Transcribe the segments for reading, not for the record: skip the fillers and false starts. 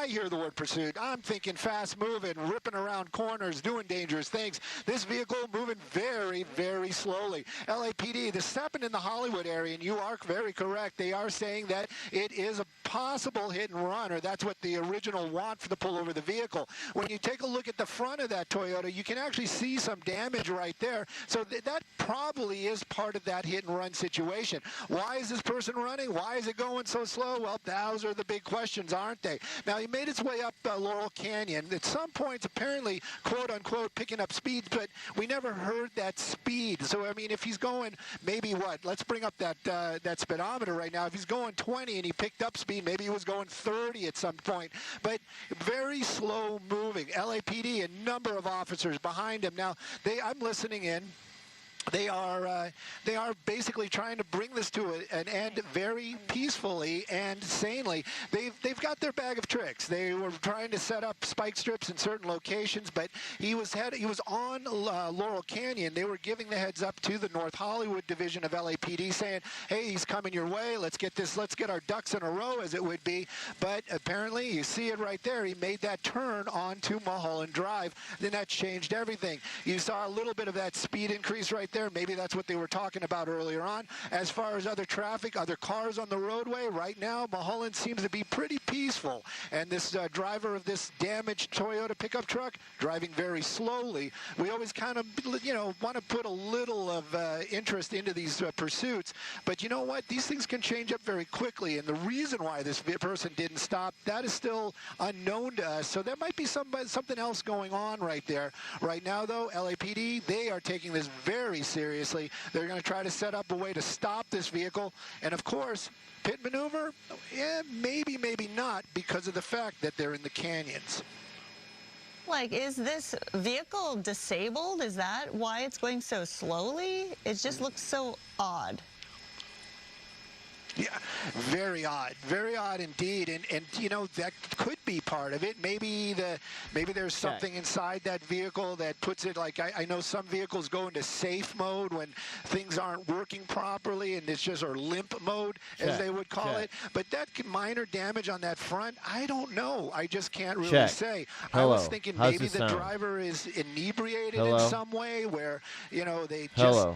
I hear the word pursuit, I'm thinking fast moving, ripping around corners, doing dangerous things. This vehicle moving very, very slowly. LAPD, this happened in the Hollywood area, and you are very correct. They are saying that it is a possible hit and run, or that's what the original want for the pull over the vehicle. When you take a look at the front of that Toyota, you can actually see some damage right there. So that probably is part of that hit and run situation. Why is this person running? Why is it going so slow? Well, those are the big questions, aren't they? Now, he made its way up Laurel Canyon. At some points, apparently, quote unquote, picking up speed, but we never heard that speed. So, I mean, if he's going maybe what? Let's bring up that speedometer right now. If he's going 20 and he picked up speed, maybe he was going 30 at some point. But very slow moving. LAPD, a number of officers behind him. Now, I'm listening in. They are basically trying to bring this to an end very peacefully and sanely. They've got their bag of tricks. They were trying to set up spike strips in certain locations, but he was on Laurel Canyon. They were giving the heads up to the North Hollywood division of LAPD, saying, "Hey, he's coming your way. Let's get our ducks in a row," as it would be. But apparently, you see it right there. He made that turn onto Mulholland Drive. Then that changed everything. You saw a little bit of that speed increase right there. Maybe that's what they were talking about earlier on. As far as other traffic, other cars on the roadway, right now, Mulholland seems to be pretty peaceful. And this driver of this damaged Toyota pickup truck driving very slowly. We always kind of, want to put a little of interest into these pursuits. But you know what? These things can change up very quickly. And the reason why this person didn't stop, that is still unknown to us. So there might be something else going on right there. Right now, though, LAPD, they are taking this very seriously. They're going to try to set up a way to stop this vehicle. And of course, pit maneuver, yeah, maybe not, because of the fact that they're in the canyons. Like, is this vehicle disabled? Is that why it's going so slowly? It just looks so odd. Yeah, very odd indeed, and that could be part of it. Maybe there's something inside that vehicle that puts it, like, I know some vehicles go into safe mode when things aren't working properly, and it's just, or limp mode, as they would call it. But that minor damage on that front, I don't know. I just can't really say. Hello. I was thinking maybe the driver is inebriated in some way, where they just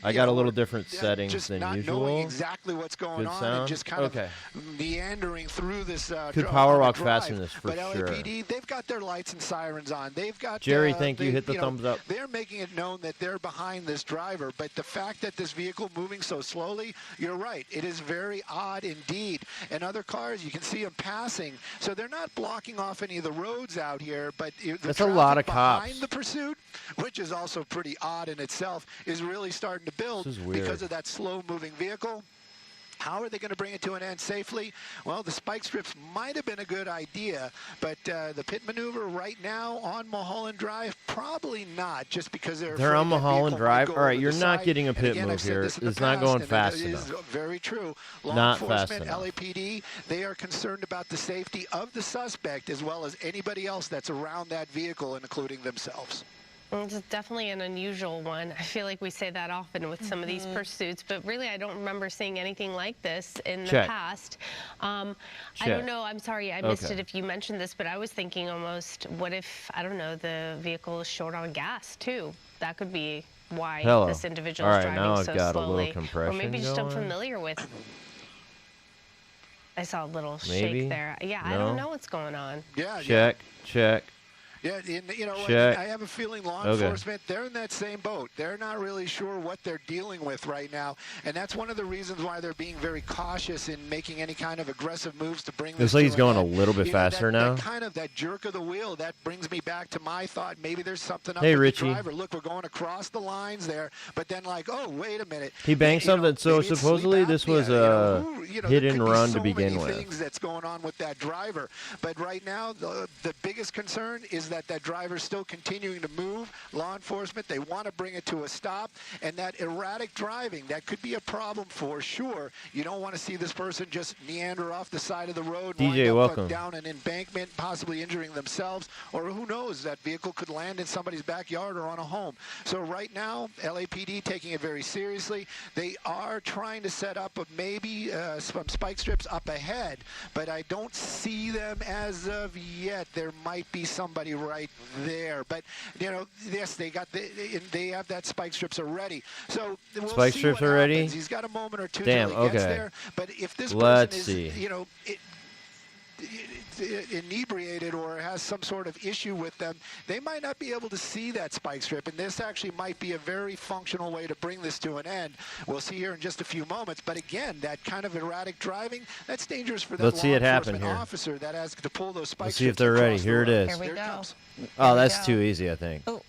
I got a little different settings just than not usual. Knowing exactly what's going on and just kind of meandering through this could power walk faster than this for but sure. LAPD, they've got their lights and sirens on. They've got Jerry, thank you. Hit the thumbs up. They're making it known that they're behind this driver, but the fact that this vehicle moving so slowly, you're right, it is very odd indeed. And other cars, you can see them passing, so they're not blocking off any of the roads out here, but that's a lot of cops behind the pursuit, which is also pretty odd in itself, is really starting to build because of that slow moving vehicle. How are they going to bring it to an end safely? Well, the spike strips might have been a good idea, but the pit maneuver right now on Mulholland Drive, probably not, just because they're on Mulholland Drive. All right, you're not getting a pit move here. It's not going fast enough. It is very true. Law not enforcement, fast enough. LAPD, they are concerned about the safety of the suspect as well as anybody else that's around that vehicle, including themselves. It's definitely an unusual one. I feel like we say that often with some of these pursuits, but really I don't remember seeing anything like this in the past. I don't know, I'm sorry, I missed it if you mentioned this, but I was thinking almost, what if, I don't know, the vehicle is short on gas too? That could be why this individual is driving so slowly. Or maybe just unfamiliar with. I saw a little shake there. Yeah, I don't know what's going on. Yeah. Check. Yeah, I have a feeling law enforcement, they're in that same boat. They're not really sure what they're dealing with right now, and that's one of the reasons why they're being very cautious in making any kind of aggressive moves to bring this. Looks like he's going a little bit faster now. That jerk of the wheel, that brings me back to my thought. Maybe there's something up with the driver. Look, we're going across the lines there, but then like, oh, wait a minute. He banged something. So supposedly this was a hit and run to begin with. Things that's going on with that driver, but right now the biggest concern is that that driver's still continuing to move. Law enforcement, they want to bring it to a stop. And that erratic driving, that could be a problem for sure. You don't want to see this person just meander off the side of the road, DJ, welcome. Down an embankment, possibly injuring themselves, or who knows, that vehicle could land in somebody's backyard or on a home. So right now, LAPD taking it very seriously. They are trying to set up maybe some spike strips up ahead, but I don't see them as of yet. There might be somebody right there, but you know, yes, they have that spike strips already. So we'll spike see strips what already. Happens. He's got a moment or two Damn, till he gets okay. there. But if this Let's person is, see. you know, inebriated or has some sort of issue with them, they might not be able to see that spike strip, and this actually might be a very functional way to bring this to an end. We'll see here in just a few moments, but again, that kind of erratic driving, that's dangerous for that Let's see it happen enforcement here. officer that has to pull those spike Let's strips. see if they're ready. across the Here it road. is. Here we go. Oh, that's too easy, I think. Oh.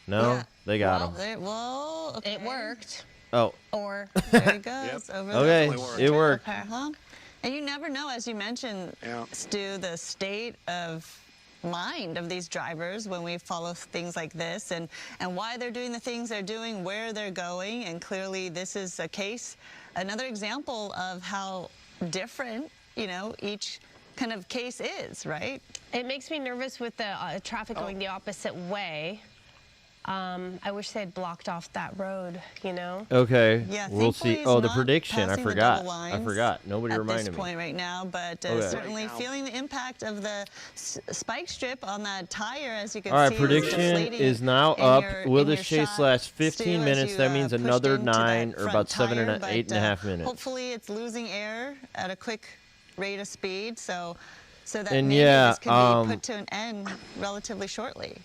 No, Yeah. they got well, him. Well, okay. It worked. Oh, Or there it goes. Over okay, the it worked. Okay, huh? And you never know, as you mentioned, Stu, the state of mind of these drivers when we follow things like this, and why they're doing the things they're doing, where they're going, and clearly this is a case, another example of how different, you know, each kind of case is, right? It makes me nervous with the traffic going the opposite way. I wish they had blocked off that road, you know? Okay, Yeah, we'll see. thankfully Oh, he's the not prediction. I passing the forgot. double I lines forgot. Nobody reminded at this me. point right now, but Okay. certainly Right now. feeling the impact of the spike strip on that tire, as you can All right, see. is prediction deflating is now in up. your- Will in this your chase shot, last Stu, 15 as minutes? you, That means pushed another into that 9 or front about 7 tire, and but, 8.5 minutes. Hopefully it's losing air at a quick rate of speed, so that And maybe yeah, this could be put to an end relatively shortly.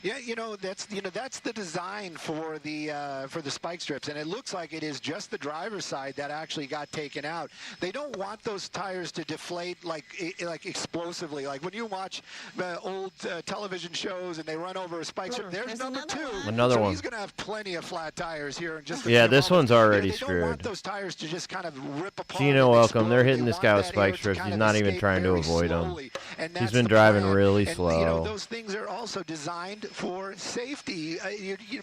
Yeah, that's the design for the spike strips, and it looks like it is just the driver's side that actually got taken out. They don't want those tires to deflate like explosively. Like when you watch old television shows and they run over a spike strip, there's number two. Another so one. He's going to have plenty of flat tires here in just a Yeah, few this moments. one's already They screwed. don't want those tires to just kind of rip apart. Gino, and welcome. They're explode. hitting They this want guy with that spike air to strips. kind He's of not even escape trying to very avoid them. slowly, and He's that's been the driving plan. really And, slow. those things are also designed for safety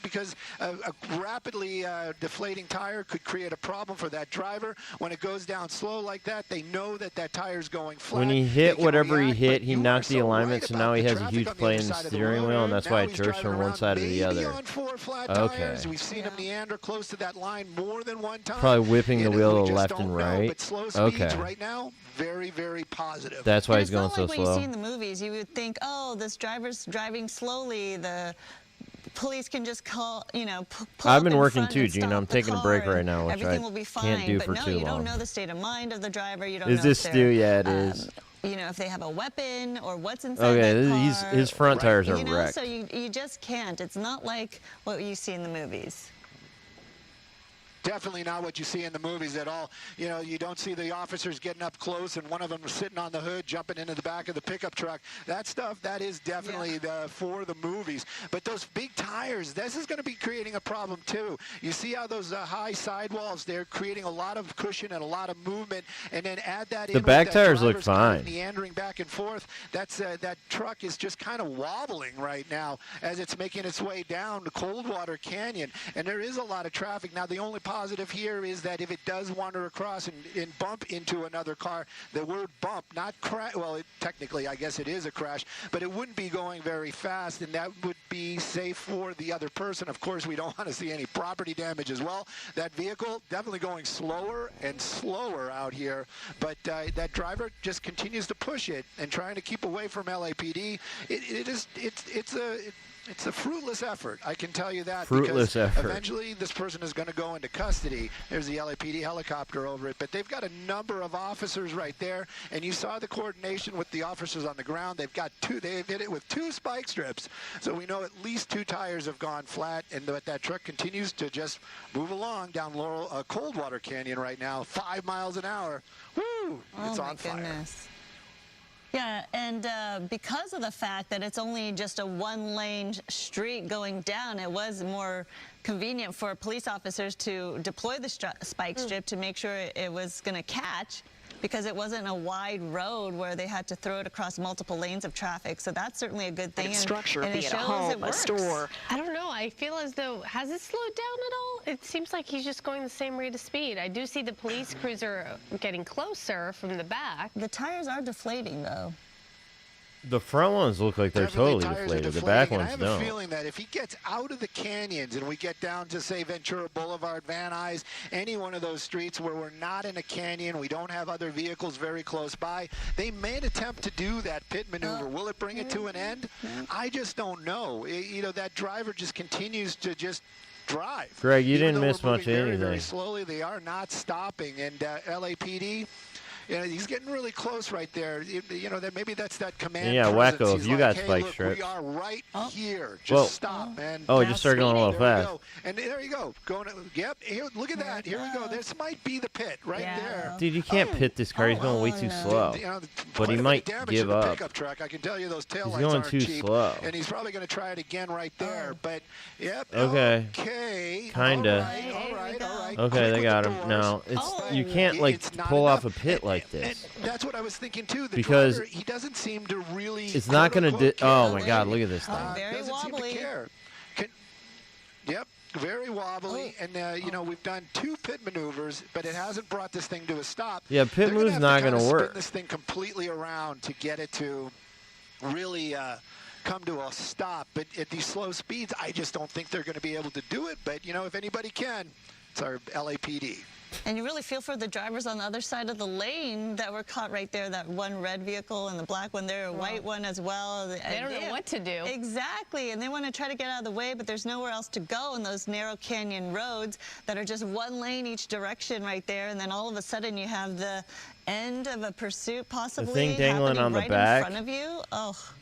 because a rapidly deflating tire could create a problem for that driver. When it goes down slow like that, they know that that tire's going flat. When he They hit can whatever he react, hit, but he you knocked are the so alignment, right so now he about has the a traffic huge on the play other in the side of the steering road. wheel, and that's Now why it he's jerks driving from one around side to the maybe other. on 4 flat Okay. tires. We've seen him meander close to that line more than one time. Probably whipping the And wheel we to the just left don't and know, right. But slow speeds Okay. right now, very, very positive. That's why And he's it's going not so like what you slow. see in the movies. You would think, oh, this driver's driving slowly. The police can just pull I've up been in working front too, and Gino. stop I'm the taking a car break and right now, which everything I will be fine. can't do but for no, too you long. don't know the state of mind of the driver. You don't Is know this if Stu? they're, Yeah, it is. If they have a weapon or what's inside Okay, that car. his front tires are wrecked. So you just can't. It's not like what you see in the movies. Definitely not what you see in the movies at all. You don't see the officers getting up close and one of them sitting on the hood, jumping into the back of the pickup truck. That stuff, that is definitely for the movies. But those big tires, this is going to be creating a problem too. You see how those high sidewalls, they're creating a lot of cushion and a lot of movement, and then add that in The with back that tires look driver's kind of fine. meandering back and forth. That truck is just kind of wobbling right now as it's making its way down the Coldwater Canyon, and there is a lot of traffic. Now, the only positive here is that if it does wander across and bump into another car, the word bump, not crash, well, technically I guess it is a crash, but it wouldn't be going very fast, and that would be safe for the other person. Of course, we don't want to see any property damage as well. That vehicle definitely going slower and slower out here, but that driver just continues to push it and trying to keep away from LAPD. It's a fruitless effort, I can tell you that. Fruitless because effort. Eventually, this person is going to go into custody. There's the LAPD helicopter over it, but they've got a number of officers right there, and you saw the coordination with the officers on the ground. They've hit it with 2 spike strips, so we know at least 2 tires have gone flat, and that truck continues to just move along down Coldwater Canyon right now, 5 miles an hour. Woo! It's on fire. Goodness. Yeah, and because of the fact that it's only just a one-lane street going down, it was more convenient for police officers to deploy the spike strip to make sure it was going to catch. because it wasn't a wide road where they had to throw it across multiple lanes of traffic. So that's certainly a good thing. Structure, and be it a home, a store. I don't know. I feel as though, has it slowed down at all? It seems like he's just going the same rate of speed. I do see the police cruiser getting closer from the back. The tires are deflating, though. The front ones look like they're totally deflated. The back ones don't. I have a feeling that if he gets out of the canyons and we get down to, say, Ventura Boulevard, Van Nuys, any one of those streets where we're not in a canyon, we don't have other vehicles very close by, they may attempt to do that pit maneuver. Will it bring it to an end? I just don't know. You know, that driver just continues to just drive. Greg, you didn't miss much of anything. Very slowly, they are not stopping. And LAPD, you know, he's getting really close right there. You know, that maybe that's that command. Yeah, presence. Wacko, He's if you like, got spike look, strips. We are right here. Just stop, man. Oh, it just started going a little fast. And there you go. Going. Yep. Here, look at that. Here we go. This might be the pit right there. Dude, you can't pit this car. He's going way too slow. You know, but he might give up. Pickup truck. I can tell you those taillights he's going too cheap, slow. and he's probably going to try it again right there. But yep. Okay. Okay. Kinda. All right. Okay, they got him. No, it's you can't like pull off a pit like this. That's what I was thinking too. The because driver, he doesn't seem to really. It's not going to. Oh my God! Look at this thing. Very wobbly. Yep, very wobbly, and you know, we've done 2 pit maneuvers, but it hasn't brought this thing to a stop. Yeah, pit move's not going to work. Spin this thing completely around to get it to really come to a stop. But at these slow speeds, I just don't think they're going to be able to do it. But you know, if anybody can, it's our LAPD. And you really feel for the drivers on the other side of the lane that were caught right there, that one red vehicle and the black one there, a white one as well. They don't know what to do. Exactly, and they want to try to get out of the way, but there's nowhere else to go in those narrow canyon roads that are just one lane each direction right there, and then all of a sudden you have the end of a pursuit possibly the thing dangling on the right back. in front of you. Oh.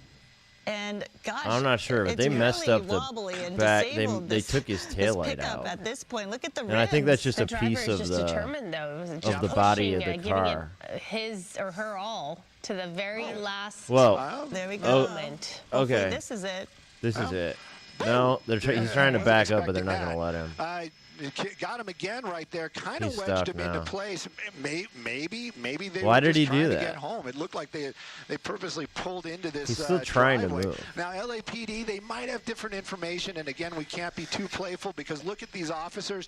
And gosh, I'm not sure, but they messed up the back. They took his taillight out. At this point, look at the rims. And I think that's just a piece of the body of the car. His or her all to the very last. Well, there we go. Moment. Okay, this is it. This is it. No, he's trying to back up, but they're not going to let him. Got him again right there. Kind of wedged him into place. Maybe they Why were did he just trying do to that? get home. It looked like they purposely pulled into this. He's still trying driveway. to move. Now LAPD, they might have different information, and again, we can't be too playful because look at these officers.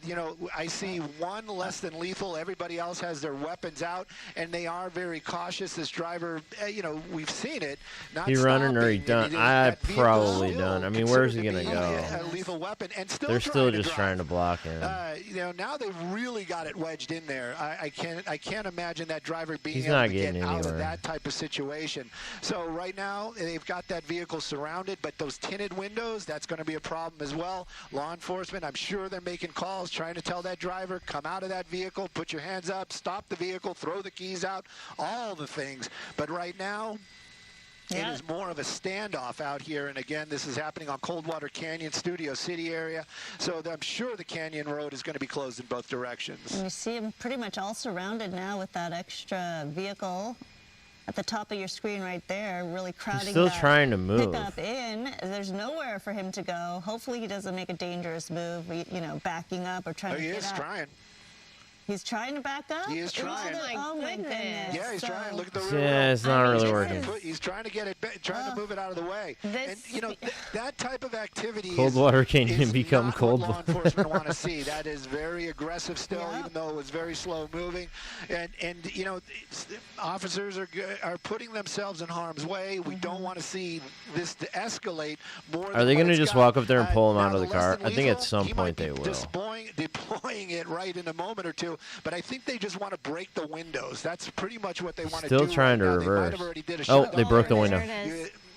You know, I see one less than lethal. Everybody else has their weapons out, and they are very cautious. This driver, you know, we've seen it. Not he running or he stopping, done? I probably done. I mean, where's he gonna go? A lethal weapon, and they're still just trying to block him. You know, now they've really got it wedged in there. I can't imagine that driver being He's able not to get getting out anywhere. of that type of situation. So right now they've got that vehicle surrounded, but those tinted windows, that's going to be a problem as well. Law enforcement, I'm sure they're making calls trying to tell that driver, come out of that vehicle, put your hands up, stop the vehicle, throw the keys out, all the things. But right now, it is more of a standoff out here, and again, this is happening on Coldwater Canyon, Studio City area, so I'm sure the Canyon Road is going to be closed in both directions. And you see them pretty much all surrounded now with that extra vehicle at the top of your screen right there, really crowding. He's still trying to move. Pickup in. There's nowhere for him to go. Hopefully he doesn't make a dangerous move, you know, backing up or trying to get out. He is trying. He's trying to back up? He is trying. Oh my goodness. Yeah, he's trying. Look at the rear. Yeah, it's not really working. He's trying to get it, trying to move it out of the way. And, you know, that type of activity Coldwater Canyon become Coldwater. Law enforcement want to see. That is very aggressive still, even though it was very slow moving. And you know, officers are putting themselves in harm's way. We don't want to see this to escalate more. Are they going to just walk up there and pull him out of the car? I think at some point they will. Deploying it right in a moment or two, but I think they just want to break the windows. That's pretty much what they want to do. Still trying to reverse. Oh, they broke the window.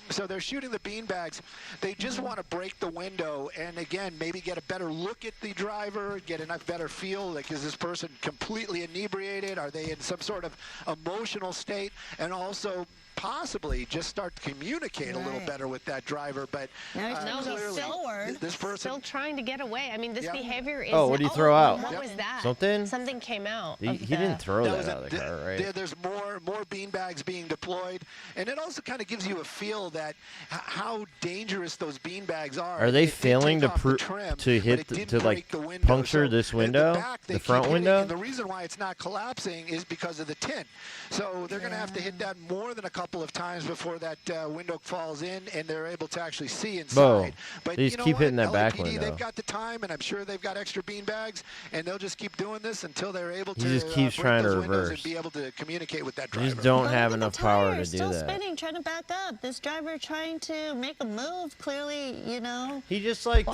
So they're shooting the beanbags. They just want to break the window and, again, maybe get a better look at the driver, get a better feel. Like, is this person completely inebriated? Are they in some sort of emotional state? And also possibly just start to communicate a little better with that driver. But this person still trying to get away. I mean, this behavior is. Oh, what did he throw out? What was that? Something? Something came out. He didn't throw that out of the car, right? There's more beanbags being deployed, and it also kind of gives you a feel that how dangerous those beanbags are. Are they failing to puncture this window, the front window? And the reason why it's not collapsing is because of the tint. So they're going to have to hit that more than a couple of times before that window falls in, and they're able to actually see inside. But they just keep hitting that back window. They've got the time, and I'm sure they've got extra beanbags, and they'll just keep doing this until they're able to. He just keeps trying to reverse and be able to communicate with that driver. You just don't have enough power to do still that. Spinning, trying to back up. This driver trying to make a move. Clearly, you know. He just like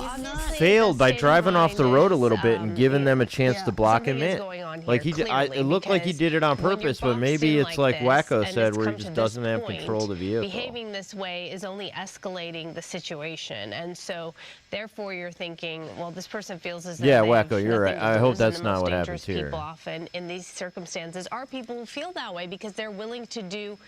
failed by driving off the road a little bit and giving them a chance to block him in. Like it looked like he did it on purpose, but maybe it's like Wacko said, where he just doesn't have control of the vehicle. Behaving this way is only escalating the situation, and so therefore you're thinking, well, this person feels as though Wacko, you're right. I hope that's not what happens here. People often in these circumstances are people who feel that way because they're willing to do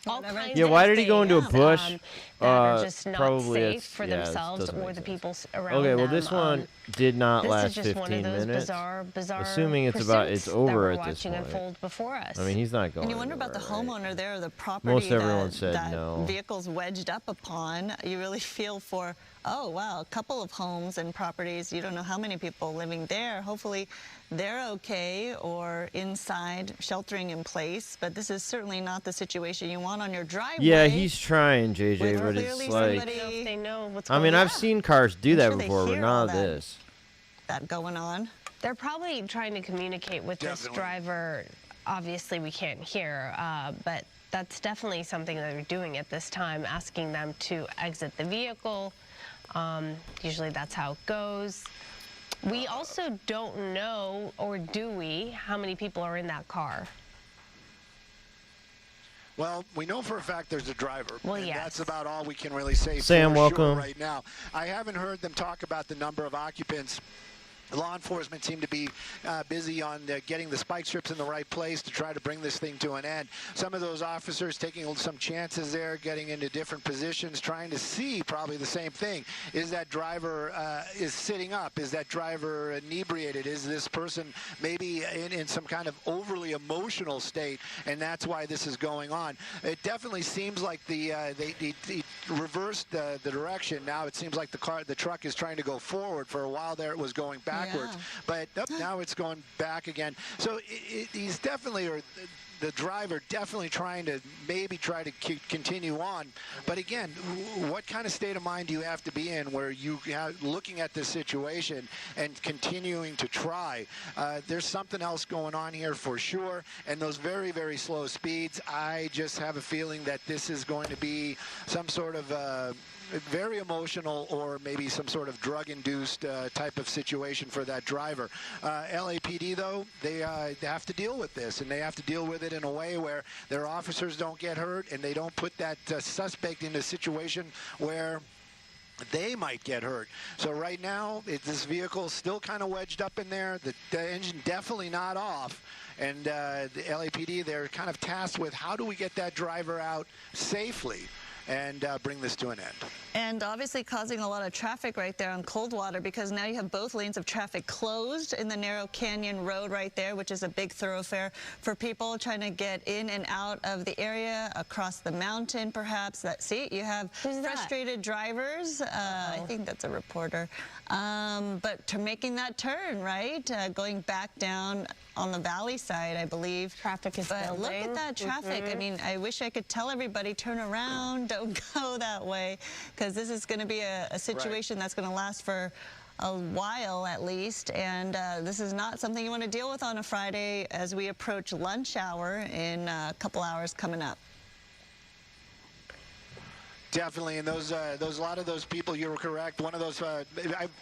all kinds of why did he go into a bush? That are just not probably safe for themselves or the people around them. Okay, well, them. this one did not last 15 minutes. This is just one of those bizarre assuming it's over at this point. Unfold before us. I mean, he's not going. And you wonder about the homeowner there, or the property Most everyone said that no. Vehicle's wedged up upon. You really feel for, oh wow, a couple of homes and properties. You don't know how many people living there. Hopefully, they're okay or inside, sheltering in place. But this is certainly not the situation you want on your driveway. Yeah, he's trying, JJ, but it's like. They know what's I mean, I've seen cars do that before, but not this. That going on. They're probably trying to communicate with this driver. Obviously, we can't hear, but that's definitely something that they're doing at this time, asking them to exit the vehicle. Usually that's how it goes. We also don't know, or do we, how many people are in that car? Well, we know for a fact there's a driver. Well, and that's about all we can really say Sam, for welcome. sure right now. I haven't heard them talk about the number of occupants. Law enforcement seem to be busy on getting the spike strips in the right place to try to bring this thing to an end. Some of those officers taking some chances there, getting into different positions, trying to see probably the same thing. Is that driver is sitting up? Is that driver inebriated? Is this person maybe in some kind of overly emotional state, and that's why this is going on? It definitely seems like they reversed the direction. Now it seems like the truck is trying to go forward. For a while there it was going backwards, but now it's going back again. So he's definitely, or the driver definitely trying to try to continue on. But again, what kind of state of mind do you have to be in where you looking at this situation and continuing to try? There's something else going on here for sure. And those very, very slow speeds, I just have a feeling that this is going to be some sort of very emotional or maybe some sort of drug-induced type of situation for that driver. LAPD, though, they have to deal with this, and they have to deal with it in a way where their officers don't get hurt and they don't put that suspect in a situation where they might get hurt. So right now, this vehicle is still kind of wedged up in there. The engine definitely not off. And the LAPD, they're kind of tasked with how do we get that driver out safely and bring this to an end. And obviously causing a lot of traffic right there on Coldwater, because now you have both lanes of traffic closed in the narrow Canyon Road right there, which is a big thoroughfare for people trying to get in and out of the area, across the mountain perhaps. See, you have frustrated drivers. I think that's a reporter. But making that turn, right? Going back down on the valley side, I believe. Traffic is building. But look at that traffic. I mean, I wish I could tell everybody, turn around, don't go that way, because this is going to be a situation that's going to last for a while at least, and this is not something you want to deal with on a Friday as we approach lunch hour in a couple hours coming up. Definitely, and those a lot of those people, you were correct. One of those, I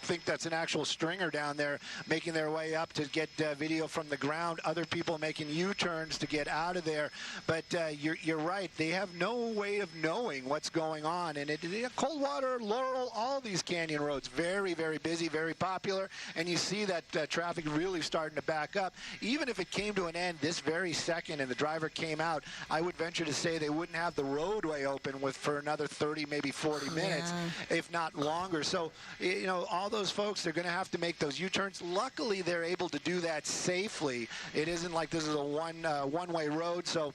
think that's an actual stringer down there making their way up to get video from the ground. Other people making U-turns to get out of there. But you're right. They have no way of knowing what's going on. And Coldwater, Laurel, all these canyon roads, very, very busy, very popular. And you see that traffic really starting to back up. Even if it came to an end this very second and the driver came out, I would venture to say they wouldn't have the roadway open for another 30, maybe 40 minutes, if not longer. So, you know, all those folks, they're going to have to make those U-turns. Luckily, they're able to do that safely. It isn't like this is a one-way road, so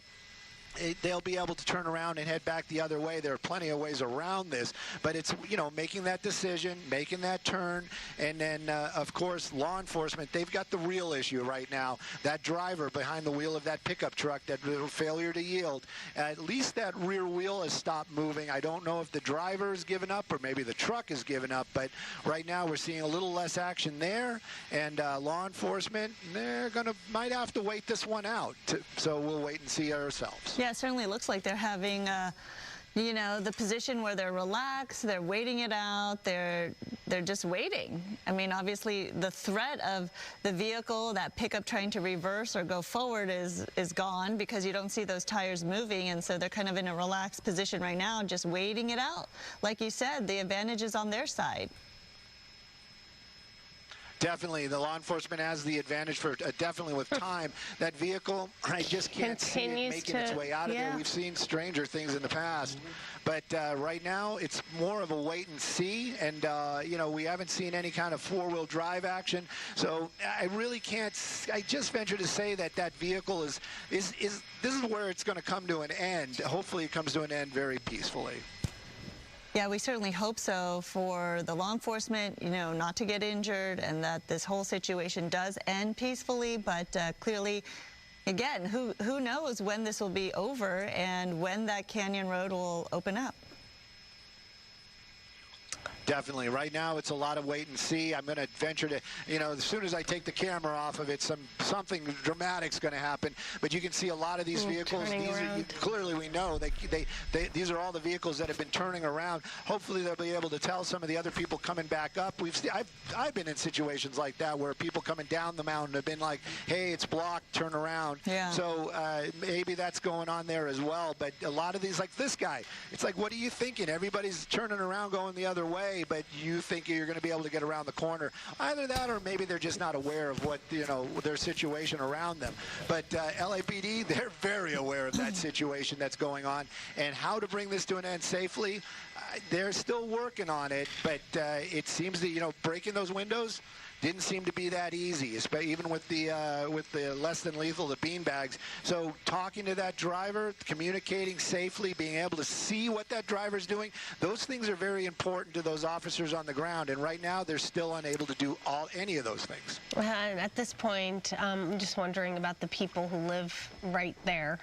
they'll be able to turn around and head back the other way. There are plenty of ways around this, but it's, you know, making that decision, making that turn, and then, of course, law enforcement, they've got the real issue right now. That driver behind the wheel of that pickup truck, that failure to yield, at least that rear wheel has stopped moving. I don't know if the driver has given up or maybe the truck has given up, but right now we're seeing a little less action there, and law enforcement, might have to wait this one out. So we'll wait and see ourselves. Yeah, it certainly looks like they're having, you know, the position where they're relaxed, they're waiting it out, they're just waiting. I mean, obviously, the threat of the vehicle, that pickup trying to reverse or go forward is gone because you don't see those tires moving, and so they're kind of in a relaxed position right now, just waiting it out. Like you said, the advantage is on their side. Definitely, the law enforcement has the advantage for definitely with time. That vehicle, I just can't see it making its way out of there. We've seen stranger things in the past, but right now it's more of a wait and see. And you know, we haven't seen any kind of four-wheel drive action, so I really can't. I just venture to say that that vehicle is this is where it's going to come to an end. Hopefully, it comes to an end very peacefully. Yeah, we certainly hope so for the law enforcement, you know, not to get injured and that this whole situation does end peacefully. But clearly, again, who knows when this will be over and when that canyon road will open up. Definitely. Right now, it's a lot of wait and see. I'm going to venture to, you know, as soon as I take the camera off of it, something dramatic's going to happen. But you can see a lot of these vehicles. Clearly, we know these are all the vehicles that have been turning around. Hopefully, they'll be able to tell some of the other people coming back up. I've been in situations like that where people coming down the mountain have been like, "Hey, it's blocked. Turn around." Yeah. So maybe that's going on there as well. But a lot of these, like this guy, it's like, what are you thinking? Everybody's turning around, going the other way, but you think you're going to be able to get around the corner. Either that or maybe they're just not aware of what, you know, their situation around them. But LAPD, they're very aware of that situation that's going on and how to bring this to an end safely. They're still working on it, but it seems that, you know, breaking those windows didn't seem to be that easy, even with the less than lethal, the beanbags. So talking to that driver, communicating safely, being able to see what that driver's doing, those things are very important to those officers on the ground. And right now, they're still unable to do any of those things. At this point, I'm just wondering about the people who live right there.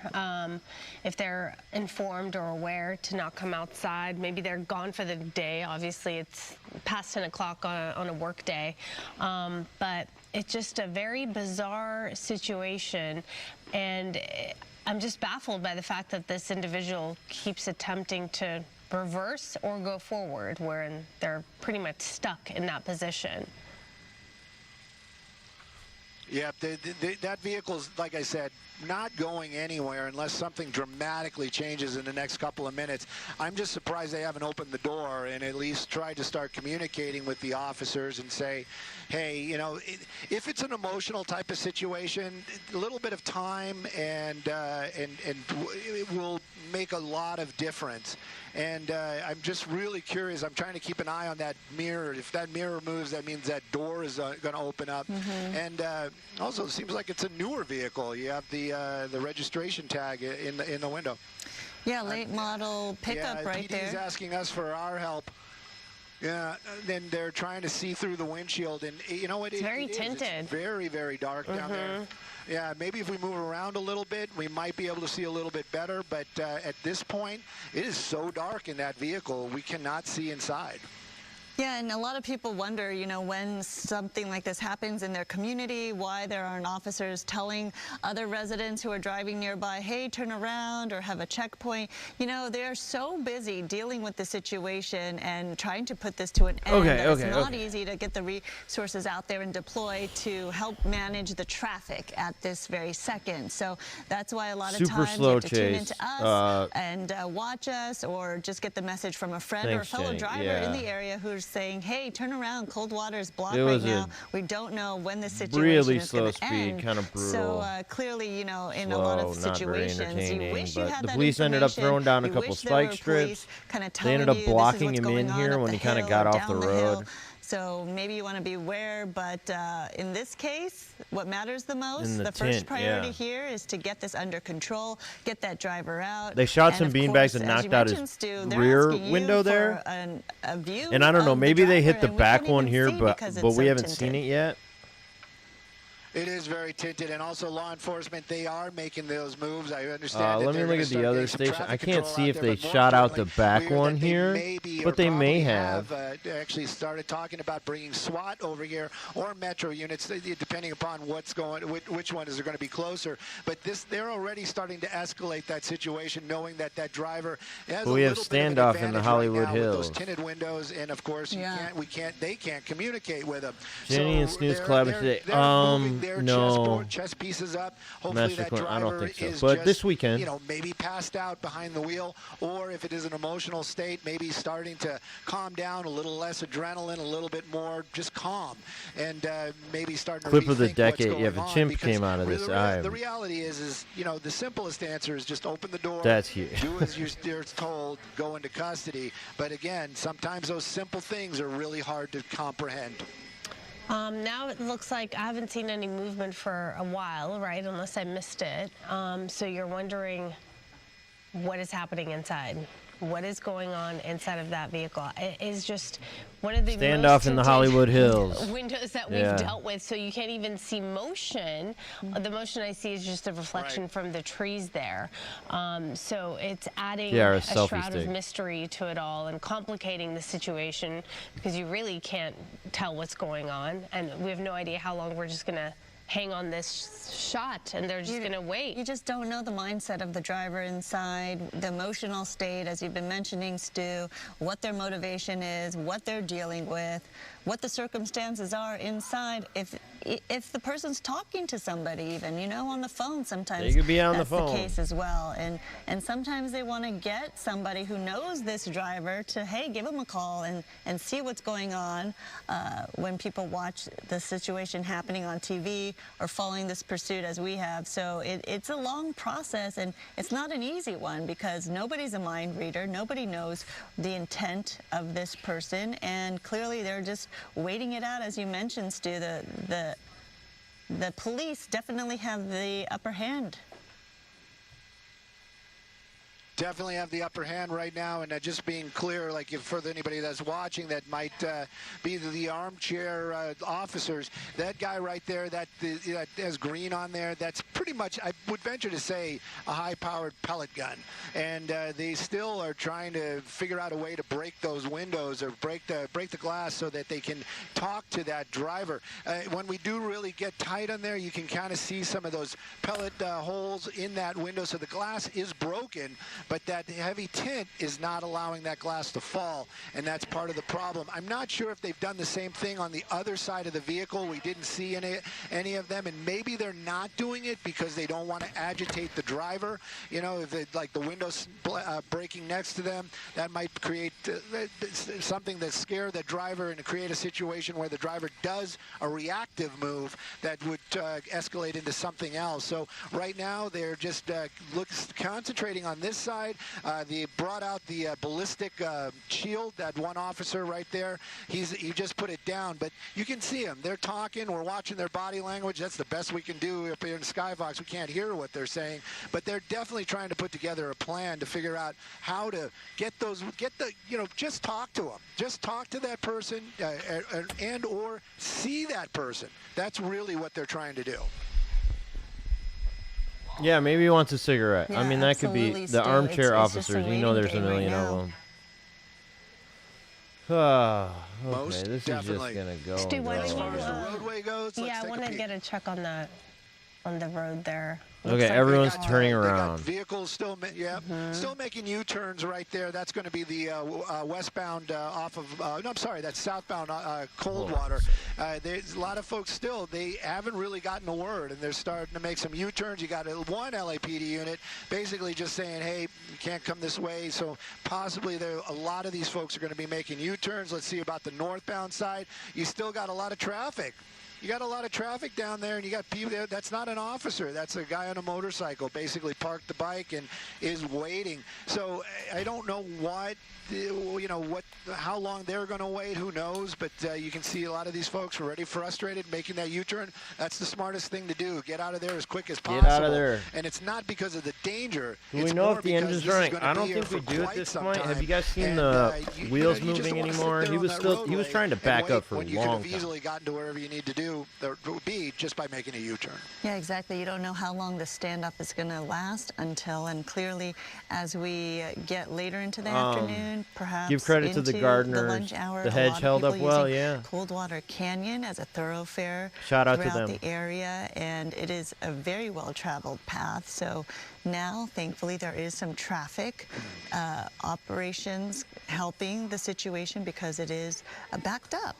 If they're informed or aware to not come outside, maybe they're gone for the day. Obviously, it's past 10 o'clock on a work day. But it's just a very bizarre situation, and I'm just baffled by the fact that this individual keeps attempting to reverse or go forward, where they're pretty much stuck in that position. Yeah, that vehicle's, like I said, not going anywhere unless something dramatically changes in the next couple of minutes. I'm just surprised they haven't opened the door and at least tried to start communicating with the officers and say, hey, you know, if it's an emotional type of situation, a little bit of time and it will make a lot of difference. And I'm just really curious. I'm trying to keep an eye on that mirror. If that mirror moves, that means that door is going to open up. And also, it seems like it's a newer vehicle. You have the registration tag in the window. Yeah, late model pickup right there. PD's asking us for our help. Yeah, then they're trying to see through the windshield, and you know what? It's very tinted. It's very, very dark down there. Yeah, maybe if we move around a little bit, we might be able to see a little bit better. But at this point, it is so dark in that vehicle, we cannot see inside. Yeah, and a lot of people wonder, you know, when something like this happens in their community, why there aren't officers telling other residents who are driving nearby, hey, turn around, or have a checkpoint. You know, they're so busy dealing with the situation and trying to put this to an end that it's not easy to get the resources out there and deploy to help manage the traffic at this very second. So that's why a lot of times you have to tune into us and watch us, or just get the message from a friend or a fellow driver in the area who's saying, hey, turn around, cold water is blocked right now. We don't know when the situation is going to end. Kind of brutal. So clearly, you know, in a lot of situations, you wish you had the police ended up throwing down a couple spike strips. They ended up blocking him in here when he kind of got off the road. So maybe you want to be aware, but in this case, what matters the most, the first priority here is to get this under control, get that driver out. They shot some beanbags and knocked out his rear window there. And I don't know, maybe they hit the back one here, but we haven't seen it yet. It is very tinted, and also law enforcement, they are making those moves. I understand. Let me look at the other station. I can't see if they shot out the back one here, but they may have. Actually started talking about bringing SWAT over here, or Metro units, depending upon what's going, which one is going to be closer. But they're already starting to escalate that situation, knowing that that driver has a little bit of an Standoff in the Hollywood Hills. With those tinted windows, and of course, they can't communicate with them. Jenny and Snooze collabing today. Chess pieces up. Hopefully that driver I don't think so. is but just, this weekend, you know, maybe passed out behind the wheel, or if it is an emotional state, maybe starting to calm down, a little less adrenaline, a little bit more just calm, and maybe starting to clip of the rethink decade. what's Yeah, going the chimp on, came out of this. The reality is, you know, the simplest answer is just open the door. That's huge. Do as you're told. Go into custody. But again, sometimes those simple things are really hard to comprehend. Now it looks like I haven't seen any movement for a while, right, unless I missed it. So you're wondering what is happening inside. What is going on inside of that vehicle? It is just one of the Standoff in the Hollywood Hills windows that we've dealt with, so you can't even see motion. The motion I see is just a reflection from the trees there. So it's adding a shroud of mystery to it all and complicating the situation, because you really can't tell what's going on, and we have no idea how long we're just going to hang on this shot, and they're just going to wait. You just don't know the mindset of the driver inside, the emotional state, as you've been mentioning, Stu, what their motivation is, what they're dealing with, what the circumstances are inside. If the person's talking to somebody, even, you know, on the phone, sometimes they could be on that's the phone. The case as well. And sometimes they want to get somebody who knows this driver to, hey, give him a call and see what's going on when people watch the situation happening on TV or following this pursuit as we have. So it's a long process, and it's not an easy one, because nobody's a mind reader. Nobody knows the intent of this person, and clearly they're just waiting it out. As you mentioned, Stu, the police definitely have the upper hand. Definitely have the upper hand right now, and just being clear, like for anybody that's watching that might be the armchair officers, that guy right there that has green on there, that's pretty much, I would venture to say, a high-powered pellet gun, and they still are trying to figure out a way to break those windows or break the glass so that they can talk to that driver. When we do really get tight on there, you can kind of see some of those pellet holes in that window, so the glass is broken, but that heavy tint is not allowing that glass to fall, and that's part of the problem. I'm not sure if they've done the same thing on the other side of the vehicle. We didn't see any of them, and maybe they're not doing it because they don't want to agitate the driver. You know, if it, like the windows breaking next to them, that might create something that scare the driver and create a situation where the driver does a reactive move that would escalate into something else. So right now they're just concentrating on this side. They brought out the ballistic shield, that one officer right there. He just put it down, but you can see them. They're talking. We're watching their body language. That's the best we can do up here in Skyfox. We can't hear what they're saying, but they're definitely trying to put together a plan to figure out how to just talk to them. Just talk to that person and or see that person. That's really what they're trying to do. Yeah, maybe he wants a cigarette. Yeah, I mean, that could be the armchair officers. You know there's a million of them. Okay, Most this definitely. is just going to go. Stu, As far as the roadway goes, yeah, I want to get a check on the road there. Okay, everyone's turning around. They got vehicles still, still making U-turns right there. That's going to be the westbound off of. No, I'm sorry, that's southbound Coldwater. There's a lot of folks still. They haven't really gotten a word, and they're starting to make some U-turns. You got one LAPD unit basically just saying, "Hey, you can't come this way." So possibly a lot of these folks are going to be making U-turns. Let's see about the northbound side. You still got a lot of traffic. You got a lot of traffic down there, and you got people there. That's not an officer. That's a guy on a motorcycle, basically parked the bike and is waiting. So I don't know how long they're going to wait. Who knows? But you can see a lot of these folks are already frustrated, making that U-turn. That's the smartest thing to do. Get out of there as quick as possible. Get out of there. And it's not because of the danger. Do we know if the engine's running? I don't think we do at this point. Have you guys seen the wheels moving anymore? He was trying to back up for a long time. You could have easily gotten to wherever you need to do. Just by making a U-turn. Yeah, exactly. You don't know how long the standoff is going to last until, and clearly, as we get later into the afternoon, perhaps give credit to the gardeners. The lunch hour, the hedge held up well. Yeah. Coldwater Canyon as a thoroughfare. Shout out to throughout them. The area, and it is a very well-traveled path. So now, thankfully, there is some traffic operations helping the situation because it is backed up.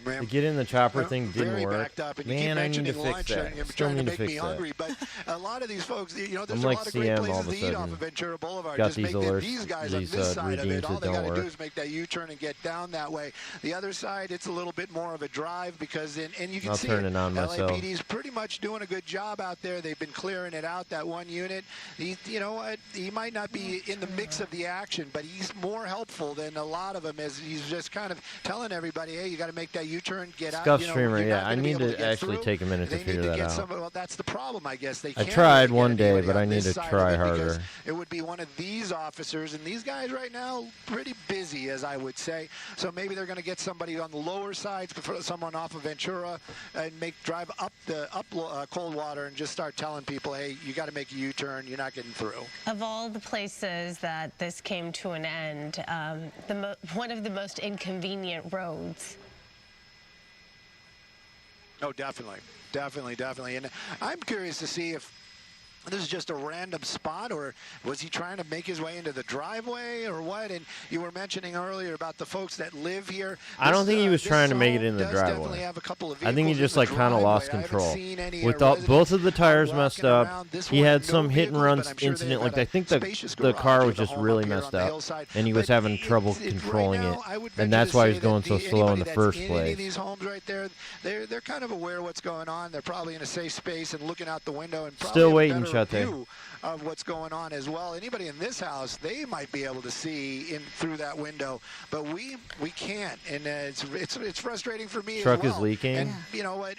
To get in the chopper thing didn't very work. Backed up, and Man, I need to fix lunch, that. You're Still trying need to to make fix me that. hungry, but a lot of these folks, there's I'm a like lot of great CM all of places a to eat off sudden. of Ventura Boulevard. Got Just these make alerts, these guys on these this side of redeems it. All that they got don't to do work. is make that U-turn and get down that way. The other side, it's a little bit more of a drive because, and you can I'll see turn it on myself. LAPD's pretty much doing a good job out there. They've been clearing it out, that one unit. You know what? He might not be in the mix of the action, but he's more helpful than a lot of them as he's just kind of telling everybody, hey, you got to make that U-turn, get out. Scuff streamer, yeah. I need to actually take a minute to figure that out. Well, that's the problem, I guess. I tried one day, but I need to try harder. It would be one of these officers, and these guys right now pretty busy, as I would say. So maybe they're going to get somebody on the lower sides, someone off of Ventura, and drive up Coldwater and just start telling people, hey, you got to make a U-turn. You're not getting through. Of all the places that this came to an end, one of the most inconvenient roads. Oh, definitely. And I'm curious to see if this is just a random spot, or was he trying to make his way into the driveway, or what? And you were mentioning earlier about the folks that live here. I don't think he was trying to make it in the driveway. I think he just kind of lost control. With both of the tires messed up, he had some hit and run incident. Like I think the car was just really messed up, and he was having trouble controlling it, and that's why he was going so slow in the first place. These homes right there, they're kind of aware of what's going on. They're probably in a safe space and looking out the window and probably still waiting. View of what's going on as well. Anybody in this house, they might be able to see in through that window, but we can't, and it's frustrating for me. Truck as well. is leaking. And you know what?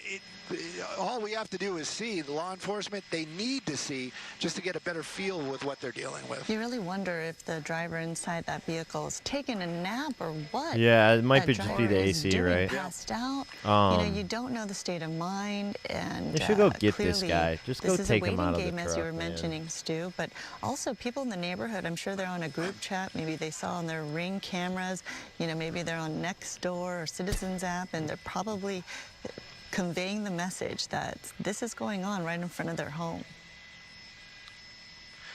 All we have to do is see. The law enforcement, they need to see just to get a better feel with what they're dealing with. You really wonder if the driver inside that vehicle is taking a nap or what. Yeah, it might just be the AC, right? Passed out. You know, you don't know the state of mind, and they should go get this guy. Just go take him out of the truck. This is a waiting game, as you were mentioning, Stu. But also people in the neighborhood. I'm sure they're on a group chat. Maybe they saw on their Ring cameras. You know, maybe they're on Nextdoor or Citizens app, and they're probably conveying the message that this is going on right in front of their home.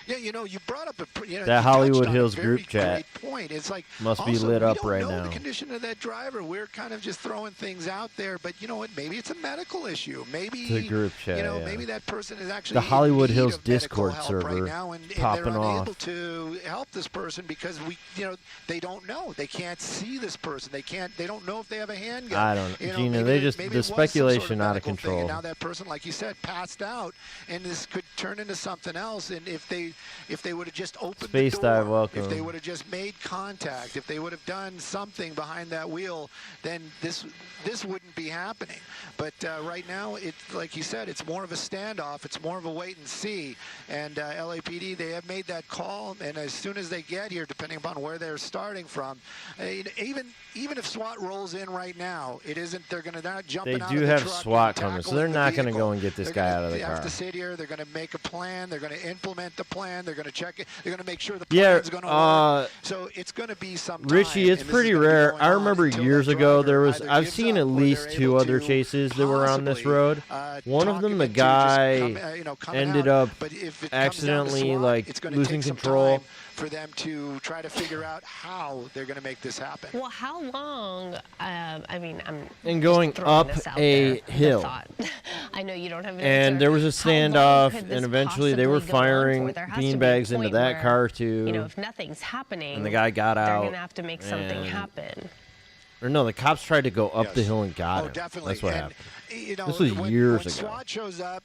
Yeah, you know, you brought up that Hollywood Hills group chat point. It's like must be lit up right now. We don't know the condition of that driver. We're kind of just throwing things out there, but you know what? Maybe it's a medical issue. Maybe the group chat. You know, maybe that person is actually the Hollywood Hills Discord server right now, and popping they're off. unable to help this person because they don't know. They can't see this person. They don't know if they have a handgun. I don't know. Gina, they just the speculation out of control. And now that person, like you said, passed out, and this could turn into something else. And if they would have just opened Space the door, dive, welcome. if they would have just made contact, if they would have done something behind that wheel, then this wouldn't be happening. But right now, like you said, it's more of a standoff. It's more of a wait and see. And LAPD, they have made that call, and as soon as they get here, depending upon where they're starting from, even if SWAT rolls in right now, they're not jumping out of the truck. They do have SWAT coming, so they're not going to go and get this guy out of the car. They have to sit here. They're going to make a plan. They're going to implement the plan. plan. They're going to check it. They're going to make sure the plan's going to work. So it's going to be some time. Richie, it's pretty rare. I remember years ago I've seen at least 2 other chases that were on this road. One of them, the guy ended up accidentally losing control. For them to try to figure out how they're going to make this happen. Well, how long? I mean, and going up a hill. I know you don't have an and answer. There was a standoff, and eventually they were firing beanbags into that car too. You know, if nothing's happening, and the guy got out. They're going to have to make something happen. Or no, the cops tried to go up the hill and got him. Definitely. That's what happened. You know, this was years ago. SWAT shows up,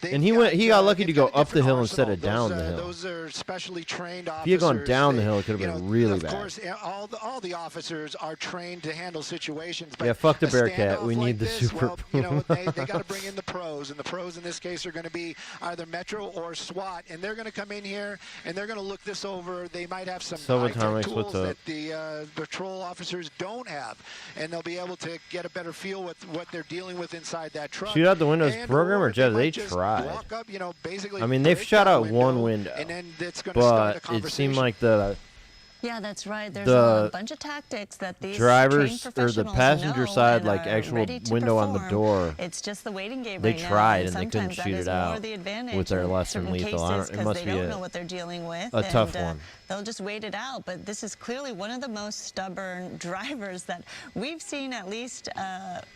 and he got lucky to go up the hill instead of down the hill. Those are specially trained officers. If he had gone down the hill, it could have been really bad. Of course, all the officers are trained to handle situations. But yeah, fuck the Bearcat. We need the super. Well, you know, they got to bring in the pros, and the pros in this case are going to be either Metro or SWAT, and they're going to come in here and they're going to look this over. They might have some tools that the patrol officers don't have, and they'll be able to get a better feel with what they're dealing with inside that truck. Shoot out the windows program or Jeff? They tried. Walk up, you know, basically I mean, they've shot out one window, and then it's going but to start a it seemed conversation. like the Yeah, that's right. There's a bunch of tactics that these drivers trained or the professionals passenger know side, and like are actual ready to window on the perform. door. It's just the waiting game They right now, tried and they couldn't sometimes shoot that it is out more the advantage with their in less than certain lethal. cases, It must they be don't know what they're dealing with. a tough one. They'll just wait it out. But this is clearly one of the most stubborn drivers that we've seen, at least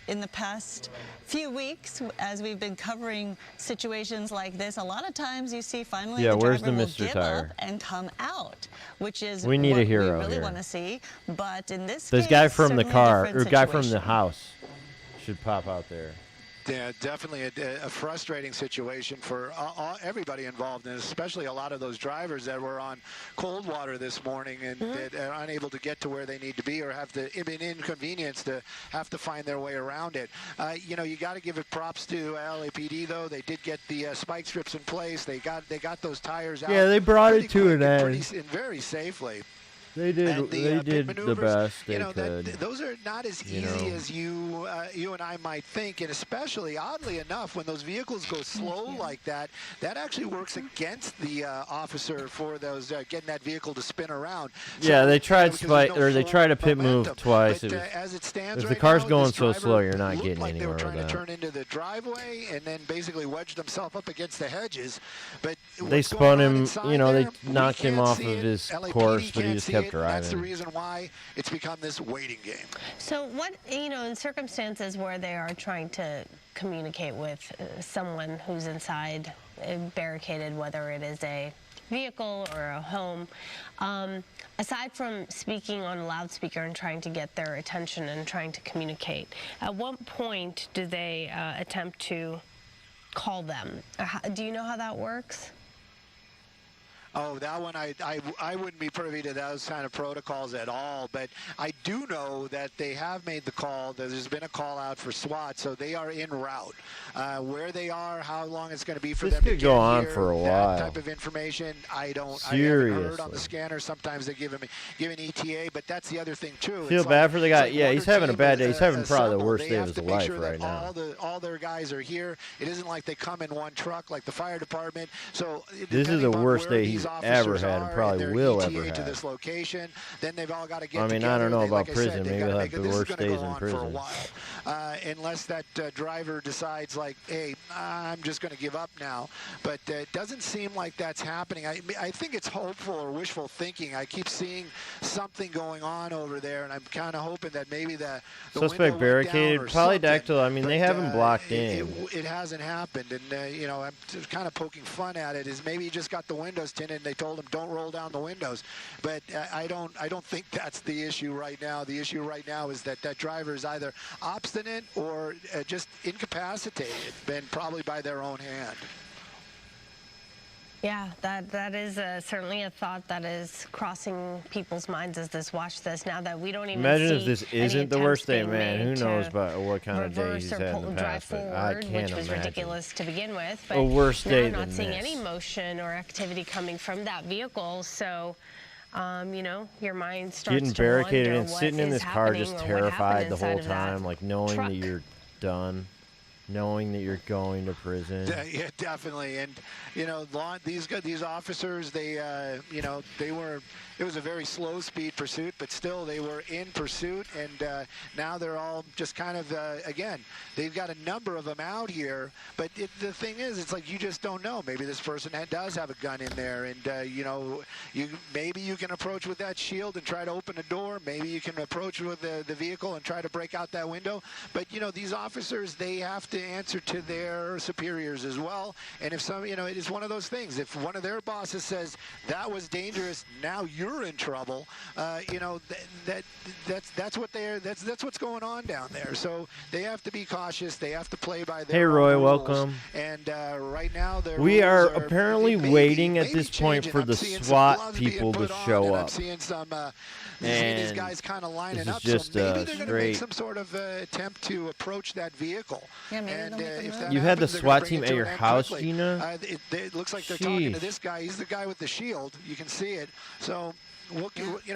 in the past few weeks, as we've been covering situations like this. A lot of times you see finally the where's driver the will Mr. give Tire? up and come out, which is We need what a hero we really here. want to see. But in this This case, guy from the certainly a car, different or guy from the situation. house, should pop out there. Yeah, definitely a frustrating situation for everybody involved, and especially a lot of those drivers that were on cold water this morning and that are unable to get to where they need to be or have been inconvenienced to have to find their way around it. You know, you got to give it props to LAPD though. They did get the spike strips in place. They got those tires out. Yeah, they brought it to an end. And very safely. They did. They did the best they could. Those are not as easy as you and I might think, and especially oddly enough, when those vehicles go slow like that, that actually works against the officer for those getting that vehicle to spin around. Yeah, so, they tried they tried a pit move twice. But, as it stands if right the car's now, going this so driver slow, you're not looked getting like anywhere they were with trying to that. turn into the driveway and then basically wedged himself up against the hedges. But they spun him. You know, they knocked him off of his course, but he just kept driving. That's the reason why it's become this waiting game. So what, you know, in circumstances where they are trying to communicate with someone who's inside barricaded, whether it is a vehicle or a home, aside from speaking on a loudspeaker and trying to get their attention and trying to communicate, at what point do they attempt to call them? Do you know how that works? Oh, that one, I wouldn't be privy to those kind of protocols at all, but I do know that they have made the call, that there's been a call out for SWAT, so they are en route. Where they are, how long it's going to be for them to get go on here, for a while. that type of information, I haven't heard on the scanner. Sometimes they give an ETA, but that's the other thing, too. Feel bad for the guy. Yeah, he's having a bad day. He's having probably the worst day of his life right now. All their guys are here. It isn't like they come in one truck like the fire department. So this is the worst day he's ever had and probably will ever have. To this location, then they've all got to get I mean, together. I don't know about like prison. Maybe he'll have the this worst days in for a prison. while. Unless that driver decides, like, hey, I'm just going to give up now. But it doesn't seem like that's happening. I think it's hopeful or wishful thinking. I keep seeing something going on over there, and I'm kind of hoping that maybe the suspect barricaded. Polydactyl, I mean, they have him blocked in. It hasn't happened, and you know, I'm kind of poking fun at it. Is maybe he just got the windows tinted, and they told him don't roll down the windows. But I don't think that's the issue right now. The issue right now is that driver is either obstinate or just incapacitated, and probably by their own hand. Yeah, that is certainly a thought that is crossing people's minds as this watch this. Now that we don't even imagine see if this isn't the worst day, man. Who knows about what kind of day he's had in the past? But I can't which was imagine. Ridiculous to begin with. But a worse day now I'm not than seeing this. any motion or activity coming from that vehicle. So, you know, your mind starts getting to barricaded wonder and what sitting in is this car happening just or what terrified happened the whole inside of that time, like knowing truck. that you're done. knowing that you're going to prison. Yeah, definitely. And these officers, it was a very slow speed pursuit, but still they were in pursuit, and now they're all just kind of again, they've got a number of them out here, but the thing is, it's like you just don't know. Maybe this person does have a gun in there, and maybe you can approach with that shield and try to open a door. Maybe you can approach with the vehicle and try to break out that window. But these officers, they have to answer to their superiors as well. And if some, it is one of those things. If one of their bosses says that was dangerous, now you're in trouble. That's what's going on down there. So they have to be cautious. They have to play by their Hey, Roy, rules. Welcome. And right now, we are apparently waiting at this point for the SWAT people to show up. I'm seeing some. And these guys kind of lining up, just, so maybe they're going to make straight- some sort of attempt to approach that vehicle. Yeah, maybe And they'll make a if move. that You had the happens, they're SWAT gonna team bring at it your to an end house, quickly. Gina? It looks like they're talking to Sheesh. this guy. He's the guy with the shield. You can see it. So.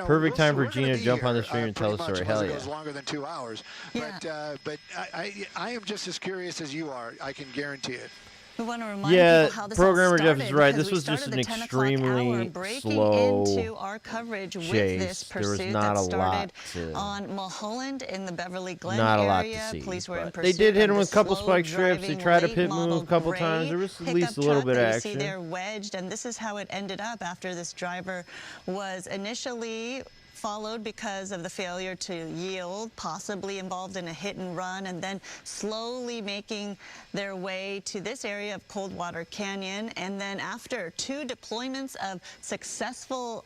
Perfect time for we're gonna Gina to be jump on the here, stream and tell pretty the story. much, Hell unless yeah. it goes longer than 2 hours. Yeah. But I am just as curious as you are. I can guarantee it. We want to remind people how this Programmer all Jeff started, is right. because This we was just started an the 10 o'clock extremely hour, breaking slow into our coverage with chase. this There was pursuit not that a started lot on Mulholland in the Beverly Glen Not a lot to area. see, Police were in but pursuit. they did hit him of with a the couple spike strips. They slow-driving tried to late pit move model a couple gray times. There was at least pickup a little truck bit of that action. You see there wedged, and this is how it ended up after this driver was initially followed because of the failure to yield, possibly involved in a hit and run, and then slowly making their way to this area of Coldwater Canyon. And then after 2 deployments of successful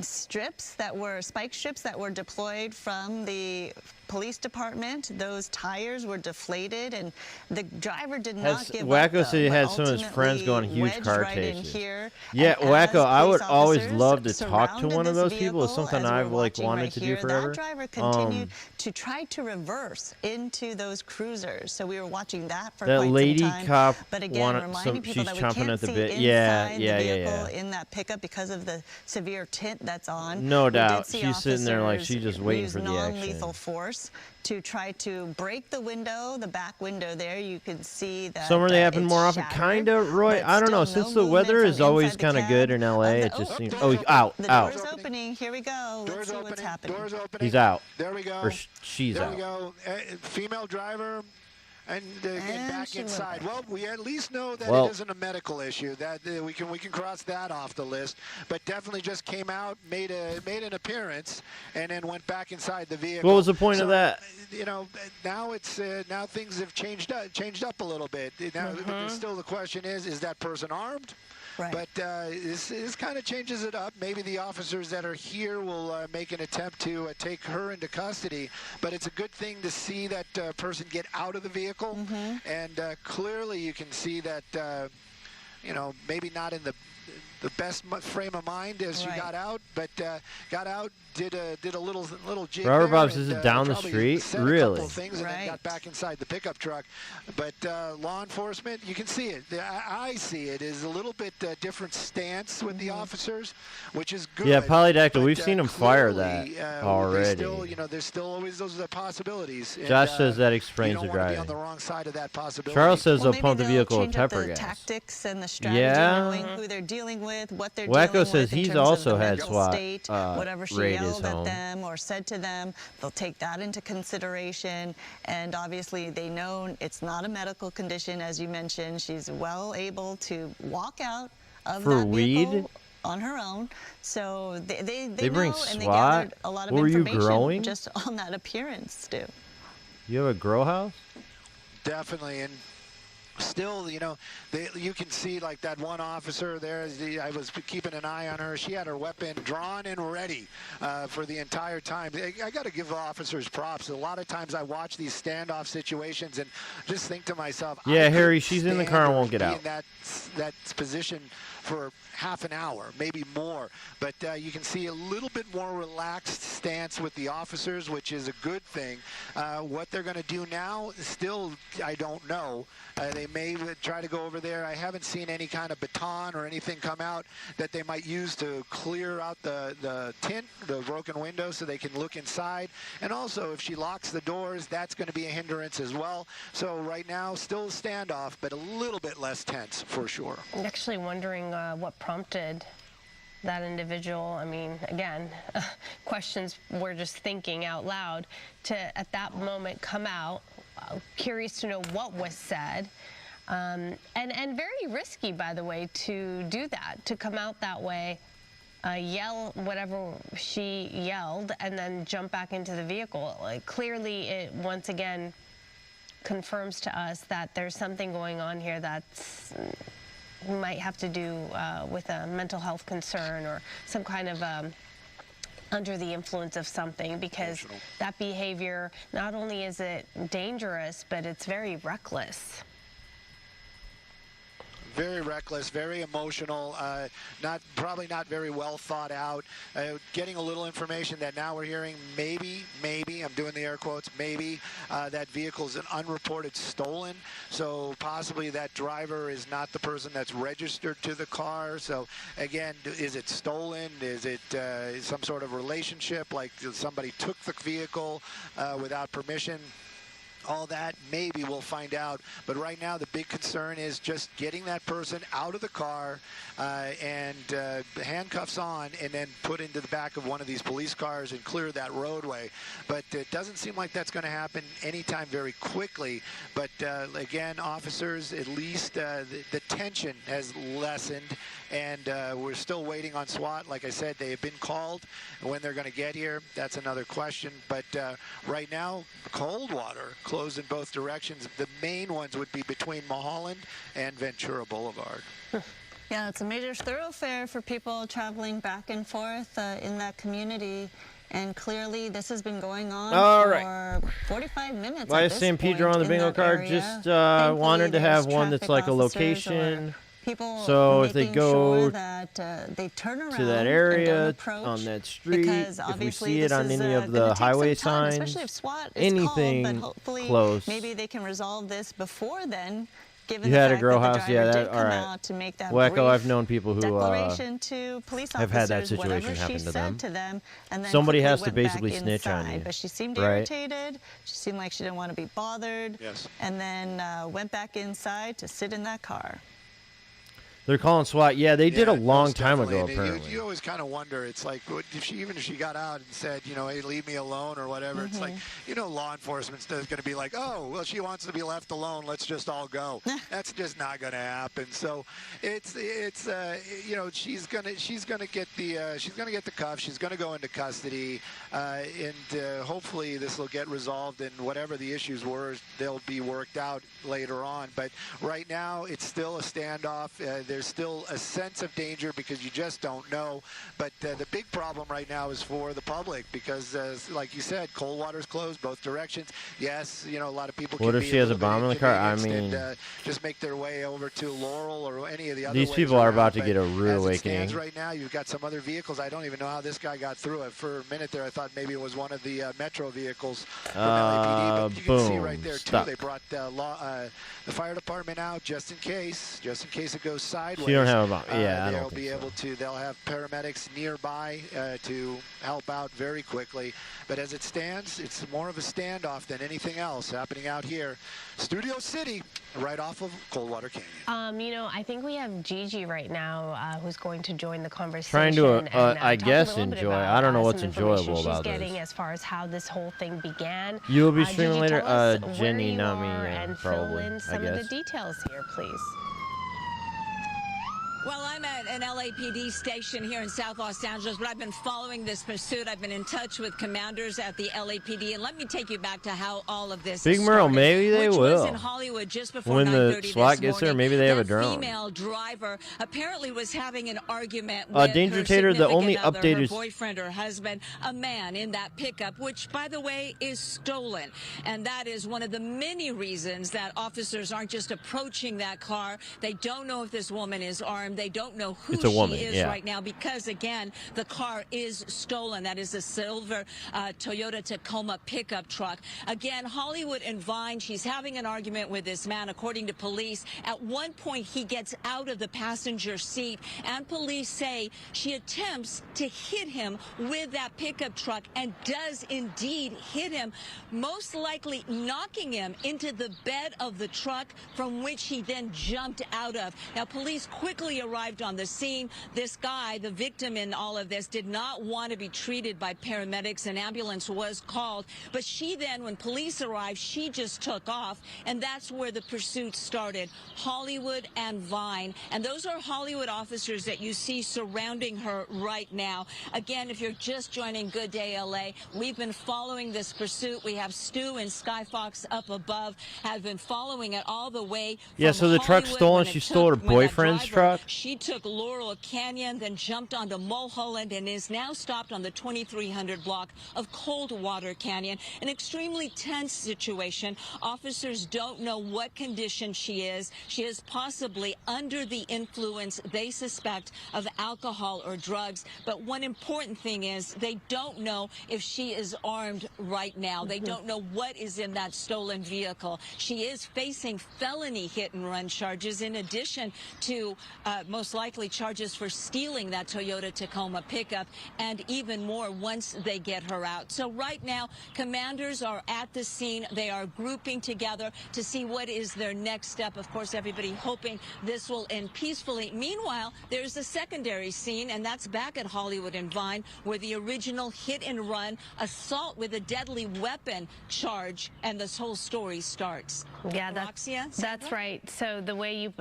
spike strips that were deployed from the police department, those tires were deflated, and the driver did not give Wacko up. said he But had some of his friends go on ultimately huge wedged car right in chases. here, Yeah, and Wacko, as I would police always officers love to talk to surrounded one of this those people. It's vehicle, something as we're I've watching wanted right to do here, forever. That driver continued to try to reverse into those cruisers. So we were watching that for That quite lady some time. cop But again, wanted reminding people she's that we chomping can't at the see bit. inside Yeah, the yeah, vehicle yeah. in that pickup because of the severe tint that's on. No We did doubt. see She's sitting there like she's officers just waiting use for the non-lethal action. force to try to break the window, the back window there. You can see that Summer they happen it's more often, shattered, kind of, Roy. but I don't know. still Since no the weather movement is from always inside the kind of cab. good in LA, it just seems. Oh, he's out, The out. door's opening. Here we go. Let's see what's happening. Doors opening. He's out. There we go. Or she's there out. we go. Female driver. And back she inside. went back. Well, we at least know that Well, it isn't a medical issue. That we can cross that off the list. But definitely just came out, made an appearance, and then went back inside the vehicle. What was the point of that? Now it's now things have changed up a little bit. Now, but still the question is that person armed? Right. But this kind of changes it up. Maybe the officers that are here will make an attempt to take her into custody. But it's a good thing to see that person get out of the vehicle. And clearly you can see that, maybe not in the best frame of mind as she got out, but got out, did a little jig Robert there, Bob's, and, is it down the probably street? said a Really? couple things and then got back inside the pickup truck. But law enforcement, you can see it. I see it is a little bit different stance with the officers, which is good. Yeah, Polydactyl, but, we've seen them fire that already. There's still always those possibilities. Josh and, says that you explains don't the want to be driving. on the wrong side of that possibility. Charles says they'll maybe pump the vehicle with change up pepper the gas. tactics and the strategy, Yeah. knowing who they're dealing with, what they're Wacko dealing says with in he's terms of also the had mental SWAT state, whatever she raid his yelled at home. them or said to them, they'll take that into consideration. And obviously they know it's not a medical condition, as you mentioned. She's well able to walk out of For that vehicle weed? on her own. So they bring know, and they SWAT? gathered a lot of Were you information growing? just on that appearance, Stu. You have a grow house? Definitely, and still, you can see like that one officer there. I was keeping an eye on her. She had her weapon drawn and ready for the entire time. I got to give officers props. A lot of times I watch these standoff situations and just think to myself, Yeah, I Harry, couldn't she's in the stand car and or won't get be out. in that position for half an hour, maybe more. But you can see a little bit more relaxed stance with the officers, which is a good thing. What they're going to do now, still, I don't know. They may try to go over there. I haven't seen any kind of baton or anything come out that they might use to clear out the tint, the broken window, so they can look inside. And also, if she locks the doors, that's going to be a hindrance as well. So right now, still a standoff, but a little bit less tense for sure. I'm actually wondering what prompted that individual. I mean, again, questions we're just thinking out loud to, at that moment, come out. Curious to know what was said. And very risky, by the way, to do that, to come out that way, yell whatever she yelled, and then jump back into the vehicle. Like, clearly, it once again confirms to us that there's something going on here that's might have to do with a mental health concern or some kind of under the influence of something, because that behavior, not only is it dangerous, but it's very reckless. Very reckless, very emotional, probably not very well thought out. Getting a little information that now we're hearing maybe, I'm doing the air quotes, maybe that vehicle's an unreported stolen. So possibly that driver is not the person that's registered to the car. So again, is it stolen? Is it some sort of relationship, like somebody took the vehicle without permission? All that, maybe we'll find out. But right now, the big concern is just getting that person out of the car and handcuffs on, and then put into the back of one of these police cars and clear that roadway. But it doesn't seem like that's going to happen anytime very quickly. But again, officers, at least the tension has lessened, and we're still waiting on SWAT. Like I said, they have been called. When they're going to get here, that's another question. But right now, Coldwater closed in both directions. The main ones would be between Mulholland and Ventura Boulevard. Yeah, it's a major thoroughfare for people traveling back and forth in that community. And clearly, this has been going on for 45 minutes. Why is San Pedro on the bingo card? Just wanted to have one that's like a location. So if they go they turn around to that area on that street, if we see it on any of the highway signs, especially if SWAT is anything called, but hopefully close. Maybe they can resolve this before then. You had a grow house, yeah. That all right. To make that Wacko, I've known people who to police have had that situation happen to them. And then somebody has to basically snitch on you. But she seemed irritated. She seemed like she didn't want to be bothered. Yes. And then went back inside to sit in that car. They're calling SWAT. Yeah, they did a long time ago, apparently. You always kind of wonder. It's like, even if she got out and said, you know, hey, leave me alone or whatever, it's like, you know, law enforcement's going to be like, oh, well, she wants to be left alone. Let's just all go. That's just not going to happen. So it's you know, she's gonna get the cuff. She's going to go into custody, and hopefully this will get resolved. And whatever the issues were, they'll be worked out later on. But right now, it's still a standoff. There's still a sense of danger because you just don't know. But the big problem right now is for the public because, like you said, Coldwater's closed both directions. Yes, you know, a lot of people. What if she has a bomb in the car? I mean, just make their way over to Laurel or any of the other. These people are about to get a rude awakening. As it stands right now, you've got some other vehicles. I don't even know how this guy got through it. For a minute there, I thought maybe it was one of the Metro vehicles from LAPD. But you can see right there too. They brought the fire department out just in case it goes sideways. You don't have a bomb. Yeah, I don't think so. They'll have paramedics nearby to help out very quickly. But as it stands, it's more of a standoff than anything else happening out here. Studio City, right off of Coldwater Canyon. You know, I think we have Gigi right now who's going to join the conversation. Trying to, I guess, enjoy. I don't know what's enjoyable about this. She's getting as far as how this whole thing began. You will be streaming later? Jenny, not me, and probably, fill in some of the details here, please. Well, I'm at an LAPD station here in South Los Angeles, but I've been following this pursuit. I've been in touch with commanders at the LAPD, and let me take you back to how all of this Big Merle, maybe they will. Was in Hollywood just before when the SWAT gets there, maybe they have a drone. Female driver apparently was having an argument with Danger her Tater, the only other, update her is boyfriend or husband, a man in that pickup, which, by the way, is stolen. And that is one of the many reasons that officers aren't just approaching that car. They don't know if this woman is armed. they don't know who It's a woman, she is yeah. right now because, again, the car is stolen. That is a silver Toyota Tacoma pickup truck. Again, Hollywood and Vine, she's having an argument with this man, according to police. At one point, he gets out of the passenger seat, and police say she attempts to hit him with that pickup truck and does indeed hit him, most likely knocking him into the bed of the truck from which he then jumped out of. Now, police quickly arrived on the scene. This guy, the victim in all of this, did not want to be treated by paramedics. An ambulance was called, but she then, when police arrived, she just took off, and that's where the pursuit started. Hollywood and Vine, and those are Hollywood officers that you see surrounding her right now. Again, if you're just joining Good Day LA, we've been following this pursuit. We have Stu and Skyfox up above, have been following it all the way. Yeah, so the truck's stolen. She stole her boyfriend's truck. She took Laurel Canyon, then jumped onto Mulholland, and is now stopped on the 2300 block of Coldwater Canyon. An extremely tense situation. Officers don't know what condition she is. She is possibly under the influence, they suspect, of alcohol or drugs. But one important thing is they don't know if she is armed right now. They don't know what is in that stolen vehicle. She is facing felony hit-and-run charges in addition to most likely charges for stealing that Toyota Tacoma pickup, and even more once they get her out. So right now, commanders are at the scene. They are grouping together to see what is their next step. Of course, everybody hoping this will end peacefully. Meanwhile, there's a secondary scene, and that's back at Hollywood and Vine, where the original hit-and-run assault with a deadly weapon charge, and this whole story starts. Yeah, that's right. So the way you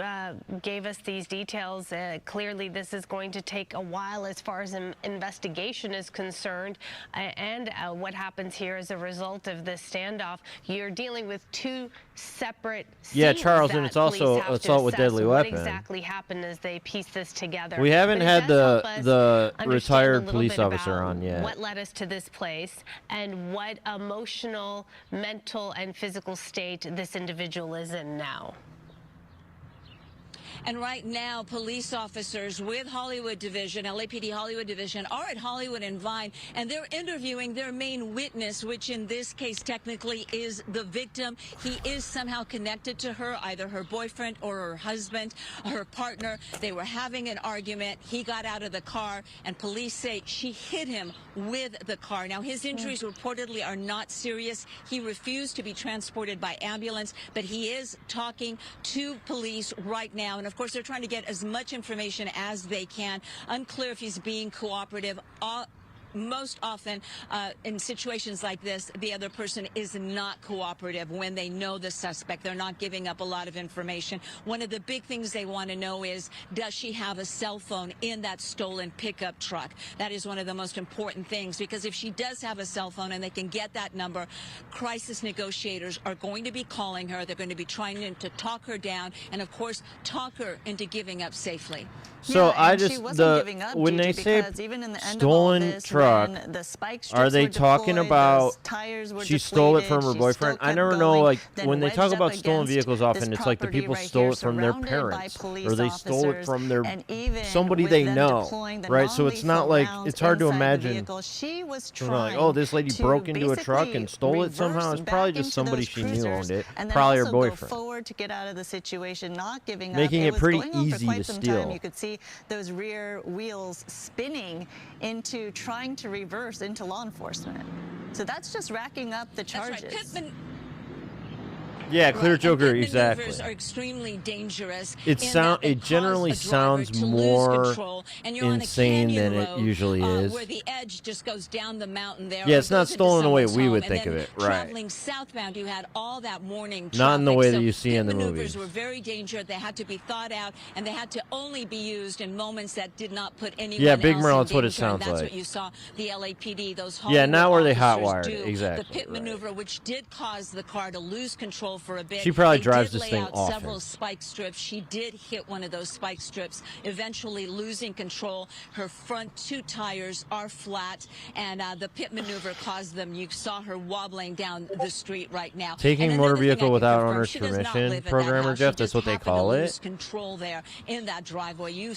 gave us these details, clearly this is going to take a while as far as an investigation is concerned, and what happens here as a result of this standoff. You're dealing with two separate scenes. Yeah, Charles, and it's also assault with deadly weapon. What exactly happened as they piece this together? We haven't had the retired police officer on yet. What led us to this place, and what emotional, mental, and physical state this individual is in now. And right now, police officers with Hollywood Division, LAPD Hollywood Division, are at Hollywood and Vine, and they're interviewing their main witness, which in this case technically is the victim. He is somehow connected to her, either her boyfriend or her husband, her partner. They were having an argument. He got out of the car, and police say she hit him with the car. Now, his injuries reportedly are not serious. He refused to be transported by ambulance, but he is talking to police right now. And of course, they're trying to get as much information as they can. Unclear if he's being cooperative. Most often in situations like this, the other person is not cooperative when they know the suspect. They're not giving up a lot of information. One of the big things they want to know is, does she have a cell phone in that stolen pickup truck? That is one of the most important things, because if she does have a cell phone and they can get that number, crisis negotiators are going to be calling her. They're going to be trying to talk her down and, of course, talk her into giving up safely. So yeah, I just when they say even in the end stolen of all this, truck, the spike are they talking about she stole it from her boyfriend? I never know. Like when they talk about stolen vehicles, often it's like the people stole it from their parents, or they stole it from their somebody they know, right? So it's not like it's hard to imagine. She was like, oh, this lady broke into a truck and stole it somehow. It's probably just somebody she knew owned it, probably her boyfriend. Forward to get out of the situation, not giving up. Making it pretty easy to steal. You could see those rear wheels spinning into trying to reverse into law enforcement. So that's just racking up the charges. That's right. Yeah, clear Joker, exactly. Maneuvers are extremely dangerous. It generally sounds more insane than it usually is. Where the edge just goes down the mountain there. Yeah, it's not stolen the way we would think of it, right? Traveling southbound, you had all that morning traffic. Not in the way that you see in the movies. Maneuvers were very dangerous. They had to be thought out, and they had to only be used in moments that did not put anyone else in danger. Yeah, Big Merle, that's what it sounds like. That's what you saw the LAPD, those not where they hotwired it, exactly. The pit maneuver, which did cause the car to lose control vehicle for a bit. She probably they drives did this lay thing out often. several spike strips. She did hit one of those spike strips, eventually losing control. Her front 2 tires are flat, and the pit maneuver caused them. You saw her wobbling down the street right now. Taking motor vehicle without owner's permission, programmer Jeff, that's what they call it. Control there in that driveway. You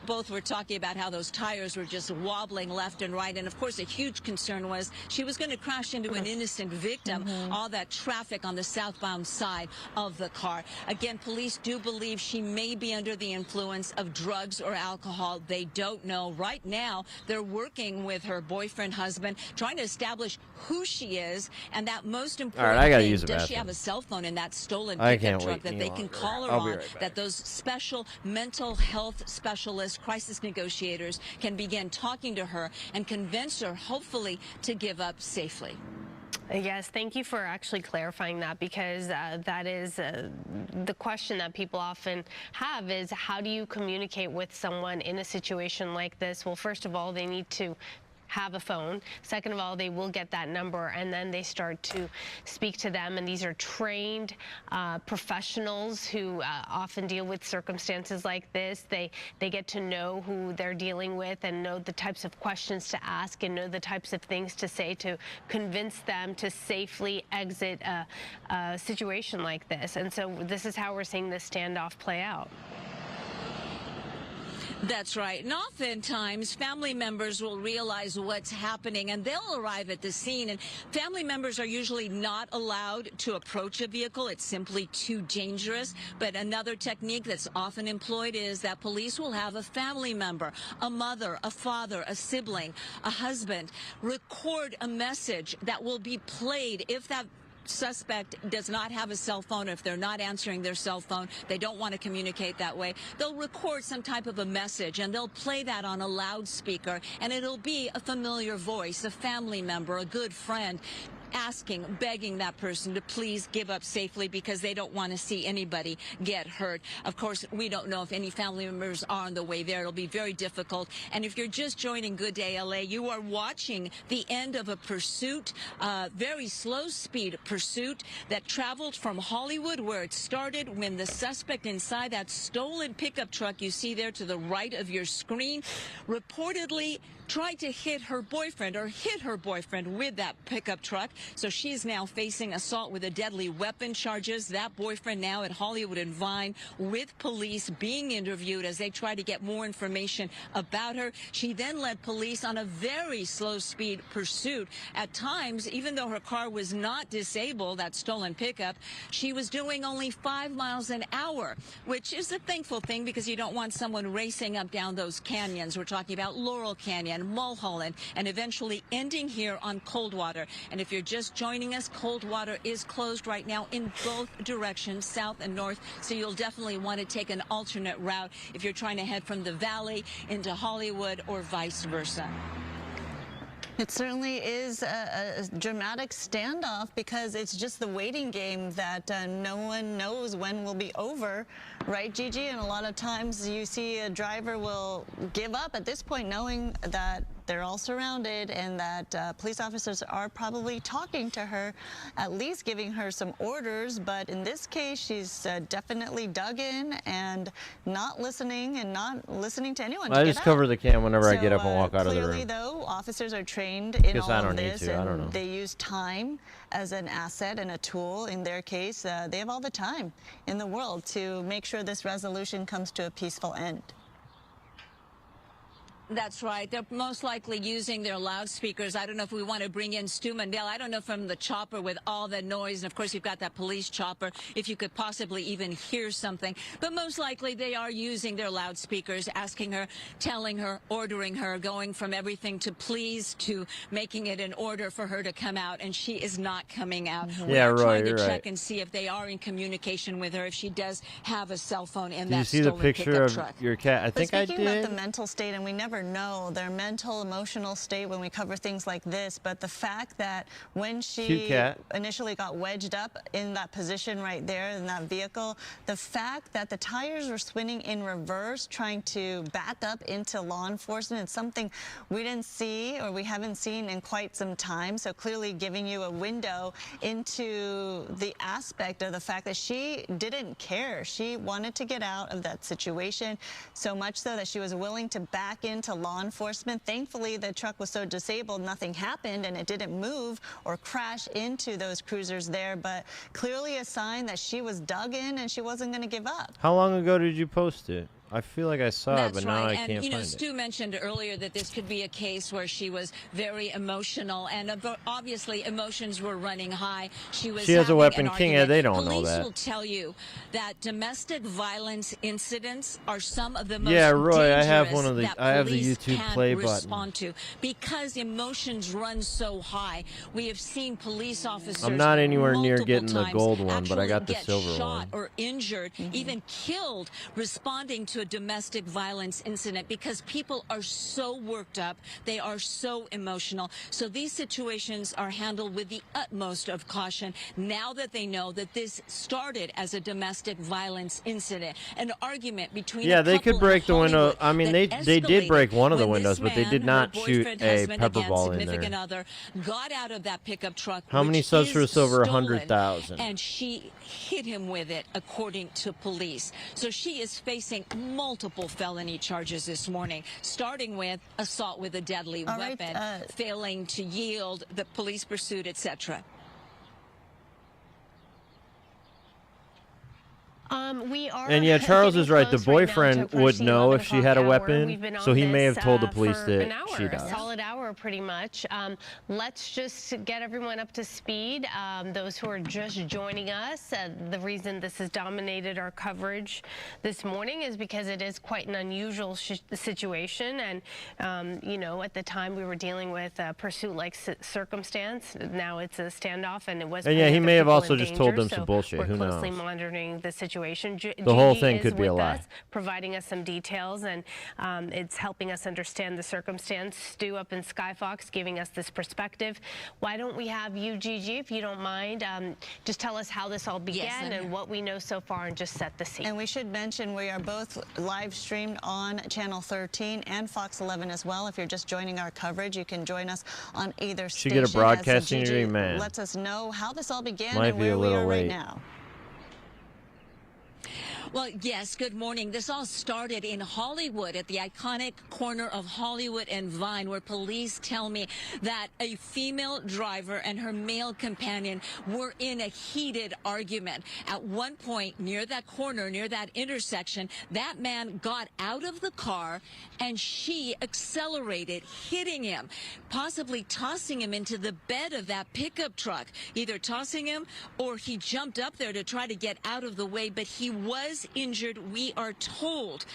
both were talking about how those tires were just wobbling left and right, and of course a huge concern was she was going to crash into an innocent victim. All that traffic on the southbound side of the car. Again, police do believe she may be under the influence of drugs or alcohol. They don't know. Right now, they're working with her boyfriend, husband, trying to establish who she is, and that most important I gotta thing, use does she have a cell phone in that stolen I pickup can't truck wait that they can call her I'll be on, right back. that those special mental health specialists, crisis negotiators can begin talking to her and convince her, hopefully, to give up safely. Yes, thank you for actually clarifying that, because that is the question that people often have is, how do you communicate with someone in a situation like this? Well, first of all, they need to have a phone. Second of all, they will get that number, and then they start to speak to them. And these are trained professionals who often deal with circumstances like this. They get to know who they're dealing with and know the types of questions to ask and know the types of things to say to convince them to safely exit a situation like this. And so this is how we're seeing this standoff play out. That's right. And oftentimes, family members will realize what's happening, and they'll arrive at the scene. And family members are usually not allowed to approach a vehicle. It's simply too dangerous. But another technique that's often employed is that police will have a family member, a mother, a father, a sibling, a husband, record a message that will be played if that suspect does not have a cell phone. If they're not answering their cell phone, they don't want to communicate that way, they'll record some type of a message and they'll play that on a loudspeaker, and it'll be a familiar voice, a family member, a good friend, asking, begging that person to please give up safely because they don't want to see anybody get hurt. Of course, we don't know if any family members are on the way there. It'll be very difficult. And if you're just joining Good Day LA, you are watching the end of a pursuit, very slow speed pursuit that traveled from Hollywood, where it started, when the suspect inside that stolen pickup truck you see there to the right of your screen reportedly tried to hit her boyfriend with that pickup truck. So she is now facing assault with a deadly weapon charges. That boyfriend now at Hollywood and Vine with police being interviewed as they try to get more information about her. She then led police on a very slow speed pursuit. At times, even though her car was not disabled, that stolen pickup, she was doing only 5 miles an hour, which is a thankful thing because you don't want someone racing up down those canyons. We're talking about Laurel Canyon, Mulholland, and eventually ending here on Coldwater. And if you're just joining us, Coldwater is closed right now in both directions, south and north, so you'll definitely want to take an alternate route if you're trying to head from the valley into Hollywood or vice versa. It certainly is a dramatic standoff because it's just the waiting game that no one knows when will be over, right, Gigi? And a lot of times you see a driver will give up at this point knowing that they're all surrounded and that police officers are probably talking to her, at least giving her some orders. But in this case, she's definitely dug in and not listening to anyone. I just cover the cam whenever I get up and walk out of the room. Clearly, though, officers are trained in all of this, and they use time as an asset and a tool. In their case, they have all the time in the world to make sure this resolution comes to a peaceful end. That's right. They're most likely using their loudspeakers. I don't know if we want to bring in Stu Mandel. I don't know, from the chopper with all the noise. And, of course, you've got that police chopper, if you could possibly even hear something. But most likely they are using their loudspeakers, asking her, telling her, ordering her, going from everything to please to making it an order for her to come out. And she is not coming out. We are trying to check and see if they are in communication with her, if she does have a cell phone in that stolen pickup truck. Did you see the picture of your cat? I think I did. Speaking about the mental state, and we never know their mental, emotional state when we cover things like this, but the fact that when she initially got wedged up in that position right there in that vehicle, the fact that the tires were spinning in reverse, trying to back up into law enforcement, it's something we didn't see or we haven't seen in quite some time. So clearly giving you a window into the aspect of the fact that she didn't care. She wanted to get out of that situation, so much so that she was willing to back into law enforcement. Thankfully, the truck was so disabled, nothing happened, and it didn't move or crash into those cruisers there, but clearly a sign that she was dug in and she wasn't going to give up. How long ago did you post it? I feel like I saw it, but now I can't find it. And, Stu mentioned earlier that this could be a case where she was very emotional, and obviously emotions were running high. She has a weapon, King, and they don't know that. Police will tell you that domestic violence incidents are some of the most Roy, dangerous I have one of the, that I have the police YouTube can play respond button. to, because emotions run so high. We have seen police officers I'm not anywhere near getting the times gold one, but I got the silver shot one. Or injured, even killed, responding to a domestic violence incident, because people are so worked up, they are so emotional. So these situations are handled with the utmost of caution now that they know that this started as a domestic violence incident, an argument between they could break the window. I mean, they did break one of the windows, but they did not shoot a pepper ball in there. Other, got out of that pickup truck. How many subs for this over 100,000? And she hit him with it, according to police. So she is facing multiple felony charges this morning, starting with assault with a deadly weapon, failing to yield, the police pursuit, etc. And Charles is right. The boyfriend would know if she had a weapon, so he may have told the police that she does. A solid hour, pretty much. Let's just get everyone up to speed. Those who are just joining us, the reason this has dominated our coverage this morning is because it is quite an unusual situation. And, at the time we were dealing with a pursuit-like circumstance. Now it's a standoff, and it was. And he may have also just told them some bullshit. Who knows? We're closely monitoring the situation. The whole thing could be a lie. Providing us some details, and it's helping us understand the circumstance. Stu up in Skyfox giving us this perspective. Why don't we have you, Gigi, if you don't mind, just tell us how this all began and what we know so far, and just set the scene. And we should mention we are both live streamed on Channel 13 and Fox 11 as well. If you're just joining our coverage, you can join us on either station. Should get a broadcasting degree, man. Lets us know how this all began Might and be where a we little are late. right now. Well, yes, good morning. This all started in Hollywood, at the iconic corner of Hollywood and Vine, where police tell me that a female driver and her male companion were in a heated argument. At one point, near that corner, near that intersection, that man got out of the car and she accelerated, hitting him, possibly tossing him into the bed of that pickup truck, either tossing him or he jumped up there to try to get out of the way, but he was injured, we are told.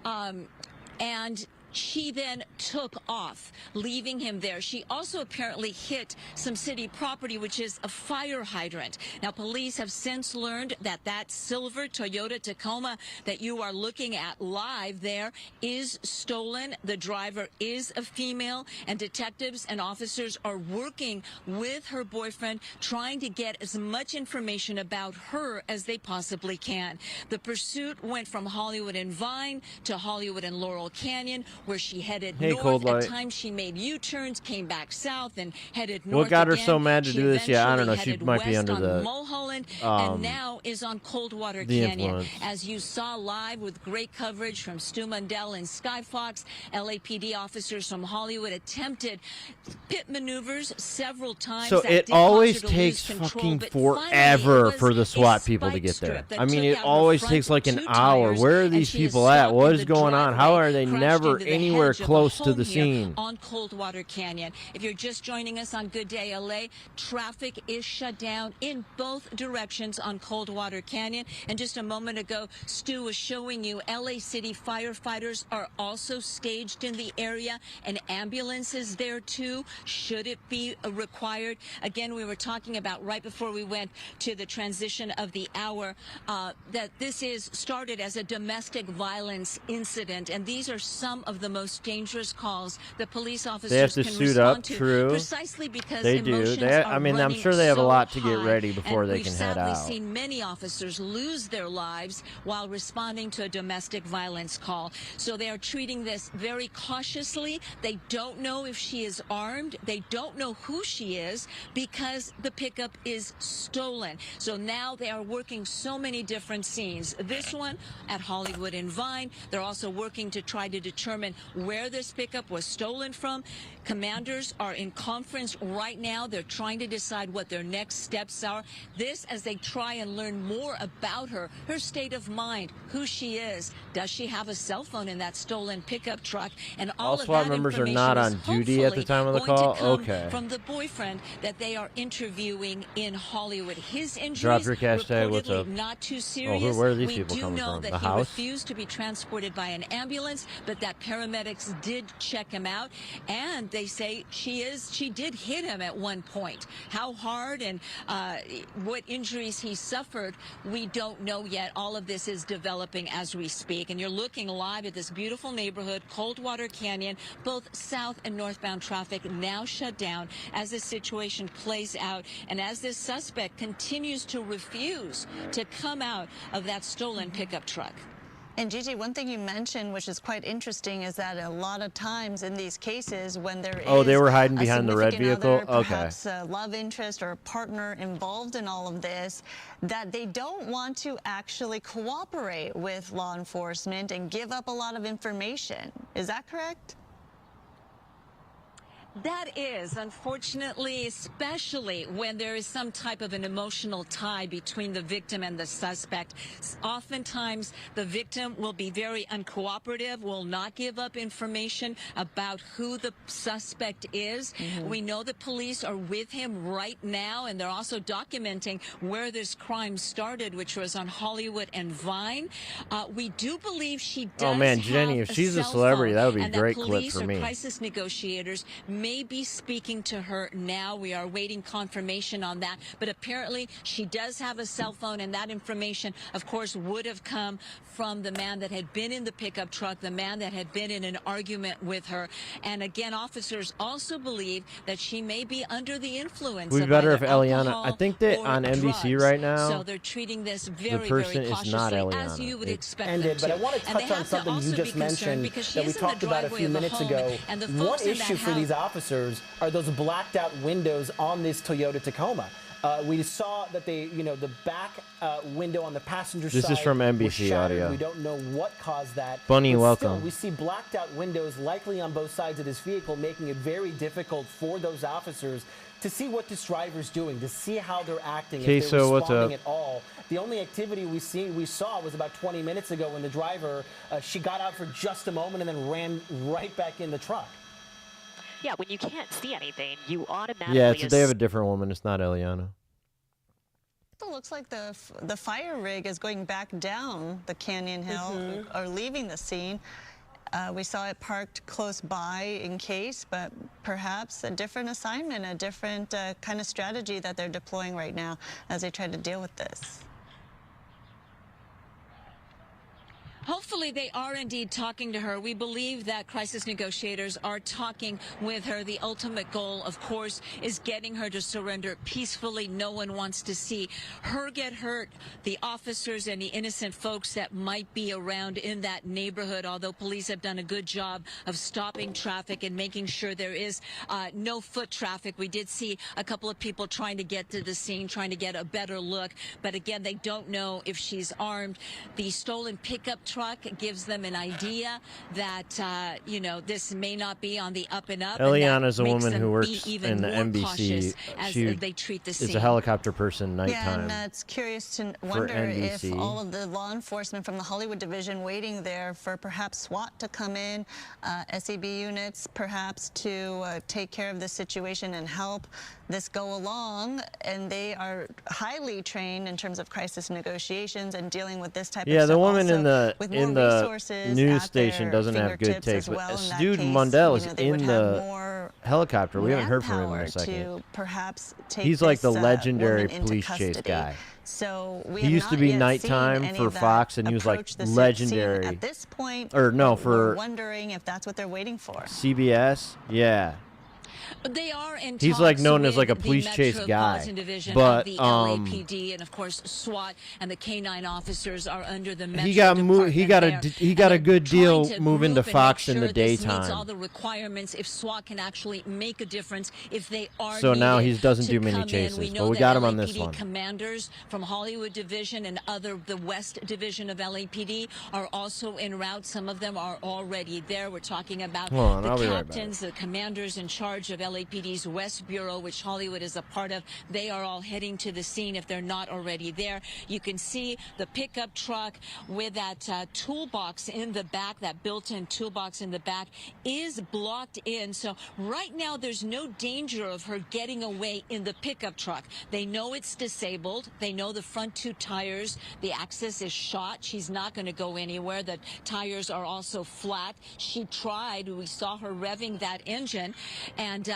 And she then took off, leaving him there. She also apparently hit some city property, which is a fire hydrant. Now, police have since learned that that silver Toyota Tacoma that you are looking at live there is stolen. The driver is a female, and detectives and officers are working with her boyfriend, trying to get as much information about her as they possibly can. The pursuit went from Hollywood and Vine to Hollywood and Laurel Canyon, where she headed north. At times she made U-turns, came back south, and headed north. What got her again. so mad to She do this? Yeah, I don't know. She headed might be west under on the Mulholland, and now is on Coldwater Canyon. Influence. As you saw live with great coverage from Stu Mundell and Skyfox, LAPD officers from Hollywood attempted pit maneuvers several times. So it always takes fucking forever for the SWAT people to get there. I mean, it always takes like an hour. Where are these people at? What is going on? How are they never anywhere close to the scene? On Coldwater Canyon. If you're just joining us on Good Day LA, traffic is shut down in both directions on Coldwater Canyon. And just a moment ago, Stu was showing you LA City firefighters are also staged in the area, and ambulances there too, should it be required. Again, we were talking about right before we went to the transition of the hour that this is started as a domestic violence incident, and these are some of of the most dangerous calls the police officers they have to can suit up. respond to, True. precisely because they do. I mean, I'm sure they have a lot to get ready before they can head out. We've sadly seen many officers lose their lives while responding to a domestic violence call. So they are treating this very cautiously. They don't know if she is armed. They don't know who she is because the pickup is stolen. So now they are working so many different scenes. This one at Hollywood and Vine. They're also working to try to determine where this pickup was stolen from. Commanders are in conference right now. They're trying to decide what their next steps are. This as they try and learn more about her state of mind, who she is. Does she have a cell phone in that stolen pickup truck? And all SWAT members are not on duty at the time of the call? Okay. From the boyfriend that they are interviewing in Hollywood. His injuries Drop your hashtag, what's up? Not too serious. Where are these people coming from? That the he house? refused to be transported by an ambulance, but that paramedics did check him out, and they say she did hit him at one point. How hard and what injuries he suffered, we don't know yet. All of this is developing as we speak, and you're looking live at this beautiful neighborhood, Coldwater Canyon. Both south and northbound traffic now shut down as this situation plays out, and as this suspect continues to refuse to come out of that stolen pickup truck. And Gigi, one thing you mentioned, which is quite interesting, is that a lot of times in these cases, when there is they were hiding behind the red vehicle. Other, perhaps a love interest or a partner involved in all of this, that they don't want to actually cooperate with law enforcement and give up a lot of information. Is that correct? That is, unfortunately, especially when there is some type of an emotional tie between the victim and the suspect. Oftentimes, the victim will be very uncooperative, will not give up information about who the suspect is. We know the police are with him right now, and they're also documenting where this crime started, which was on Hollywood and Vine. We do believe she does. Oh man, Jenny, if she's a celebrity, that would be a great clip for me. Crisis negotiators may be speaking to her now. We are waiting confirmation on that. But apparently she does have a cell phone, and that information, of course, would have come from the man that had been in the pickup truck, the man that had been in an argument with her. And again, officers also believe that she may be under the influence of better if Eliana. I think that on NBC drugs. right now, so they're treating this very, the person very cautiously, is not Eliana. as you would expect Ended, them but to. I want to touch on something you just mentioned that we talked about a few minutes ago. One issue for these officers are those blacked out windows on this Toyota Tacoma. We saw that the back window on the passenger side. This is from NBC audio. We don't know what caused that. Bunny, but welcome. Still, we see blacked out windows likely on both sides of this vehicle, making it very difficult for those officers to see what this driver's doing, to see how they're acting, if they're responding at all. The only activity we saw was about 20 minutes ago when the driver, she got out for just a moment and then ran right back in the truck. Yeah, when you can't see anything, you automatically... Yeah, they have a different woman. It's not Eliana. It looks like the fire rig is going back down the canyon hill or leaving the scene. We saw it parked close by in case, but perhaps a different assignment, a different kind of strategy that they're deploying right now as they try to deal with this. Hopefully they are indeed talking to her. We believe that crisis negotiators are talking with her. The ultimate goal, of course, is getting her to surrender peacefully. No one wants to see her get hurt. The officers and the innocent folks that might be around in that neighborhood, although police have done a good job of stopping traffic and making sure there is no foot traffic. We did see a couple of people trying to get to the scene, trying to get a better look. But again, they don't know if she's armed. The stolen pickup truck gives them an idea that, this may not be on the up and up. Eliana's a woman who works in the NBC. She they treat the scene. is a helicopter person nighttime. Yeah, and it's curious to wonder if all of the law enforcement from the Hollywood division waiting there for perhaps SWAT to come in, SEB units perhaps to take care of this situation and help this go along, and they are highly trained in terms of crisis negotiations and dealing with this type of stuff. Yeah, the woman also, in the news station doesn't have good takes. But dude, Mundell is in the helicopter. We haven't heard from him in a second. Perhaps take He's like the this, legendary woman into police custody. chase guy. So we he used to be nighttime for Fox, and he was like legendary at this point. Or no, for we're wondering if that's what they're waiting for. CBS, yeah. They are in He's like known as like a police chase guy, but the LAPD and of course SWAT and the K9 officers are under the Metro he got a good deal moving to Fox in the daytime. Meets all the requirements if SWAT can actually make a difference if they are. So now he doesn't do many chases, but we got him on this one. Commanders from Hollywood Division and the West Division of LAPD are also en route. Some of them are already there. We're talking about the captains, the commanders in charge of LAPD's West Bureau, which Hollywood is a part of. They are all heading to the scene if they're not already there. You can see the pickup truck with that toolbox in the back, that built-in toolbox in the back is blocked in. So right now there's no danger of her getting away in the pickup truck. They know it's disabled. They know the front two tires, the axis is shot. She's not going to go anywhere. The tires are also flat. She tried. We saw her revving that engine, and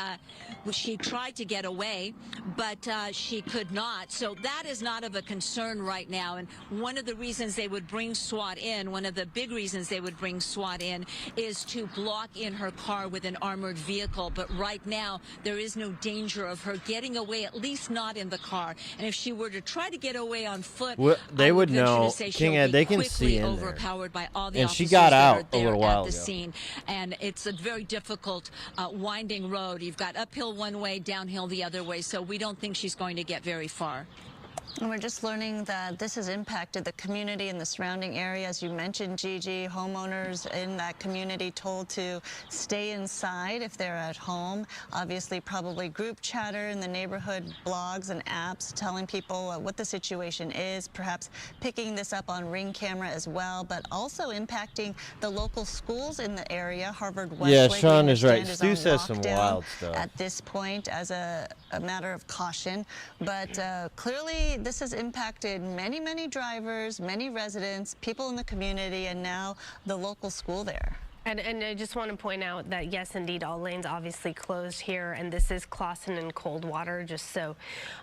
she tried to get away, but she could not. So that is not of a concern right now. And one of the reasons they would bring SWAT in, one of the big reasons they would bring SWAT in, is to block in her car with an armored vehicle. But right now, there is no danger of her getting away, at least not in the car. And if she were to try to get away on foot, well, they would know. King Ed, they can see in there. By all the and she got out a little while ago. Scene. And it's a very difficult, winding road. You've got uphill one way, downhill the other way. So we don't think she's going to get very far. And we're just learning that this has impacted the community in the surrounding area. As you mentioned, Gigi, homeowners in that community told to stay inside if they're at home. Obviously, probably group chatter in the neighborhood, blogs and apps telling people what the situation is, perhaps picking this up on Ring camera as well, but also impacting the local schools in the area. Harvard Westlake, yeah, Sean is right. Stu says some wild stuff at this point as a matter of caution, but clearly this has impacted many drivers, many residents, people in the community, and now the local school there. And I just want to point out that, yes, indeed, all lanes obviously closed here, and this is Clawson and Coldwater, just so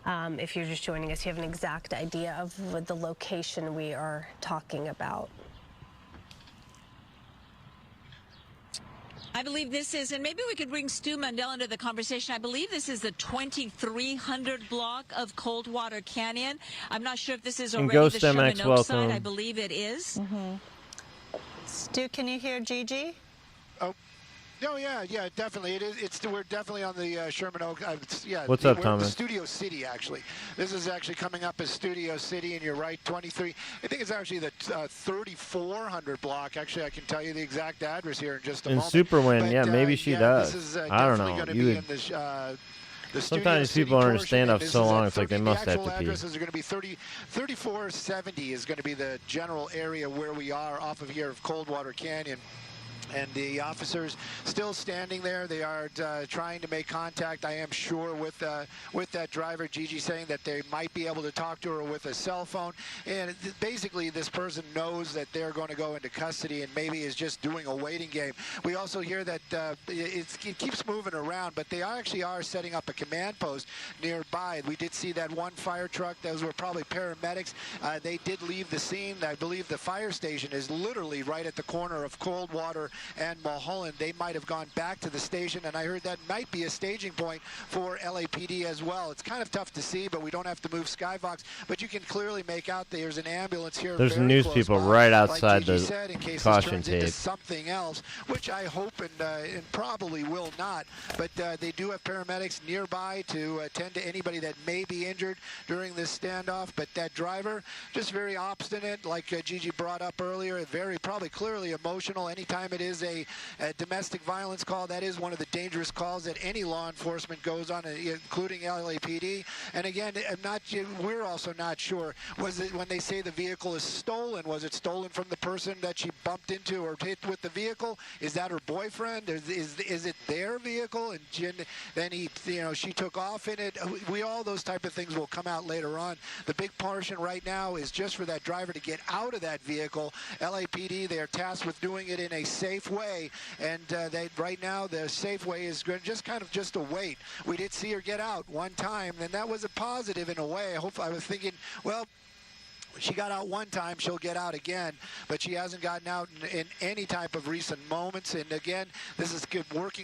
if you're just joining us, you have an exact idea of the location we are talking about. I believe this is, and maybe we could bring Stu Mandel into the conversation. I believe this is the 2300 block of Coldwater Canyon. I'm not sure if this is already the Sherman Oaks side. I believe it is. Stu, can you hear Gigi? Oh. No, yeah, definitely. It is. We're definitely on the Sherman Oaks. Yeah. What's up, Thomas? Studio City, actually. This is actually coming up as Studio City, and you're right, 23. I think it's actually the 3400 block. Actually, I can tell you the exact address here in just a moment. In Superwind, yeah, maybe she does. This is, I don't know. Sometimes people aren't Standoff so long, it's like they must have to pee. The actual addresses are going to be 3470 is going to be the general area where we are off of here of Coldwater Canyon. And the officers still standing there. They are trying to make contact, I am sure, with that driver, Gigi, saying that they might be able to talk to her with a cell phone. And basically, this person knows that they're going to go into custody and maybe is just doing a waiting game. We also hear that it keeps moving around, but they actually are setting up a command post nearby. We did see that one fire truck. Those were probably paramedics. They did leave the scene. I believe the fire station is literally right at the corner of Coldwater and Mulholland. They might have gone back to the station, and I heard that might be a staging point for LAPD as well. It's kind of tough to see, but we don't have to move Skyfox, but you can clearly make out there's an ambulance here. There's news people right outside the caution tape. Something else, which I hope and probably will not, but they do have paramedics nearby to attend to anybody that may be injured during this standoff. But that driver, just very obstinate, like Gigi brought up earlier, very probably clearly emotional. Anytime it is a domestic violence call, that is one of the dangerous calls that any law enforcement goes on, including LAPD. And again, we're also not sure, was it when they say the vehicle is stolen, was it stolen from the person that she bumped into or hit with the vehicle? Is that her boyfriend? Is it their vehicle? And then she took off in it. All those type of things will come out later on. The big portion right now is just for that driver to get out of that vehicle. LAPD, they are tasked with doing it in a safe way, and right now the safe way is just a wait. We did see her get out one time, and that was a positive in a way. I was thinking, well, She got out one time, she'll get out again, but she hasn't gotten out in any type of recent moments. And again, this is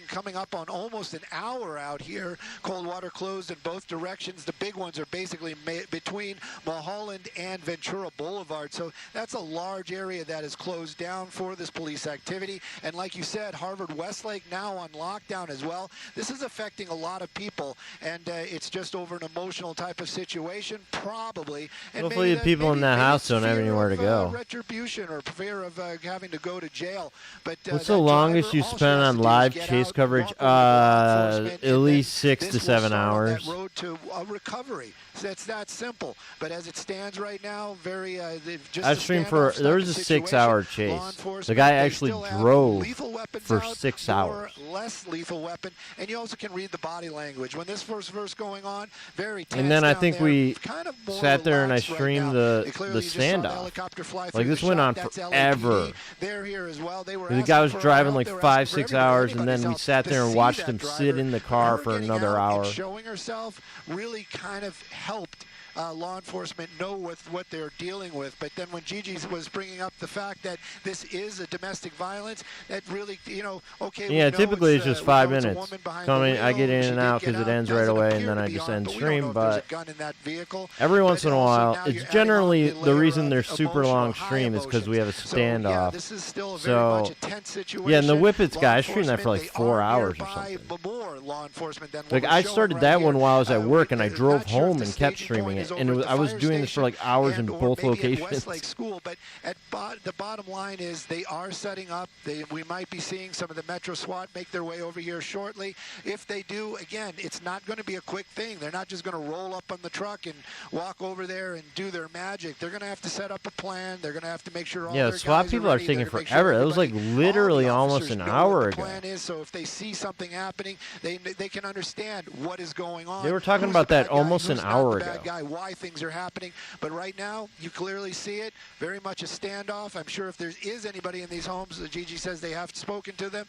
coming up on almost an hour out here. Cold water closed in both directions. The big ones are basically between Mulholland and Ventura Boulevard. So that's a large area that is closed down for this police activity. And like you said, Harvard Westlake now on lockdown as well. This is affecting a lot of people, and it's just over an emotional type of situation, probably. And hopefully the people in that house don't have anywhere to go. Retribution or fear of having to go to jail. But what's the longest you spent on live chase coverage? At least 6 to 7 hours. That road to recovery. It's that simple. But as it stands right now, very just I streamed for there was a 6-hour chase. The guy actually drove for 6 hours. Less lethal weapon, and you also can read the body language. When this first verse going on, very tense. And then I think we kind of sat there and I streamed the standoff. Like this went on forever. They're here as well. The guy was driving like 5-6 hours, and then we sat there and watched him sit in the car for another hour. Showing herself really kind of helped law enforcement know what they're dealing with. But then when Gigi was bringing up the fact that this is a domestic violence, that really, okay. Yeah, typically it's just 5 minutes. I get in and out because it ends right away, and then I just end stream. But every once in a while, it's generally the reason there's super long stream is because we have a standoff. This is still very much a tense situation. Yeah, and the Whippets guy, I streamed that for like 4 hours or something. Like I started that one while I was at work, and I drove home and kept streaming it. And I was doing this for like hours in both locations. Westlake School, but the bottom line is they are setting up. We might be seeing some of the Metro SWAT make their way over here shortly. If they do, again, it's not going to be a quick thing. They're not just going to roll up on the truck and walk over there and do their magic. They're going to have to set up a plan. They're going to have to make sure all their SWAT people are taking forever. It was like literally almost an hour ago. Plan is, so if they see something happening, they can understand what is going on. They were talking about that almost an hour ago. Why things are happening, but right now you clearly see it. Very much a standoff. I'm sure if there is anybody in these homes, Gigi says they have spoken to them.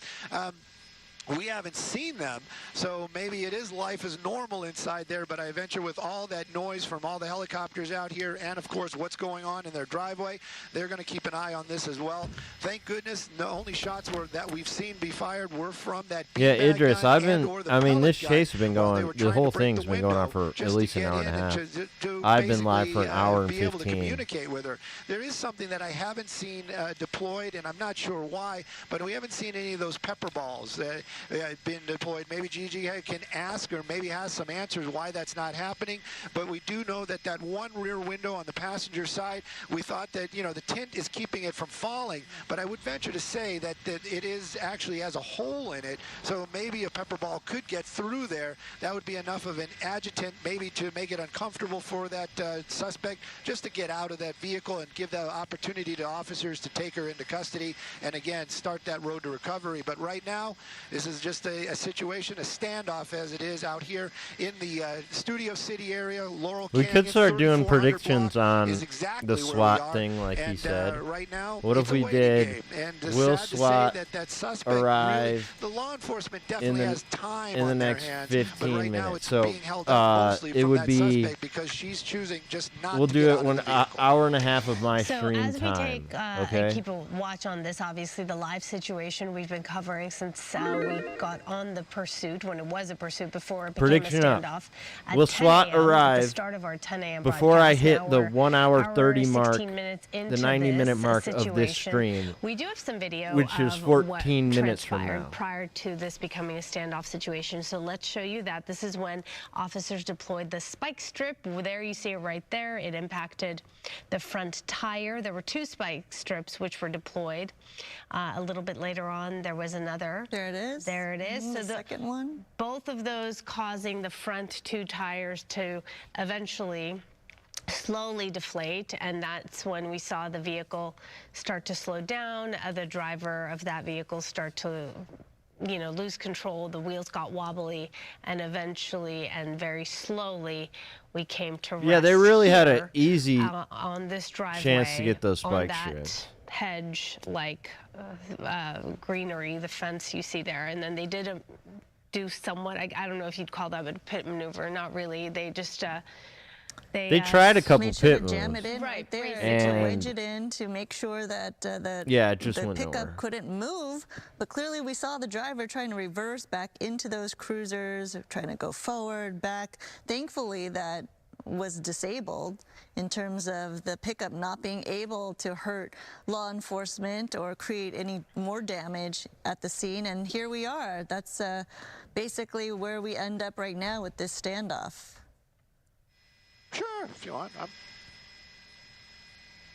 We haven't seen them, so maybe it is life as normal inside there, but I venture with all that noise from all the helicopters out here and, of course, what's going on in their driveway, they're going to keep an eye on this as well. Thank goodness the only shots that we've seen be fired were from that Idris, this chase has been going, the whole thing's been going on for at least an hour and a half. I've been live for an hour and 15. Communicate with her. There is something that I haven't seen deployed, and I'm not sure why, but we haven't seen any of those pepper balls been deployed. Maybe Gigi can ask or maybe has some answers why that's not happening, but we do know that one rear window on the passenger side, we thought that, the tint is keeping it from falling, but I would venture to say that it is actually has a hole in it, so maybe a pepper ball could get through there. That would be enough of an adjutant maybe to make it uncomfortable for that suspect just to get out of that vehicle and give the opportunity to officers to take her into custody and again start that road to recovery. But right now this is just a situation, a standoff as it is out here in the Studio City area, Laurel Canyon. We could start doing predictions on the SWAT thing like he said. Right now, what if we did, will SWAT arrive the law enforcement definitely has time in the next 15 minutes? So it would be, because she's choosing just not we'll do it one hour and a half of my so stream as we time. And keep a watch on this, obviously the live situation we've been covering since we got on the pursuit, when it was a pursuit before it became a standoff. Will SWAT arrive at the start of our 10 a.m. before I hit the 1 hour 30 mark, the 90-minute mark of this stream? We do have some video, which is 14 minutes from now, prior to this becoming a standoff situation. So let's show you that. This is when officers deployed the spike strip. There you see it right there. It impacted the front tire. There were 2 spike strips which were deployed. A little bit later on, there was another. There it is. There it is. So the second one. Both of those causing the front 2 tires to eventually slowly deflate, and that's when we saw the vehicle start to slow down. The driver of that vehicle start to lose control. The wheels got wobbly, and eventually and very slowly we came to rest. Yeah, they really had an easy on this driveway chance to get those spike strips. Hedge like greenery, the fence you see there, and then they did do somewhat, I don't know if you'd call that a pit maneuver, not really. They just They tried a couple pit moves. Jam it in right there and to wedge it in to make sure that the pickup couldn't move. But clearly we saw the driver trying to reverse back into those cruisers, trying to go forward, back. Thankfully, that was disabled in terms of the pickup not being able to hurt law enforcement or create any more damage at the scene. And here we are. That's basically where we end up right now with this standoff. Sure, if you want.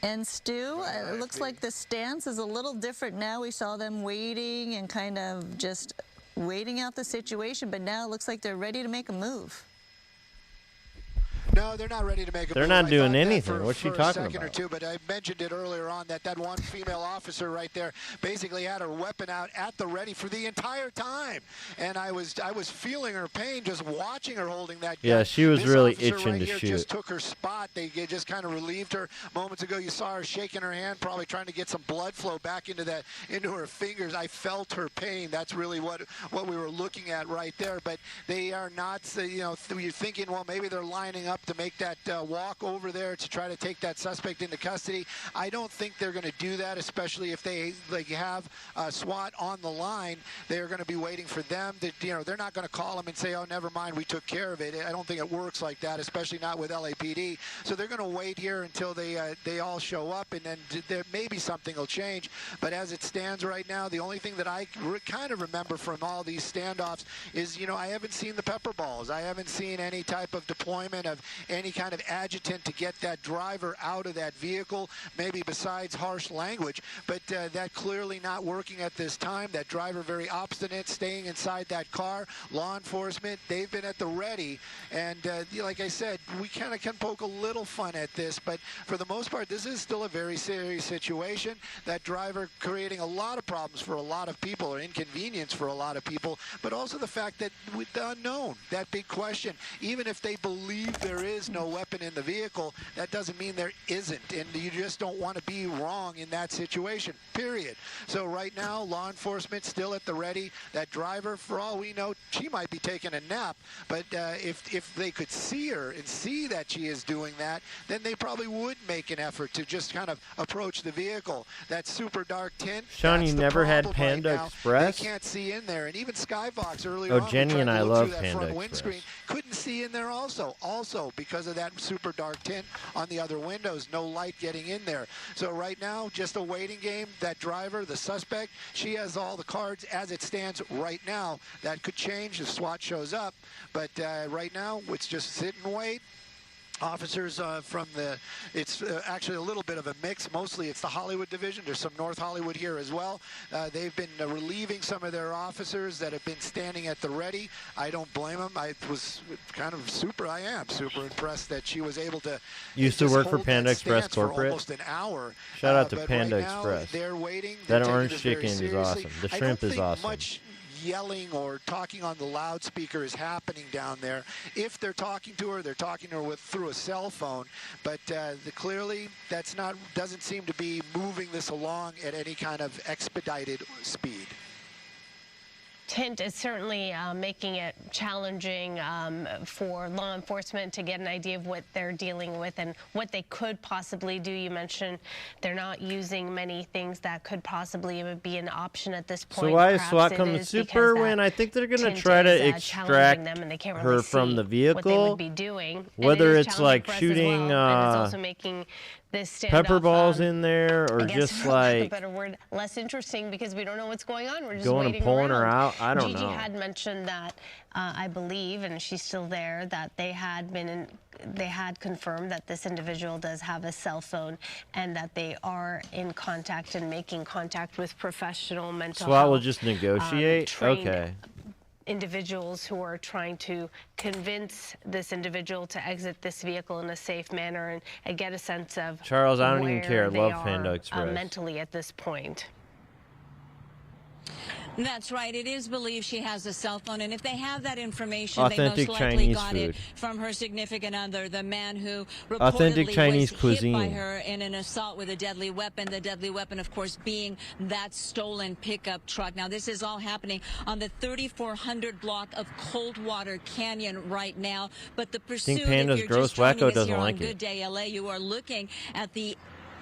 And Stu, it looks like the stance is a little different now. We saw them waiting and kind of just waiting out the situation, but now it looks like they're ready to make a move. No, they're not ready to make a move. They're not doing anything. What's she talking about? For a second or two, but I mentioned it earlier on that one female officer right there basically had her weapon out at the ready for the entire time, and I was feeling her pain just watching her holding that gun. Yeah, she was really itching right to here shoot. Just took her spot. They just kind of relieved her. Moments ago, you saw her shaking her hand, probably trying to get some blood flow back into her fingers. I felt her pain. That's really what we were looking at right there. But they are not. You're thinking, well, maybe they're lining up to make that walk over there to try to take that suspect into custody. I don't think they're going to do that, especially if they have SWAT on the line. They're going to be waiting for them. They're not going to call them and say, oh, never mind, we took care of it. I don't think it works like that, especially not with LAPD. So they're going to wait here until they all show up, and then maybe something will change. But as it stands right now, the only thing that I kind of remember from all these standoffs is, I haven't seen the pepper balls. I haven't seen any type of deployment of any kind of adjutant to get that driver out of that vehicle, maybe besides harsh language, but that clearly not working at this time. That driver very obstinate, staying inside that car. Law enforcement, they've been at the ready, and like I said, we kind of can poke a little fun at this, but for the most part, this is still a very serious situation. That driver creating a lot of problems for a lot of people, or inconvenience for a lot of people, but also the fact that with the unknown, that big question, even if they believe there is no weapon in the vehicle, that doesn't mean there isn't, and you just don't want to be wrong in that situation, period. So right now, law enforcement still at the ready. That driver, for all we know, she might be taking a nap, but if they could see her and see that she is doing that, then they probably would make an effort to just kind of approach the vehicle. That super dark tint. Sean, you never had Panda Express? They can't see in there, and even Skybox earlier on, Jenny and I love Panda Express. Couldn't see in there also because of that super dark tint on the other windows, no light getting in there. So right now, just a waiting game. That driver, the suspect, she has all the cards as it stands right now. That could change if SWAT shows up, but right now, it's just sit and wait. Officers it's actually a little bit of a mix. Mostly it's the Hollywood division. There's some North Hollywood here as well. They've been relieving some of their officers that have been standing at the ready. I don't blame them. I am super impressed that she was able to used to work for Panda Express Corporate. For almost an hour. Shout out to Panda right Express. Now, they're waiting. That orange chicken is awesome. The shrimp is awesome. Much yelling or talking on the loudspeaker is happening down there. If they're talking to her, they're talking to her through a cell phone, but clearly doesn't seem to be moving this along at any kind of expedited speed. Tint is certainly making it challenging for law enforcement to get an idea of what they're dealing with and what they could possibly do. You mentioned they're not using many things that could possibly be an option at this point. So why is SWAT coming super when I think they're going to try to extract her from the vehicle? What they would be doing. Whether it's like shooting and it's also making this pepper balls in there, or just like a better word, less interesting, because we don't know what's going on. We're just going waiting and pulling around. her out. I don't know. Gigi had mentioned that I believe, and she's still there, that they had confirmed that this individual does have a cell phone and that they are in contact and making contact with professional mental health. SWAT will just negotiate. Okay. Individuals who are trying to convince this individual to exit this vehicle in a safe manner and get a sense of Charles, I don't even care. I love are, Panda Express. mentally at this point. That's right. It is believed she has a cell phone, and if they have that information, authentic they most likely Chinese got food. it from her significant other, the man who Authentic reportedly Chinese was cuisine. hit by her in an assault with a deadly weapon. The deadly weapon, of course, being that stolen pickup truck. Now, this is all happening on the 3400 block of Coldwater Canyon right now. But the pursuit, Think Panda's if you're gross just joining wacko us doesn't here on like Good it. Day LA, you are looking at the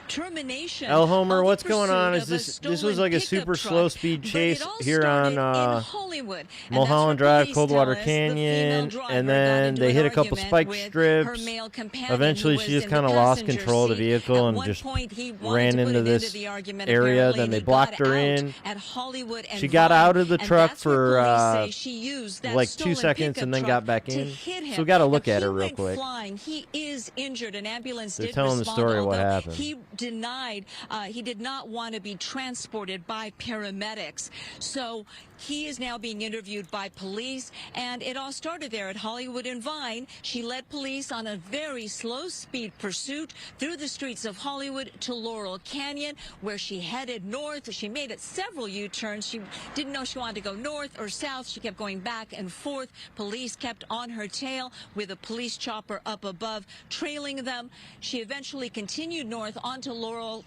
termination. El Homer, of what's the going on? pursuit Is of this was like a stolen super pickup slow truck, speed but chase it all here on started in Hollywood. And Mulholland that's where Drive, police Coldwater tell us the female Canyon, driver and got then into they an hit a couple argument spike with strips. her male companion Eventually, who she was just in the kind of lost passenger control of the seat. vehicle At and one just point, he wanted ran to put into an end this to the argument, area. apparently, Then and they he blocked got her out in. at Hollywood and She got Vine, out of the and truck that's where police for say she used that like 2 stolen seconds pickup and then truck got back to in. hit him. So we got to look Now, at he her real went quick. flying. He is injured. An ambulance They're did telling the respond, story of what although happened. he denied he did not want to be transported by paramedics. So he is now being interviewed by police, and it all started there at Hollywood and Vine. She led police on a very slow-speed pursuit through the streets of Hollywood to Laurel Canyon, where she headed north. She made it several U-turns. She didn't know she wanted to go north or south. She kept going back and forth. Police kept on her tail with a police chopper up above, trailing them. She eventually continued north onto Laurel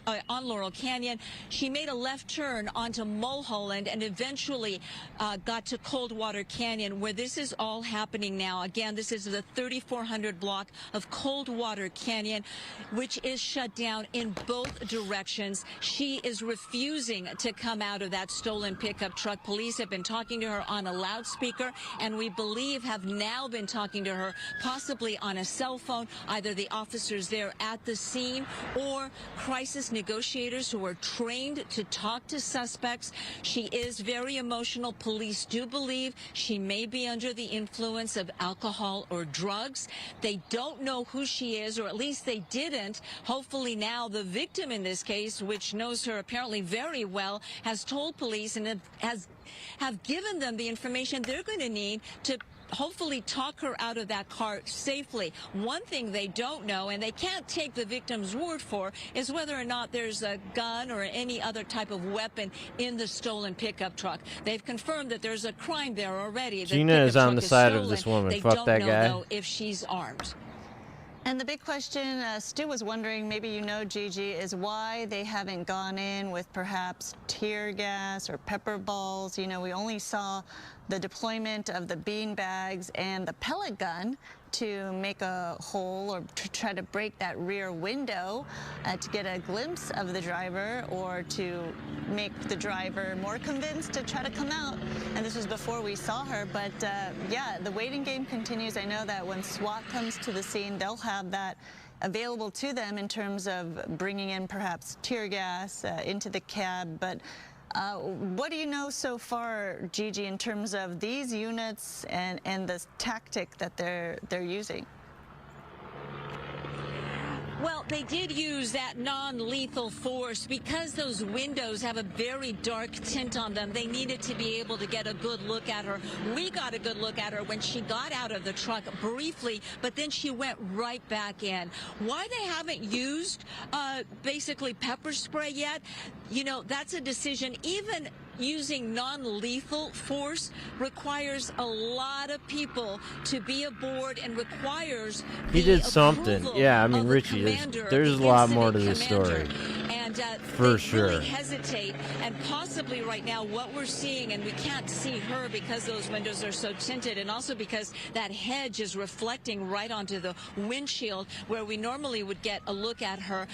Canyon. She made a left turn onto Mulholland and eventually got to Coldwater Canyon, where this is all happening now. Again, this is the 3400 block of Coldwater Canyon, which is shut down in both directions. She is refusing to come out of that stolen pickup truck. Police have been talking to her on a loudspeaker, and we believe have now been talking to her possibly on a cell phone, either the officers there at the scene or crisis negotiators who are trained to talk to suspects. She is very emotional. Police do believe she may be under the influence of alcohol or drugs. They don't know who she is, or at least they didn't. Hopefully now the victim in this case, which knows her apparently very well, has told police and have given them the information they're going to need to hopefully talk her out of that car safely. One thing they don't know, and they can't take the victim's word for, is whether or not there's a gun or any other type of weapon in the stolen pickup truck. They've confirmed that there's a crime there already. Gina is on the side of this woman. Fuck that guy. They don't know, though, if she's armed. And the big question, Stu was wondering, maybe you know, Gigi, is why they haven't gone in with perhaps tear gas or pepper balls. You know, we only saw the deployment of the bean bags and the pellet gun to make a hole or to try to break that rear window to get a glimpse of the driver or to make the driver more convinced to try to come out. And this was before we saw her. But yeah, the waiting game continues. I know that when SWAT comes to the scene, they'll have that available to them in terms of bringing in perhaps tear gas into the cab. But what do you know so far, Gigi, in terms of these units and the tactic that they're using? Well, they did use that non-lethal force because those windows have a very dark tint on them. They needed to be able to get a good look at her. We got a good look at her when she got out of the truck briefly, but then she went right back in. Why they haven't used basically pepper spray yet, you know, that's a decision. Even using non-lethal force requires a lot of people to be aboard and requires he did something. Yeah, I mean, Richie, there's a lot more to this story. And for sure. Really hesitate, and possibly right now what we're seeing, and we can't see her because those windows are so tinted, and also because that hedge is reflecting right onto the windshield where we normally would get a look at her.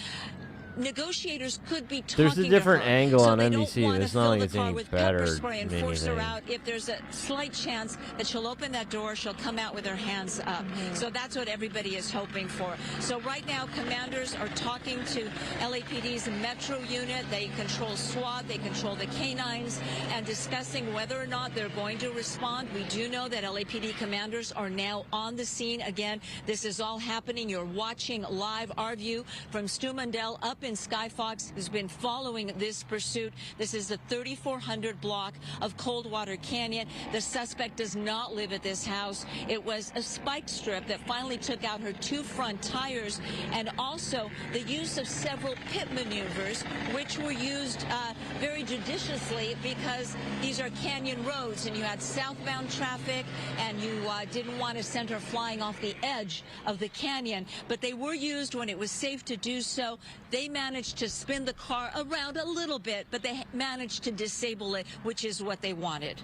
Negotiators could be talking There's a different to her, angle so on they NBC. don't It's not like it's any with better pepper spray and than force her anything. out. If there's a slight chance that she'll open that door, she'll come out with her hands up. So that's what everybody is hoping for. So right now, commanders are talking to LAPD's Metro unit. They control SWAT, they control the canines, and discussing whether or not they're going to respond. We do know that LAPD commanders are now on the scene. Again, this is all happening. You're watching live our view from Stu Mundell up in been Skyfox who's been following this pursuit. This is the 3400 block of Coldwater Canyon. The suspect does not live at this house. It was a spike strip that finally took out her 2 front tires, and also the use of several pit maneuvers, which were used very judiciously because these are canyon roads and you had southbound traffic and you didn't want to send her flying off the edge of the canyon. But they were used when it was safe to do so. They managed to spin the car around a little bit, but they managed to disable it, which is what they wanted.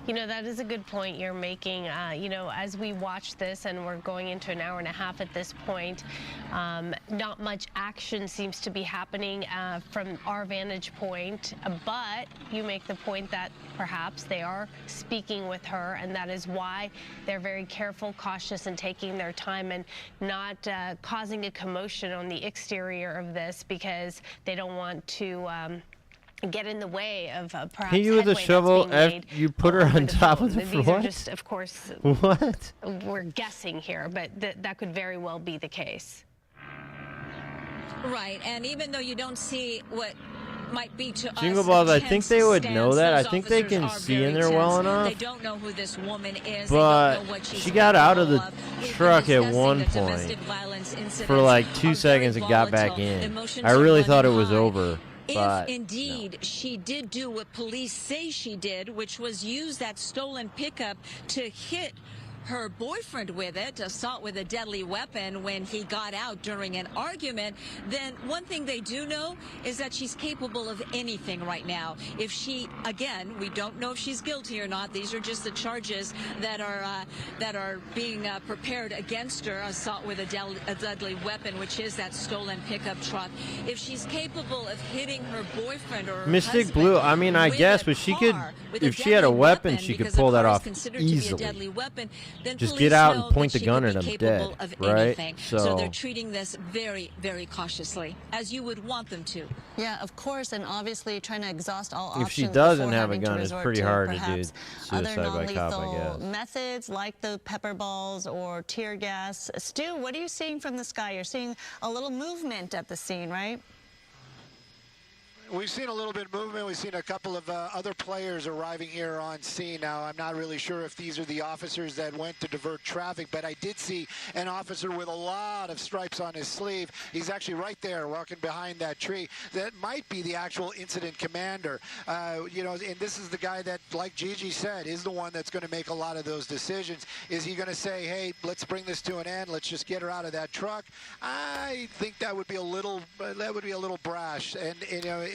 You know, that is a good point you're making. You know, as we watch this, and we're going into an hour and a half at this point, not much action seems to be happening from our vantage point. But you make the point that perhaps they are speaking with her, and that is why they're very careful, cautious, and taking their time and not causing a commotion on the exterior of this, because they don't want to get in the way of perhaps Hit you with a shovel after you put her on top of the floor? These are just, of course, what? We're guessing here, but that could very well be the case. Right, and even though you don't see what might be to Jingle us, balls, I think they would know that. I think they can see in there well enough. They don't know who this woman is. But they don't know what she's she got out of the truck at discussing one the point domestic violence incidents for like 2 are seconds very and got back volatile. in. Emotions I are really running thought it was high. over. But If indeed she did do what police say she did, which was use that stolen pickup to hit her boyfriend with it, assault with a deadly weapon when he got out during an argument, then one thing they do know is that she's capable of anything right now. If she, again, we don't know if she's guilty or not. These are just the charges that are being prepared against her: assault with a deadly weapon, which is that stolen pickup truck. If she's capable of hitting her boyfriend or her Mystic husband Blue, I mean, I guess, but she could, if she had a weapon, she could pull that off easily. Just get out and point the gun at him dead, right? So they're treating this very, very cautiously, as you would want them to. Yeah, of course, and obviously trying to exhaust all options. If she doesn't have a having to gun, it's resort pretty to hard to do perhaps suicide other by cop, I non-lethal guess. methods like the pepper balls or tear gas. Stu, what are you seeing from the sky? You're seeing a little movement at the scene, right? We've seen a little bit of movement. We've seen a couple of other players arriving here on scene. Now, I'm not really sure if these are the officers that went to divert traffic, but I did see an officer with a lot of stripes on his sleeve. He's actually right there walking behind that tree. That might be the actual incident commander. You know, and this is the guy that, like Gigi said, is the one that's going to make a lot of those decisions. Is he going to say, hey, let's bring this to an end, let's just get her out of that truck? I think that would be a little brash, and you know,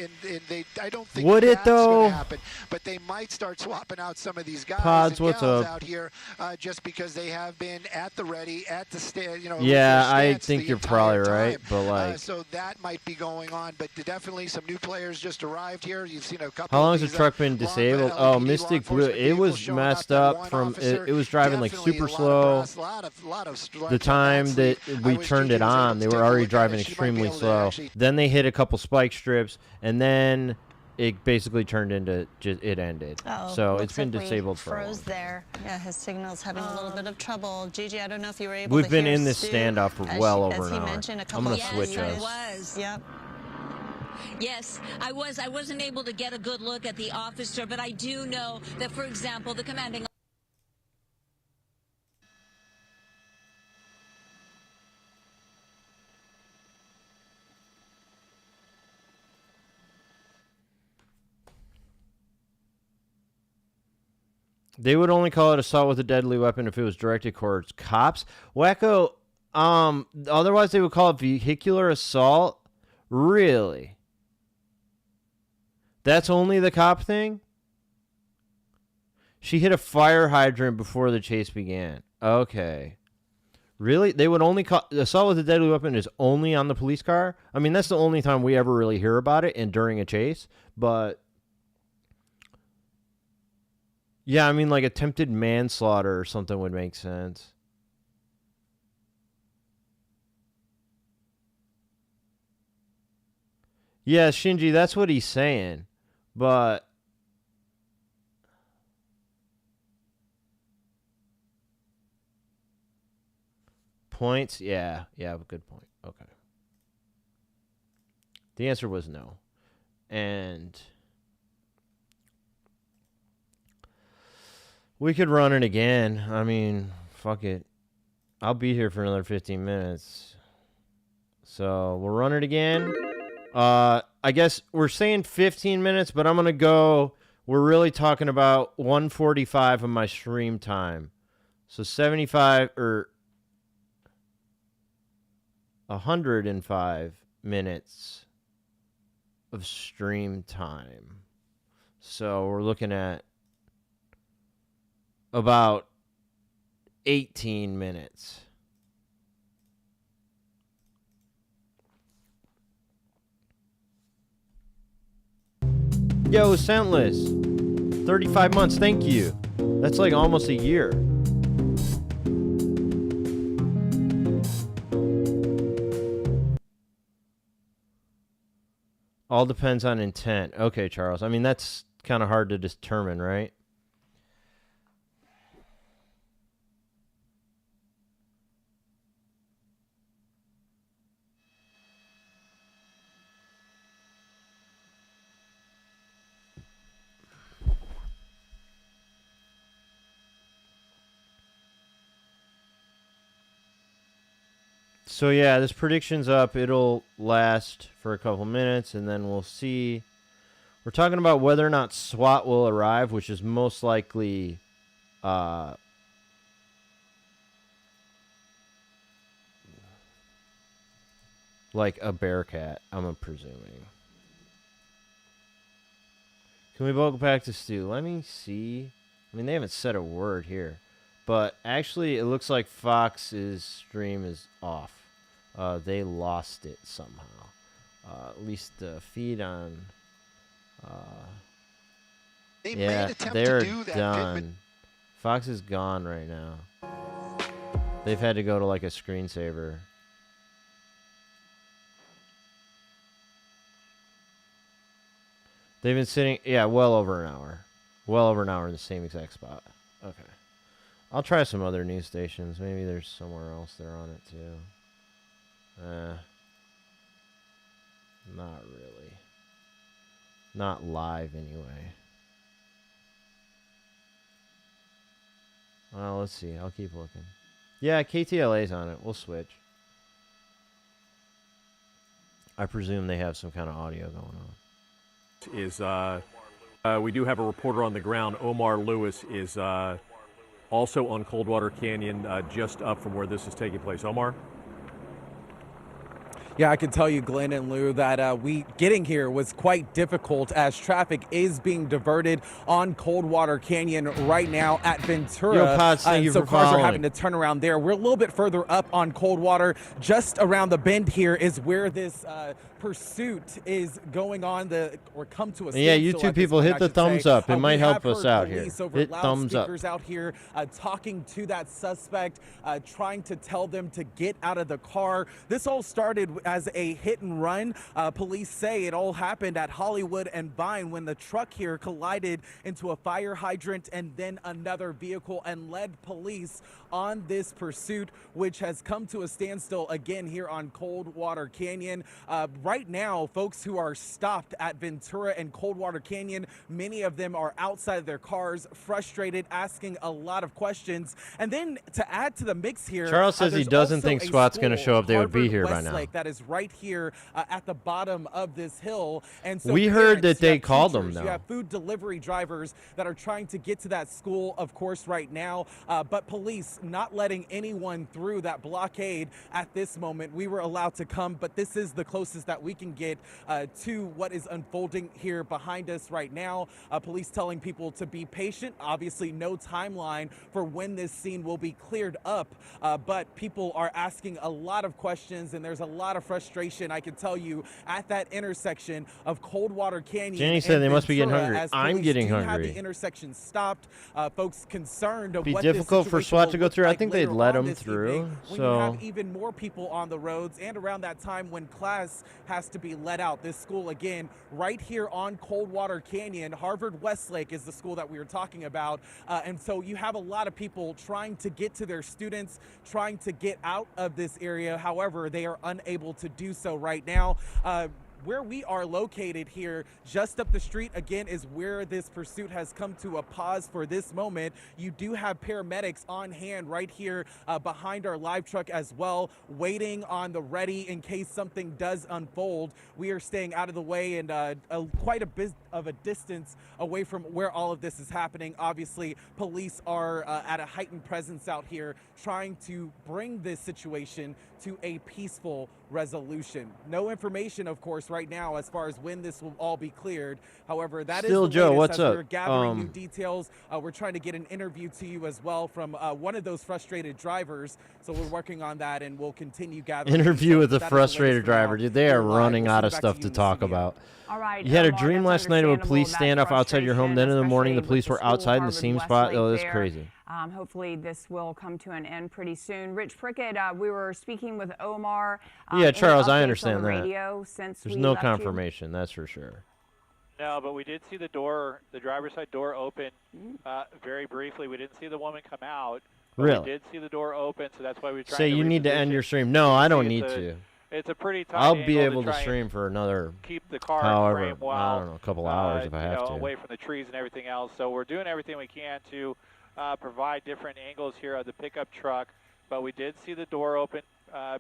I don't think would that's it though? Gonna happen, but they might start swapping out some of these guys Pods, and what's gals up? out here just because they have been at the ready, at the stand. You know, yeah, I think you're probably right, but like, so that might be going on. But definitely some new players just arrived here. You've seen a couple. How long of has these, the truck been disabled? Oh, Mystic Blue, it was messed up from it was driving like super slow. The time that we turned it on, they were already driving extremely slow. Then they hit a couple spike strips, and then it basically turned into just it ended. So it's been disabled for a while. There. Yeah, his signal's having a little bit of trouble. Gigi, I don't know if you were able to We've been hear in this Stu, standoff for well over as an he hour. mentioned a I'm couple gonna of switch times. us. Yep. Yes, I wasn't able to get a good look at the officer, but I do know that, for example, the commanding They would only call it assault with a deadly weapon if it was directed towards cops. Wacko, otherwise they would call it vehicular assault? Really? That's only the cop thing? She hit a fire hydrant before the chase began. Okay. Really? They would only call assault with a deadly weapon is only on the police car? I mean, that's the only time we ever really hear about it, and during a chase, but yeah, I mean, like attempted manslaughter or something would make sense. Yeah, Shinji, that's what he's saying. But points? Yeah, good point. Okay. The answer was no. And we could run it again. I mean, fuck it. I'll be here for another 15 minutes. So we'll run it again. I guess we're saying 15 minutes, but I'm going to go. We're really talking about 145 of my stream time. So 75 or 105 minutes of stream time. So we're looking at about 18 minutes. Yo, Scentless. 35 months, thank you. That's like almost a year. All depends on intent. Okay, Charles. I mean, that's kind of hard to determine, right? So yeah, this prediction's up. It'll last for a couple minutes, and then we'll see. We're talking about whether or not SWAT will arrive, which is most likely like a Bearcat, I'm presuming. Can we both go back to Stu? Let me see. I mean, they haven't said a word here. But actually, it looks like Fox's stream is off. They lost it somehow. At least the feed on... They yeah, made attempt they're to do that, done. Fox is gone right now. They've had to go to like a screensaver. They've been sitting, yeah, well over an hour. Well over an hour in the same exact spot. Okay. I'll try some other news stations. Maybe there's somewhere else they're on it too. Not really. Not live anyway. Well, let's see. I'll keep looking. Yeah, KTLA's on it. We'll switch. I presume they have some kind of audio going on. We do have a reporter on the ground. Omar Lewis is also on Coldwater Canyon, just up from where this is taking place. Omar? Yeah, I can tell you, Glenn and Lou, that getting here was quite difficult as traffic is being diverted on Coldwater Canyon right now at Ventura. Yo, Pods, thank you so for cars following. are having to turn around there. We're a little bit further up on Coldwater. Just around the bend here is where this pursuit is going on, or come to a standstill. Yeah, you two people hit the thumbs up. It might help us out here. Hit thumbs up. Out here talking to that suspect, trying to tell them to get out of the car. This all started as a hit and run. Police say it all happened at Hollywood and Vine when the truck here collided into a fire hydrant and then another vehicle and led police on this pursuit, which has come to a standstill again here on Coldwater Canyon. Right now, folks who are stopped at Ventura and Coldwater Canyon, many of them are outside of their cars, frustrated, asking a lot of questions. And then to add to the mix here, Charles says he doesn't think SWAT's going to show up. They would be here by now. That is right here at the bottom of this hill. And so we heard that they called them, though. You have food delivery drivers that are trying to get to that school, of course, right now. But police not letting anyone through that blockade at this moment. We were allowed to come, but this is the closest that we can get to what is unfolding here behind us right now. Police telling people to be patient. Obviously, no timeline for when this scene will be cleared up, but people are asking a lot of questions, and there's a lot of frustration, I can tell you, at that intersection of Coldwater Canyon. Jenny said they must be getting hungry. I'm getting hungry. Have the intersection stopped. Folks concerned of be what difficult for SWAT to go through. I think they'd let them through. When you have even more people on the roads, and around that time when class has to be let out. This school, again, right here on Coldwater Canyon. Harvard Westlake is the school that we were talking about. And so you have a lot of people trying to get to their students, trying to get out of this area. However, they are unable to do so right now. where we are located here, just up the street, again, is where this pursuit has come to a pause for this moment. You do have paramedics on hand right here behind our live truck as well, waiting on the ready in case something does unfold. We are staying out of the way and quite a bit of a distance away from where all of this is happening. Obviously, police are at a heightened presence out here trying to bring this situation to a peaceful resolution. No information, of course, right now as far as when this will all be cleared. However, that Still, is the Joe, latest what's as up? we're gathering new details. We're trying to get an interview to you as well from one of those frustrated drivers. So we're working on that, and we'll continue gathering. Interview with a That is the frustrated latest for now. driver. Dude, they are We're live. running We'll out send of it back stuff you to in the talk studio. about. All right, You had a Omar, dream that's last night of a understandable, police that standoff outside your home. Then in the morning, the frustration police were with the outside in the school, same Harvard spot. Oh, Westlake that's there. crazy. Hopefully this will come to an end pretty soon. Rich Prickett, we were speaking with Omar. Yeah, any Charles, I updates understand on the that. radio since There's we no left you? confirmation, that's for sure. No, but we did see the door, the driver's side door open very briefly. We didn't see the woman come out. But Really? We did see the door open, so that's why we tried Say to you need to reposition. end your stream. No, I don't See, need it's to. It's a pretty tight I'll be angle able to try and stream for another, keep the car however, frame well, I don't know, a couple hours if I have to. away from the trees and everything else. So we're doing everything we can to provide different angles here of the pickup truck. But we did see the door open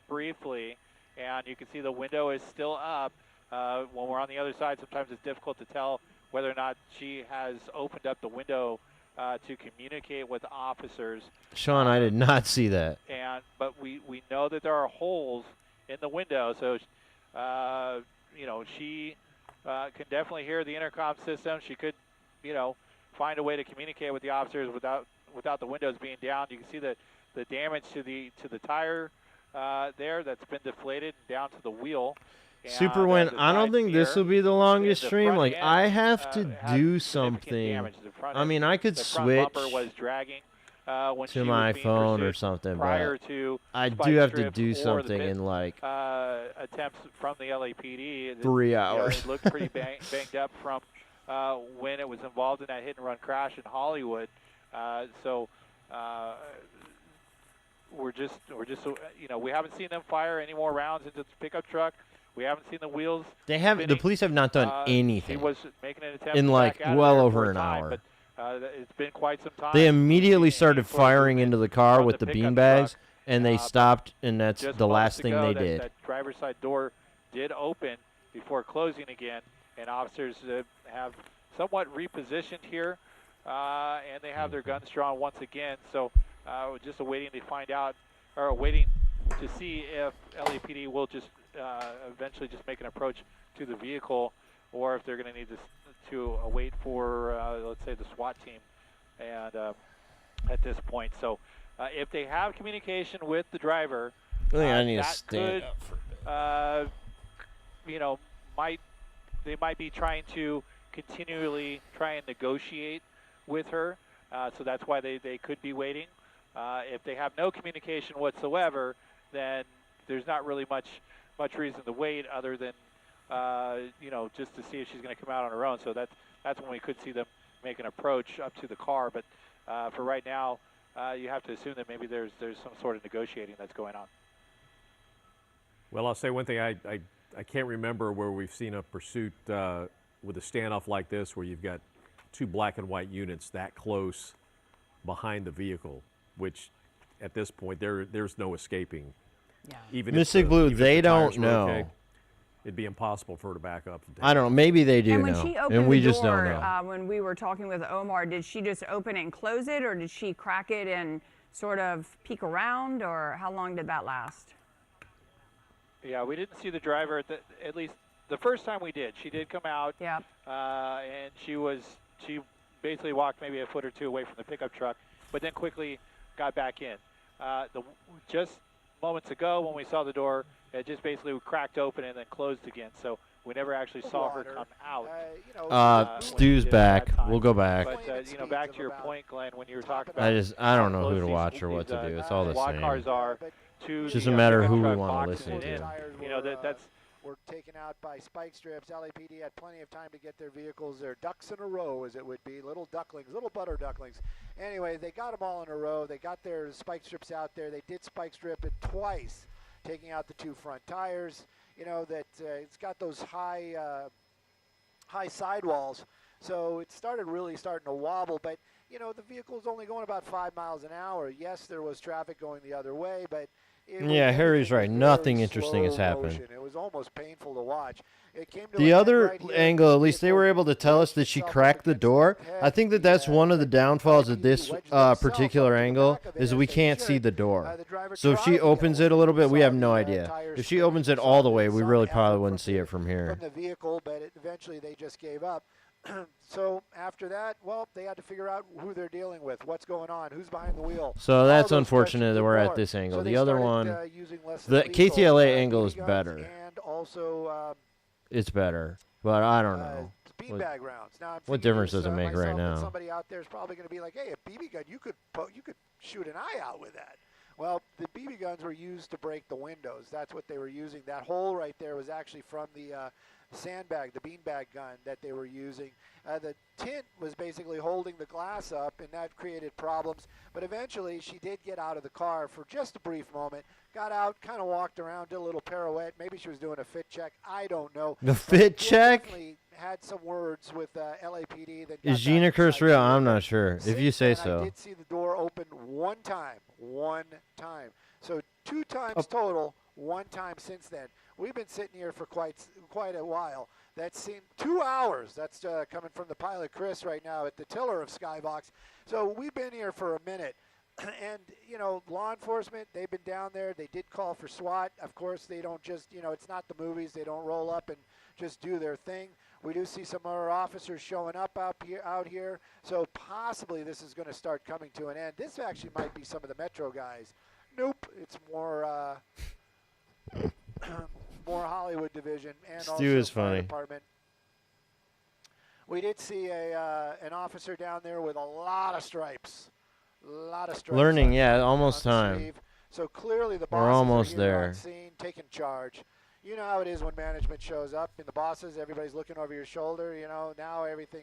briefly, and you can see the window is still up. When we're on the other side, sometimes it's difficult to tell whether or not she has opened up the window to communicate with officers. Sean, I did not see that. But we know that there are holes in the window, so she can definitely hear the intercom system. She could, find a way to communicate with the officers without the windows being down. You can see the damage to the tire there that's been deflated down to the wheel. Super Win, I don't think this will be the longest stream. Like, I have to do something. I mean, I could switch to my phone or something, but I do have to do something in like attempts from the LAPD. 3 hours. It looked pretty banged up from when it was involved in that hit-and-run crash in Hollywood. We're just we haven't seen them fire any more rounds into the pickup truck. We haven't seen the wheels. They have spinning. the police have not done anything. He was making an attempt in to like back out well there over for an time, hour. But, it's been quite some time. They immediately started firing into the car from with the pickup beanbags, truck. and they stopped, and that's Just the last moments thing ago, they that, did. That driver's side door did open before closing again, and officers have somewhat repositioned here, and they have their guns drawn once again. So we're just waiting to find out, or waiting to see if LAPD will just eventually just make an approach to the vehicle, or if they're going to need to wait for, let's say, the SWAT team. And at this point, so if they have communication with the driver, I think I need to that stand could, up for a bit. They might be trying to continually try and negotiate with her. So that's why they could be waiting. If they have no communication whatsoever, then there's not really much reason to wait, other than just to see if she's going to come out on her own. So that's when we could see them make an approach up to the car. But for right now, you have to assume that maybe there's some sort of negotiating that's going on. Well, I'll say one thing. I can't remember where we've seen a pursuit with a standoff like this, where you've got two black and white units that close behind the vehicle, which at this point there's no escaping. Yeah. Even Mystic Blue, they don't know. Okay, it'd be impossible for her to back up. I don't know. Maybe they do And when know, she opened and we the just door, don't know. when we were talking with Omar, did she just open and close it, or did she crack it and sort of peek around, or how long did that last? Yeah, we didn't see the driver at least the first time we did. She did come out. Yeah. And she basically walked maybe a foot or two away from the pickup truck, but then quickly got back in. Just moments ago when we saw the door, it just basically cracked open and then closed again. So we never actually saw her come out. Stu's back. We'll go back. But back to your point, Glenn, when you were talking about I don't know who to watch or what to do. It's all the SWAT same. cars are to It's just the a matter of pickup who we truck want to boxing listen it to. in. That's were taken out by spike strips. LAPD had plenty of time to get their vehicles, their ducks in a row, as it would be, little ducklings, little butter ducklings. Anyway, they got them all in a row. They got their spike strips out there. They did spike strip it twice, taking out the two front tires. you know, that it's got those high sidewalls. So it starting to wobble, but you know, the vehicle is only going about 5 miles an hour. Yes, there was traffic going the other way, but yeah, Harry's right. Nothing interesting has happened. It was almost painful to watch. It came to the other angle, at least they were able to tell us that she cracked the door. I think that that's one of the downfalls of this particular angle is that we can't see the door. So if she opens it a little bit, we have no idea. If she opens it all the way, we really probably wouldn't see it from here. From the vehicle, but eventually they just gave up. So after that, well, they had to figure out who they're dealing with, what's going on, who's behind the wheel. So that's unfortunate that we're at this angle. So the other one, the KTLA angle is better. And also, it's better, but I don't know. Beanbag rounds. Now, what difference does it make right now? Somebody out there is probably going to be like, "Hey, a BB gun, you could shoot an eye out with that." Well, the BB guns were used to break the windows. That's what they were using. That hole right there was actually from the sandbag, the beanbag gun that they were using. The tint was basically holding the glass up, and that created problems. But eventually, she did get out of the car for just a brief moment, got out, kind of walked around, did a little pirouette. Maybe she was doing a fit check. I don't know. The fit check? Definitely had some words with LAPD. Is Gina Curse real? I'm not sure. If you say so. I did see the door open one time. So 2 times total, 1 time since then. We've been sitting here for quite a while. That's seen 2 hours. That's coming from the pilot, Chris, right now at the tiller of Skybox. So we've been here for a minute. And, you know, law enforcement, they've been down there. They did call for SWAT. Of course, they don't just, you know, it's not the movies. They don't roll up and just do their thing. We do see some other officers showing up out here. So possibly this is going to start coming to an end. This actually might be some of the Metro guys. Nope. It's more more Hollywood division and Stu also is fire funny. department. We did see an officer down there with a lot of stripes. Learning, yeah, almost time. So clearly the We're almost there. On scene, taking charge. You know how it is when management shows up and the bosses, everybody's looking over your shoulder. You know, now everything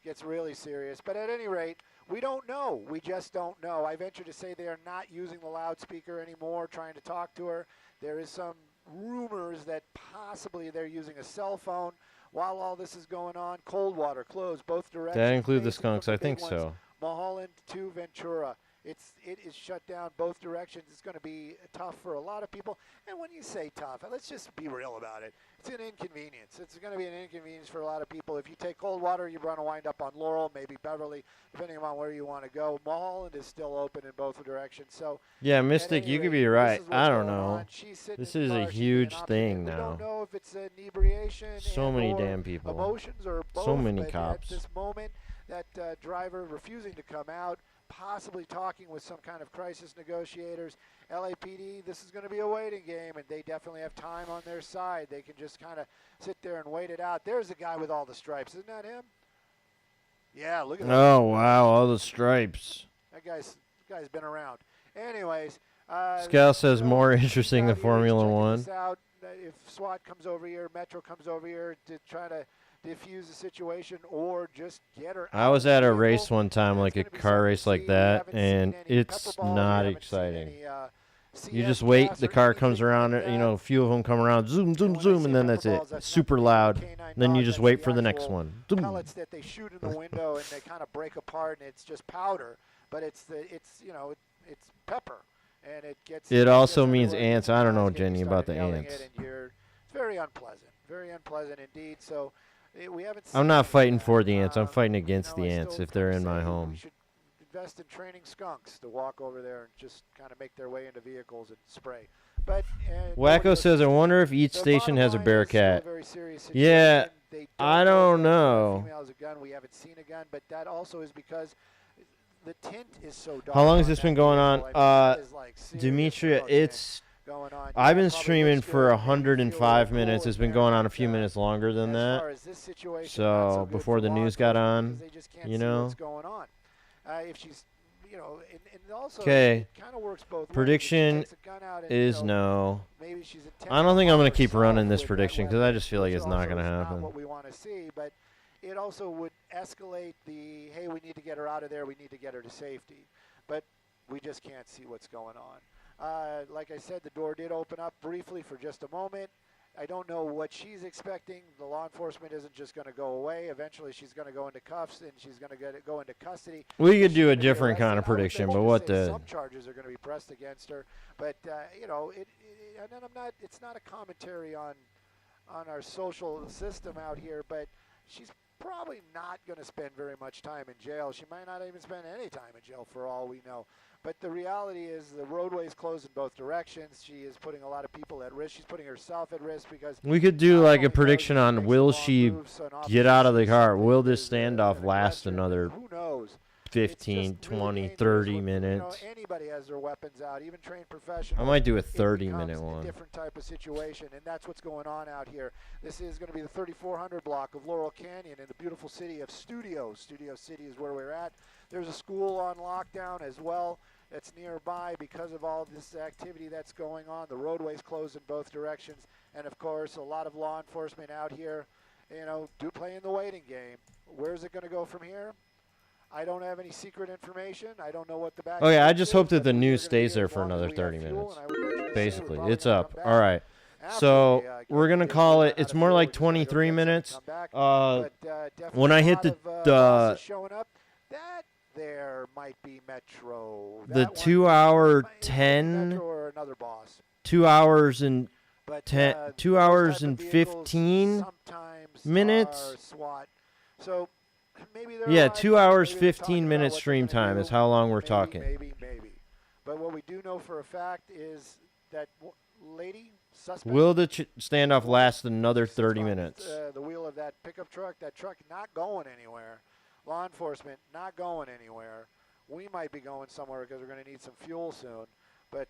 gets really serious. But at any rate, we don't know. We just don't know. I venture to say they are not using the loudspeaker anymore, trying to talk to her. There is some rumors that possibly they're using a cell phone while all this is going on. Coldwater closed both directions. That include the skunks? I think so. Mulholland to Ventura. It is shut down both directions. It's going to be tough for a lot of people. And when you say tough, let's just be real about it. It's an inconvenience. It's going to be an inconvenience for a lot of people. If you take Coldwater, you're going to wind up on Laurel, maybe Beverly, depending on where you want to go. Mulholland is still open in both directions. So yeah, Mystic, you could be right. I don't know. This is a huge thing now. We don't know if it's inebriation. So many damn people. Emotions or both. So many but cops. At this moment, that driver refusing to come out, possibly talking with some kind of crisis negotiators. LAPD, this is going to be a waiting game, and they definitely have time on their side. They can just kind of sit there and wait it out. There's the guy with all the stripes. Isn't that him? Yeah, look at that. Oh, wow, all the stripes. That guy's been around. Anyways. Scal says more interesting than Formula One. If SWAT comes over here, Metro comes over here to try to diffuse the situation or just get her out. I was at a race one time, like a car race like that, and it's not exciting. You just wait, the car comes around, you know, a few of them come around, zoom, zoom, zoom, and then that's it. Super loud. Then you just wait for the next one. Pellets that they shoot in the window and they kind of break apart, and it's just powder, but it's pepper, and it gets. It also means ants. I don't know, Jenny, about the ants. It's very unpleasant indeed. So. I'm not fighting for the ants. I'm fighting against the ants if they're in my home. We should invest in training skunks to walk over there and just kind of make their way into vehicles and spray. But Wacko says, I wonder if each station has a Bearcat. Yeah, I don't know. We haven't seen a gun, but that also is because the tint is so dark. How long has this been going on? Demetria, it's... I've been streaming for 105 minutes. It's been going on a few minutes longer than that. So before the news got on, you know. Okay. Prediction is no. I don't think I'm going to keep running this prediction because I just feel like it's not going to happen. What we want to see, but it also would escalate the, hey, we need to get her out of there. We need to get her to safety. But we just can't see what's going on. Like I said, the door did open up briefly for just a moment, I don't know what she's expecting. The law enforcement isn't just going to go away. Eventually, she's going to go into cuffs and she's going to go into custody. We could do a different kind of prediction, but what the? Some charges are going to be pressed against her, but you know, and then it's not a commentary on our social system out here, but she's probably not going to spend very much time in jail. She might not even spend any time in jail for all we know. But the reality is the roadway is closed in both directions. She is putting a lot of people at risk. She's putting herself at risk because... We could do like a prediction on will she get out of the car? Will this standoff last another 15, 20, 30 minutes? You know, anybody has their weapons out, even trained professionals. I might do a 30-minute one. A different type of situation, and that's what's going on out here. This is going to be the 3400 block of Laurel Canyon in the beautiful city of Studio. Studio City is where we're at. There's a school on lockdown as well that's nearby because of all this activity that's going on. The roadway's closed in both directions, and of course, a lot of law enforcement out here, you know, playing the waiting game. Where's it going to go from here? I don't have any secret information. I don't know what the back. Oh yeah, I just hope that the news stays there for another 30 minutes. Basically, it's up. All right. So we're gonna call it. It's more like 23 minutes. When I hit the showing up, that there might be Metro. The 2 hour 10. Or another boss. 2 hours and 10. 2 hours and 15 minutes. SWAT. So. Yeah, 2 hours, 15-minute stream time is how long we're talking. Maybe. But what we do know for a fact is that lady, suspect... Will the standoff last another 30 minutes? The wheel of that pickup truck, that truck not going anywhere. Law enforcement not going anywhere. We might be going somewhere because we're going to need some fuel soon. But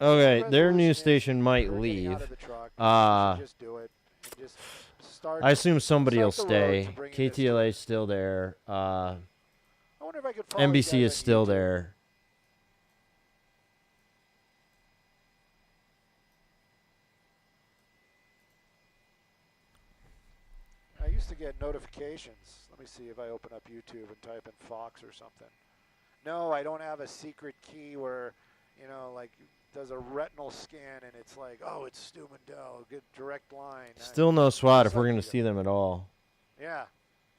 okay, their news station might leave. Just do it. Just I assume somebody will stay. KTLA is still there. NBC is still there. I used to get notifications. Let me see if I open up YouTube and type in Fox or something. No, I don't have a secret key where, you know, like does a retinal scan and it's like, oh, it's Stu Mandel, good direct line. Still no SWAT if we're going to see them at all. Yeah.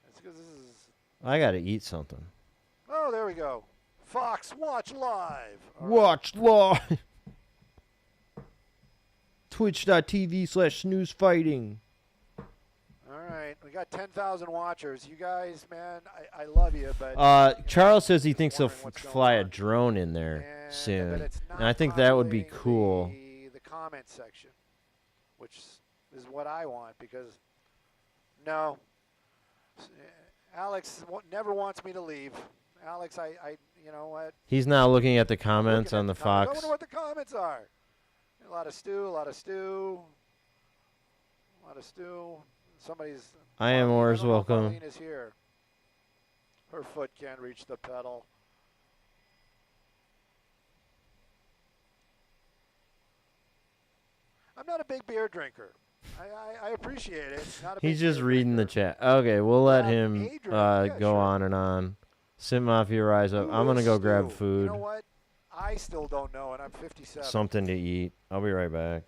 It's because this is... I got to eat something. Oh, there we go. Fox, watch live. Watch live. Twitch.tv/snoozefighting. All right. We got 10,000 watchers. You guys, man, I love you, but... Charles says he thinks he'll fly a drone in there soon. And I think that would be cool. The comment section, which is what I want, because, no, Alex never wants me to leave. Alex, you know what? He's now looking at the comments on the Fox. I wonder what the comments are. A lot of stew, a lot of stew, a lot of stew. Somebody's... I am Or's welcome. Marlene is here. Her foot can't reach the pedal. I'm not a big beer drinker. I appreciate it. He's just reading the chat. Okay, we'll let him go on and on. Sim Mafia rise up. I'm going to go grab food. You know what? I still don't know, and I'm 57. Something to eat. I'll be right back.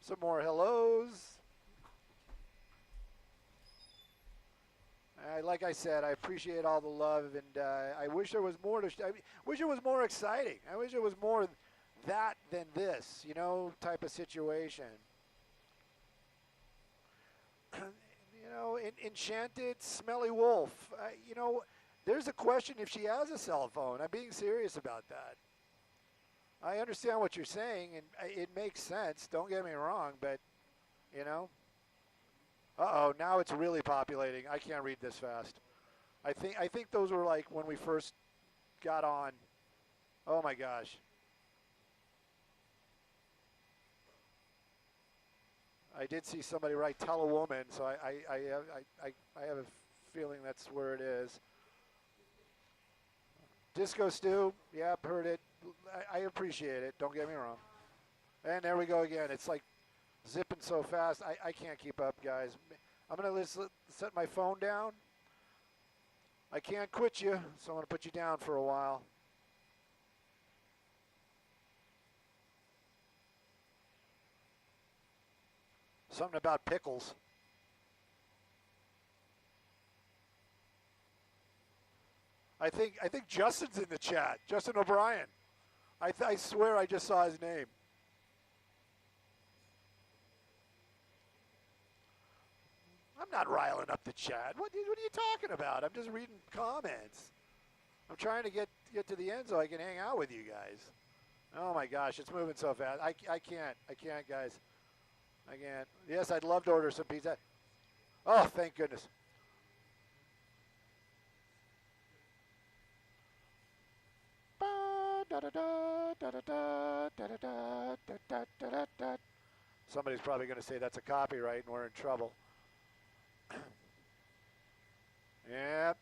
Some more hellos. Like I said, I appreciate all the love, and I wish there was more to. I wish it was more exciting. I wish it was more that than this, you know, type of situation. You know, Enchanted, Smelly Wolf. You know, there's a question if she has a cell phone. I'm being serious about that. I understand what you're saying, and it makes sense. Don't get me wrong, but, you know. Uh-oh, now it's really populating. I can't read this fast. I think those were like when we first got on. Oh my gosh. I did see somebody write "tell a woman," so I have a feeling that's where it is. Disco Stew, yep, heard it. I appreciate it. Don't get me wrong. And there we go again. It's like zipping so fast. I can't keep up, guys. I'm going to set my phone down. I can't quit you, so I'm going to put you down for a while. Something about pickles. I think Justin's in the chat. Justin O'Brien. I swear I just saw his name. I'm not riling up the chat. What are you talking about? I'm just reading comments. I'm trying to get to the end so I can hang out with you guys. Oh my gosh, it's moving so fast. I can't, guys. I can't. Yes, I'd love to order some pizza. Oh, thank goodness. Somebody's probably going to say that's a copyright and we're in trouble. Yep.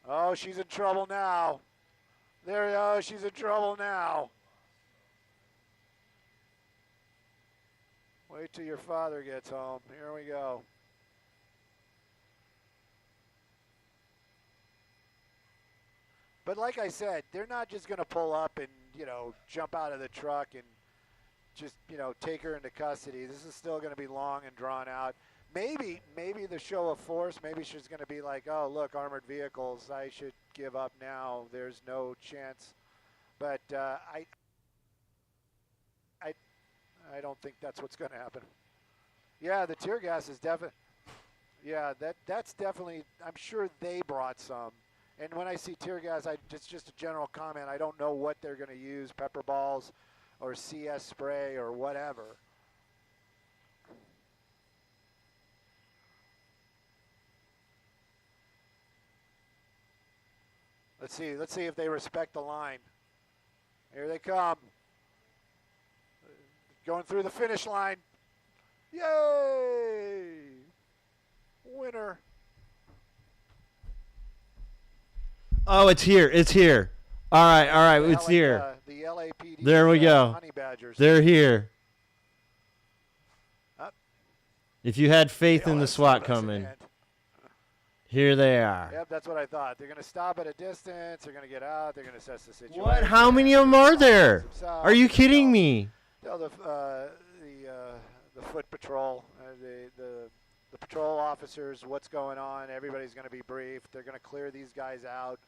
Oh, she's in trouble now. There we go. She's in trouble now. Wait till your father gets home. Here we go. But like I said, they're not just going to pull up and, jump out of the truck and just, take her into custody. This is still going to be long and drawn out. Maybe the show of force, maybe she's going to be like, oh, look, armored vehicles, I should give up now. There's no chance. But I don't think that's what's going to happen. Yeah, the tear gas is definitely, yeah, that's definitely, I'm sure they brought some. And when I see tear gas, it's just a general comment. I don't know what they're going to use, pepper balls or CS spray or whatever. Let's see if they respect the line. Here they come. Going through the finish line. Yay! Winner. Oh, it's here. It's here. All right. It's here. The LAPD. There we go. Honey badgers. They're here. If you had faith in the SWAT coming, here they are. Yep, that's what I thought. They're going to stop at a distance. They're going to get out. They're going to assess the situation. What? How many of them are there? Are you kidding me? Tell the foot patrol, the patrol officers what's going on. Everybody's going to be briefed. They're going to clear these guys out,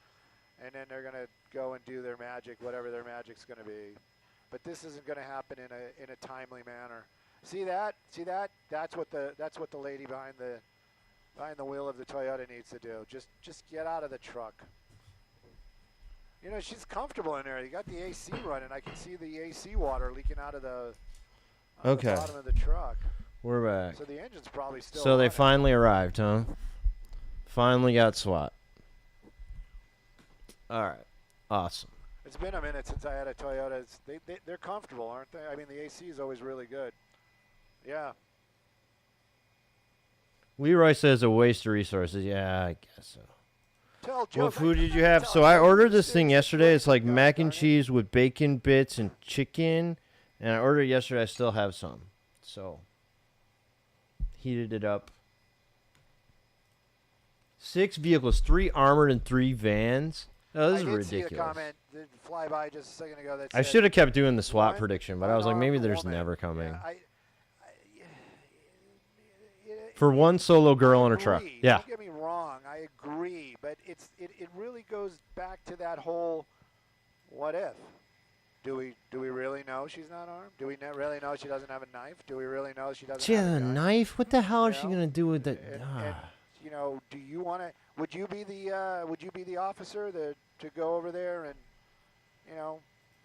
and then they're going to go and do their magic, whatever their magic's going to be. But this isn't going to happen in a timely manner. See that? That's what the lady behind the wheel of the Toyota needs to do. Just get out of the truck. She's comfortable in there. You got the AC running. I can see the AC water leaking out of the bottom of the truck. We're back. So the engine's probably still So they running. finally arrived, huh? Finally got SWAT. All right. Awesome. It's been a minute since I had a Toyota. They're comfortable, aren't they? I mean, the AC is always really good. Yeah. Leroy says a waste of resources. Yeah, I guess so. Joe, what food did you have? So I ordered this thing yesterday. It's like mac and cheese with bacon bits and chicken. And I ordered it yesterday. I still have some. So heated it up. 6 vehicles, 3 armored and 3 vans. Oh, this is ridiculous. I did see a comment that fly by just a second ago that I should have kept doing the SWAT prediction, but I was like, maybe there's never coming. For one solo girl in a truck. Yeah. Don't get me wrong. I agree. But it really goes back to that whole what if. Do we really know she's not armed? Do we really know she doesn't have a knife? Do we really know she doesn't have a knife? What the hell is she going to do with that? And, do you want to, would you be the officer to go over there and,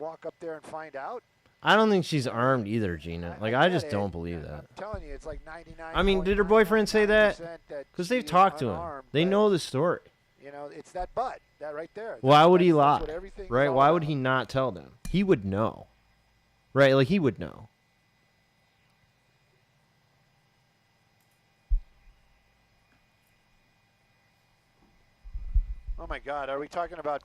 walk up there and find out? I don't think she's armed either, Gina. I just don't believe that. I'm telling you, it's like 99. I mean, did her boyfriend say that? Because they've talked to him. They know the story. It's that butt, that right there. Why would he lie? Right? Why would he not tell them? He would know. Right? Like, he would know. Oh, my God. Are we talking about...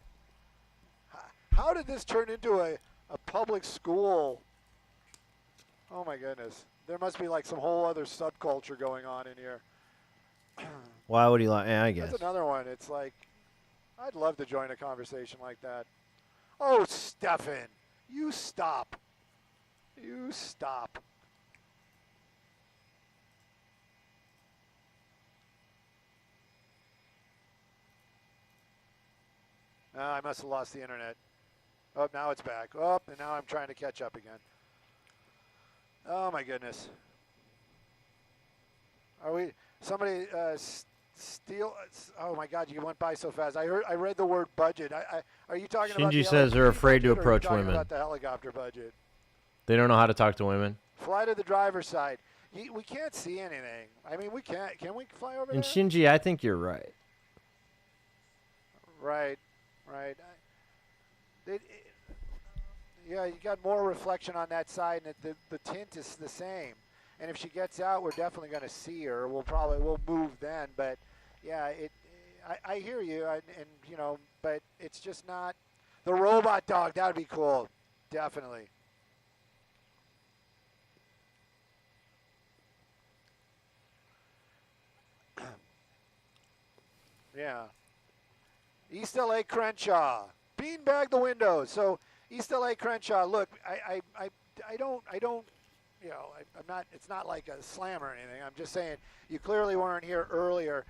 How did this turn into a public school? Oh, my goodness. There must be, some whole other subculture going on in here. Why would he lie? Yeah, I guess. That's another one. It's like, I'd love to join a conversation like that. Oh, Stefan, you stop. You stop. I must have lost the internet. Oh, now it's back. Oh, and now I'm trying to catch up again. Oh, my goodness. Are we, somebody steal, oh my God, you went by so fast. I read the word budget. Are you talking about Shinji says they're afraid to approach women. About the helicopter budget? They don't know how to talk to women. Fly to the driver's side. We can't see anything. I mean, we can't. Can we fly over And there? Shinji, I think you're right. Right. Yeah, you got more reflection on that side, and the tint is the same. And if she gets out, we're definitely going to see her. We'll move then. But yeah, I hear you, and you know, but it's just not the robot dog. That would be cool, definitely. Yeah. East LA Crenshaw, beanbag the windows. So East LA Crenshaw, look, I don't, you know, I'm not. It's not like a slam or anything. I'm just saying you clearly weren't here earlier.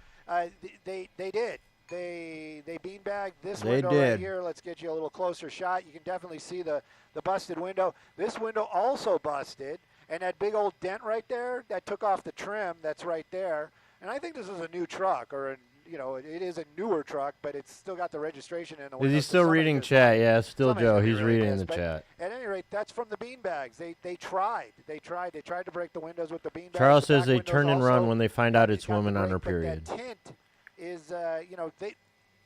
They did. They beanbagged this window right here. Let's get you a little closer shot. You can definitely see the busted window. This window also busted, and that big old dent right there that took off the trim. That's right there. And I think this is a new truck, or you know, it is a newer truck, but it's still got the registration in the window. Is he still reading chat? Yeah, still Joe. He's reading the chat. At any rate, that's from the beanbags. They tried to break the windows with the beanbags. Charles says they turn and run when they find out it's woman on her period. That tint is, you know, they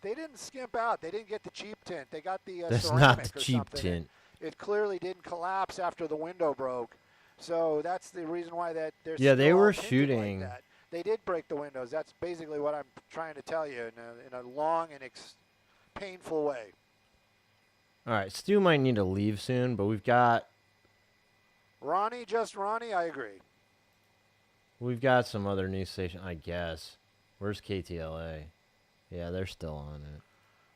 didn't skimp out. They didn't get the cheap tint. They got the That's ceramic not the or cheap something. tint. It clearly didn't collapse after the window broke. So that's the reason why that there's. Yeah, they were shooting. Like that. They did break the windows. That's basically what I'm trying to tell you in a long and painful way. All right, Stu might need to leave soon, but we've got... Ronnie, I agree. We've got some other news station, I guess. Where's KTLA? Yeah, they're still on it.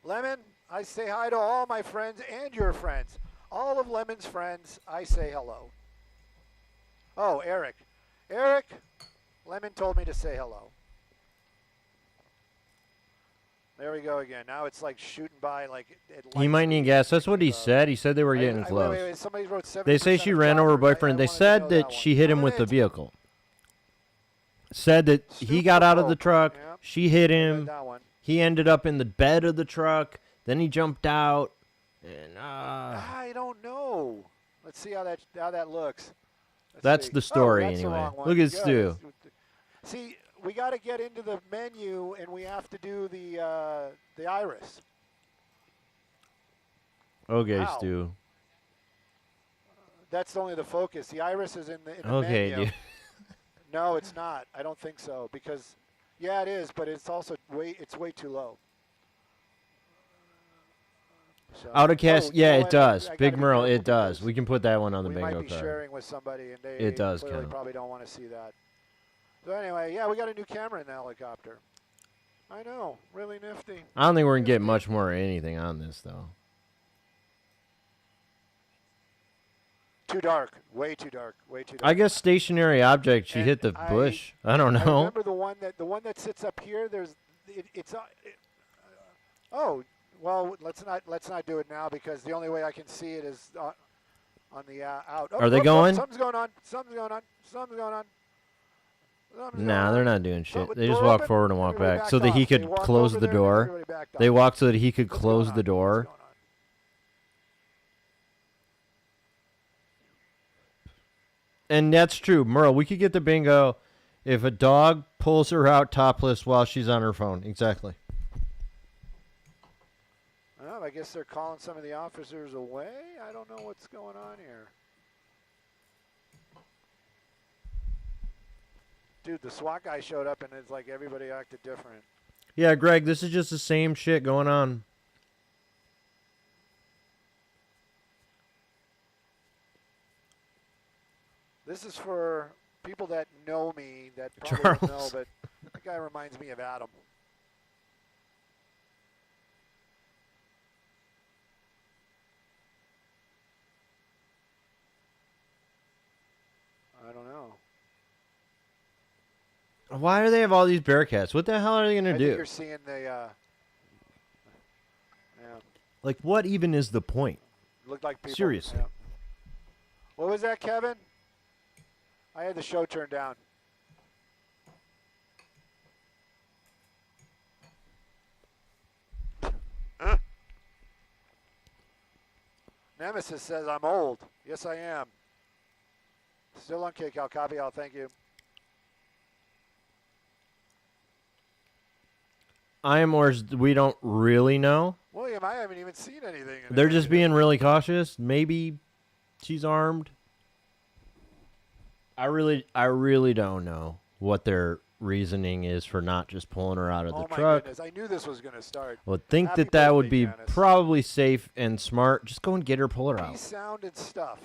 Lemon, I say hi to all my friends and your friends. All of Lemon's friends, I say hello. Oh, Eric. Eric... Lemon told me to say hello. There we go again. Now it's like shooting by like. He might need gas. That's what he said. He said they were getting close. Wait. Somebody wrote 70% they say she ran over her boyfriend. They said that she hit him with the vehicle. Said that he got out of the truck. Yeah. She hit him. He ended up in the bed of the truck. Then he jumped out. And I don't know. Let's see how that looks. That's the story anyway. Look at Stu. See, we got to get into the menu, and we have to do the iris. Okay, Stu. That's only the focus. The iris is in the okay, menu. Dude. No, it's not. I don't think so because, yeah, it is, but it's also way too low. So, Autocast, yeah, it does. Big Merle, it does. We can put that one on the bingo card. We might be sharing with somebody, and it does clearly count. Probably don't want to see that. So anyway, yeah, we got a new camera in the helicopter. I know, really nifty. I don't think we're going to get much more anything on this, though. Too dark. Way too dark. Way too dark. I guess stationary object. She hit the bush. I don't know. I remember the one that sits up here. Oh, well, let's not do it now because the only way I can see it is on the out. Are they going? Something's going on. Nah, they're not doing shit. They just walk forward and walk back so that he could close the door. They walked so that he could close the door. And that's true. Merle, we could get the bingo if a dog pulls her out topless while she's on her phone. Exactly. Well, I guess they're calling some of the officers away. I don't know what's going on here. Dude, the SWAT guy showed up and it's like everybody acted different. Yeah, Greg, this is just the same shit going on. This is for people that know me that probably don't know, but that guy reminds me of Adam. I don't know. Why do they have all these Bearcats? What the hell are they going to do? I think you're seeing the, yeah. Like, what even is the point? Looked like people. Seriously. Yeah. What was that, Kevin? I had the show turned down. Nemesis says I'm old. Yes, I am. Still on kick out. Copy out. Thank you. We don't really know. William, I haven't even seen anything. They're just being really cautious. Maybe she's armed. I really don't know what their reasoning is for not just pulling her out of the truck. Goodness. I knew this was going to start. Well, think that would be probably safe and smart. Just go and get her, pull her out. Sounded stuff.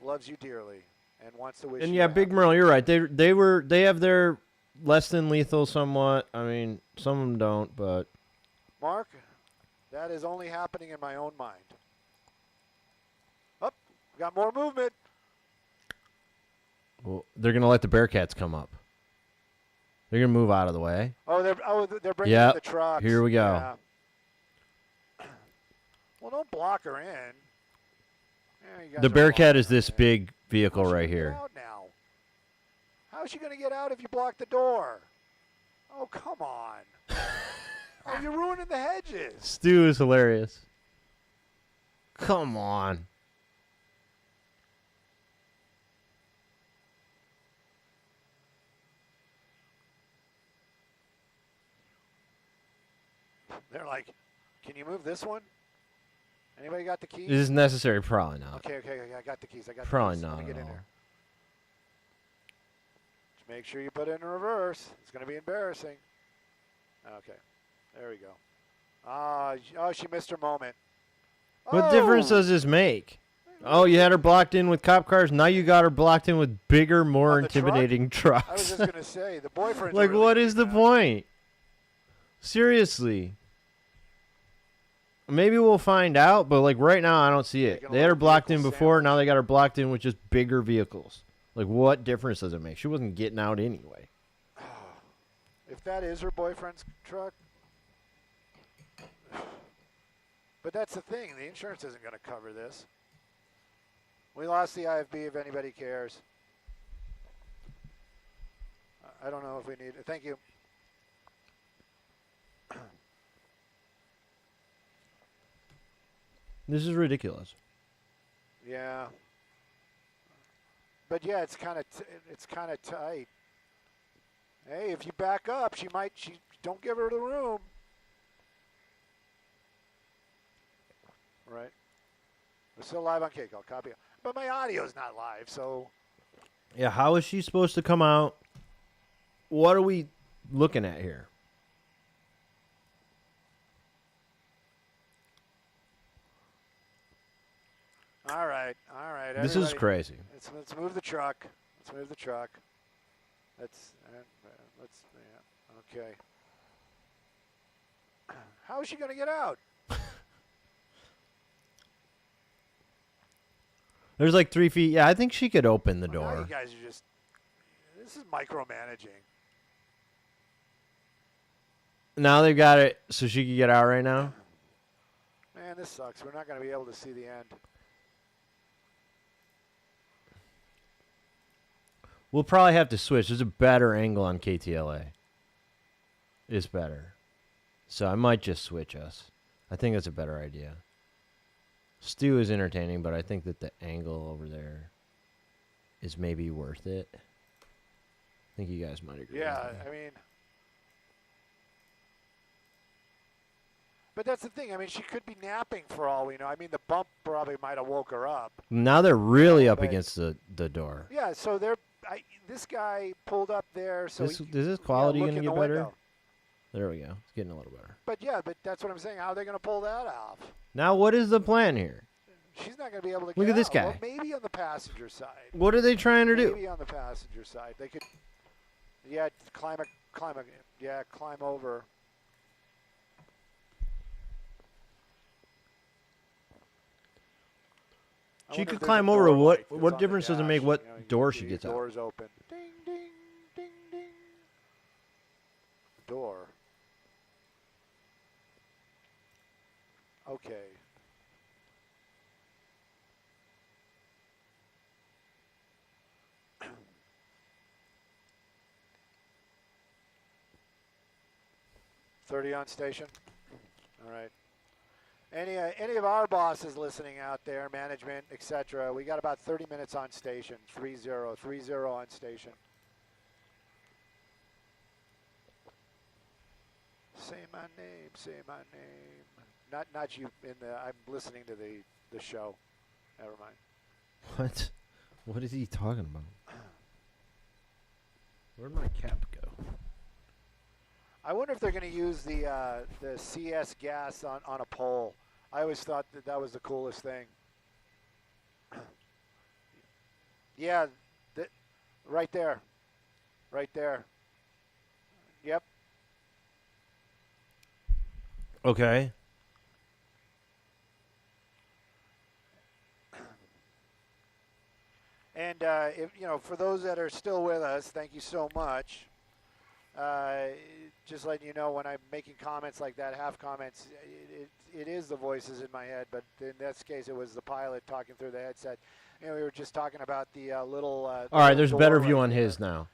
Loves you dearly and wants to wish. And you yeah, Big Merle, you're right. They have their less than lethal somewhat. I mean, some of them don't, but Mark, that is only happening in my own mind. Up, got more movement. Well, they're gonna let the Bearcats come up. They're gonna move out of the way. Oh, they're bringing in the trucks. Here we go. Yeah. Well, don't block her in. Yeah, the Bearcat is this big vehicle right here. Out now. How is she going to get out if you block the door? Oh, come on. Oh, you're ruining the hedges. Stu is hilarious. Come on. They're like, can you move this one? Anybody got the keys? Is this necessary? Probably not. Okay, I got the keys. Probably not. Let me get in there. Just make sure you put it in reverse. It's going to be embarrassing. Okay, there we go. Oh, she missed her moment. What difference does this make? Oh, you had her blocked in with cop cars. Now you got her blocked in with bigger, more intimidating trucks. I was just going to say, the boyfriend. Like, really what is the point? Seriously. Maybe we'll find out, but like right now, I don't see it. They had her blocked in before. Now they got her blocked in with just bigger vehicles. Like, what difference does it make? She wasn't getting out anyway. If that is her boyfriend's truck. But that's the thing. The insurance isn't going to cover this. We lost the IFB if anybody cares. I don't know if we need it. Thank you. This is ridiculous. Yeah. But yeah, it's kind of tight. Hey, if you back up, she don't give her the room. Right. We're still live on Keiko. Copy. But my audio's not live, so. Yeah, how is she supposed to come out? What are we looking at here? All right. This is crazy. Let's move the truck. Let's okay. How is she going to get out? There's like 3 feet. Yeah, I think she could open the door. Now you guys are just. This is micromanaging. Now they've got it so she can get out right now. Man, this sucks. We're not going to be able to see the end. We'll probably have to switch. There's a better angle on KTLA. It's better. So I might just switch us. I think that's a better idea. Stu is entertaining, but I think that the angle over there is maybe worth it. I think you guys might agree. Yeah, I mean. But that's the thing. I mean, she could be napping for all we know. I mean, the bump probably might have woke her up. Now they're really up against the door. Yeah, so this guy pulled up there. So is this quality going to get better? Window. There we go. It's getting a little better. But that's what I'm saying. How are they going to pull that off? Now, what is the plan here? She's not going to be able to get Look at this guy. Well, maybe on the passenger side. What are they trying to do? Maybe on the passenger side. They could, climb over. She could climb over. What difference does it make what door she gets out? Door's open. Ding, ding, ding, ding. Door. Okay. $30 on station. All right. Any of our bosses listening out there, management, etc. We got about 30 minutes on station. 3-0 on station. Say my name. Say my name. Not you. I'm listening to the show. Never mind. What? What is he talking about? Where'd my cap go? I wonder if they're going to use the CS gas on a pole. I always thought that was the coolest thing. Yeah, right there. Right there. Yep. Okay. And for those that are still with us, thank you so much. Just letting you know, when I'm making comments like that, half comments, it is the voices in my head, but in this case, it was the pilot talking through the headset. We were just talking about the little. All right, there's a better view on his now.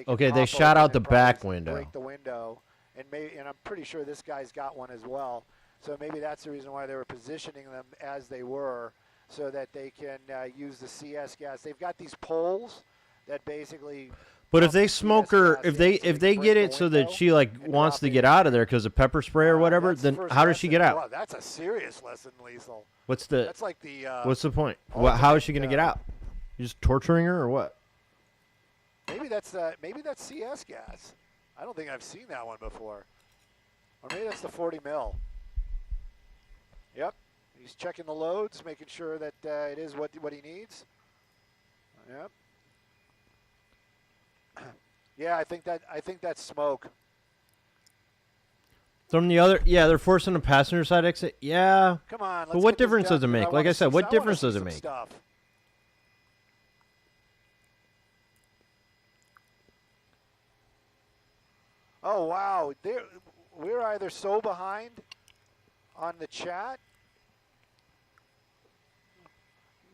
Okay, they shot out the back window. Break the window, and I'm pretty sure this guy's got one as well. So maybe that's the reason why they were positioning them as they were, so that they can use the CS gas. They've got these poles that basically. But if they smoke her, if they get it so that she wants to get out of there because of pepper spray or whatever, then how does she get out? Well, that's a serious lesson, Liesel. That's like the. What's the point? How is she going to get out? You just torturing her or what? Maybe that's CS gas. I don't think I've seen that one before. Or maybe that's the 40 mil. Yep, he's checking the loads, making sure that it is what he needs. Yep. Yeah, I think that's smoke. From the other, yeah, they're forcing the passenger side exit. Yeah. Come on. But what difference does it make? Like I said, what difference does it make? Stuff. Oh wow, we're either so behind on the chat.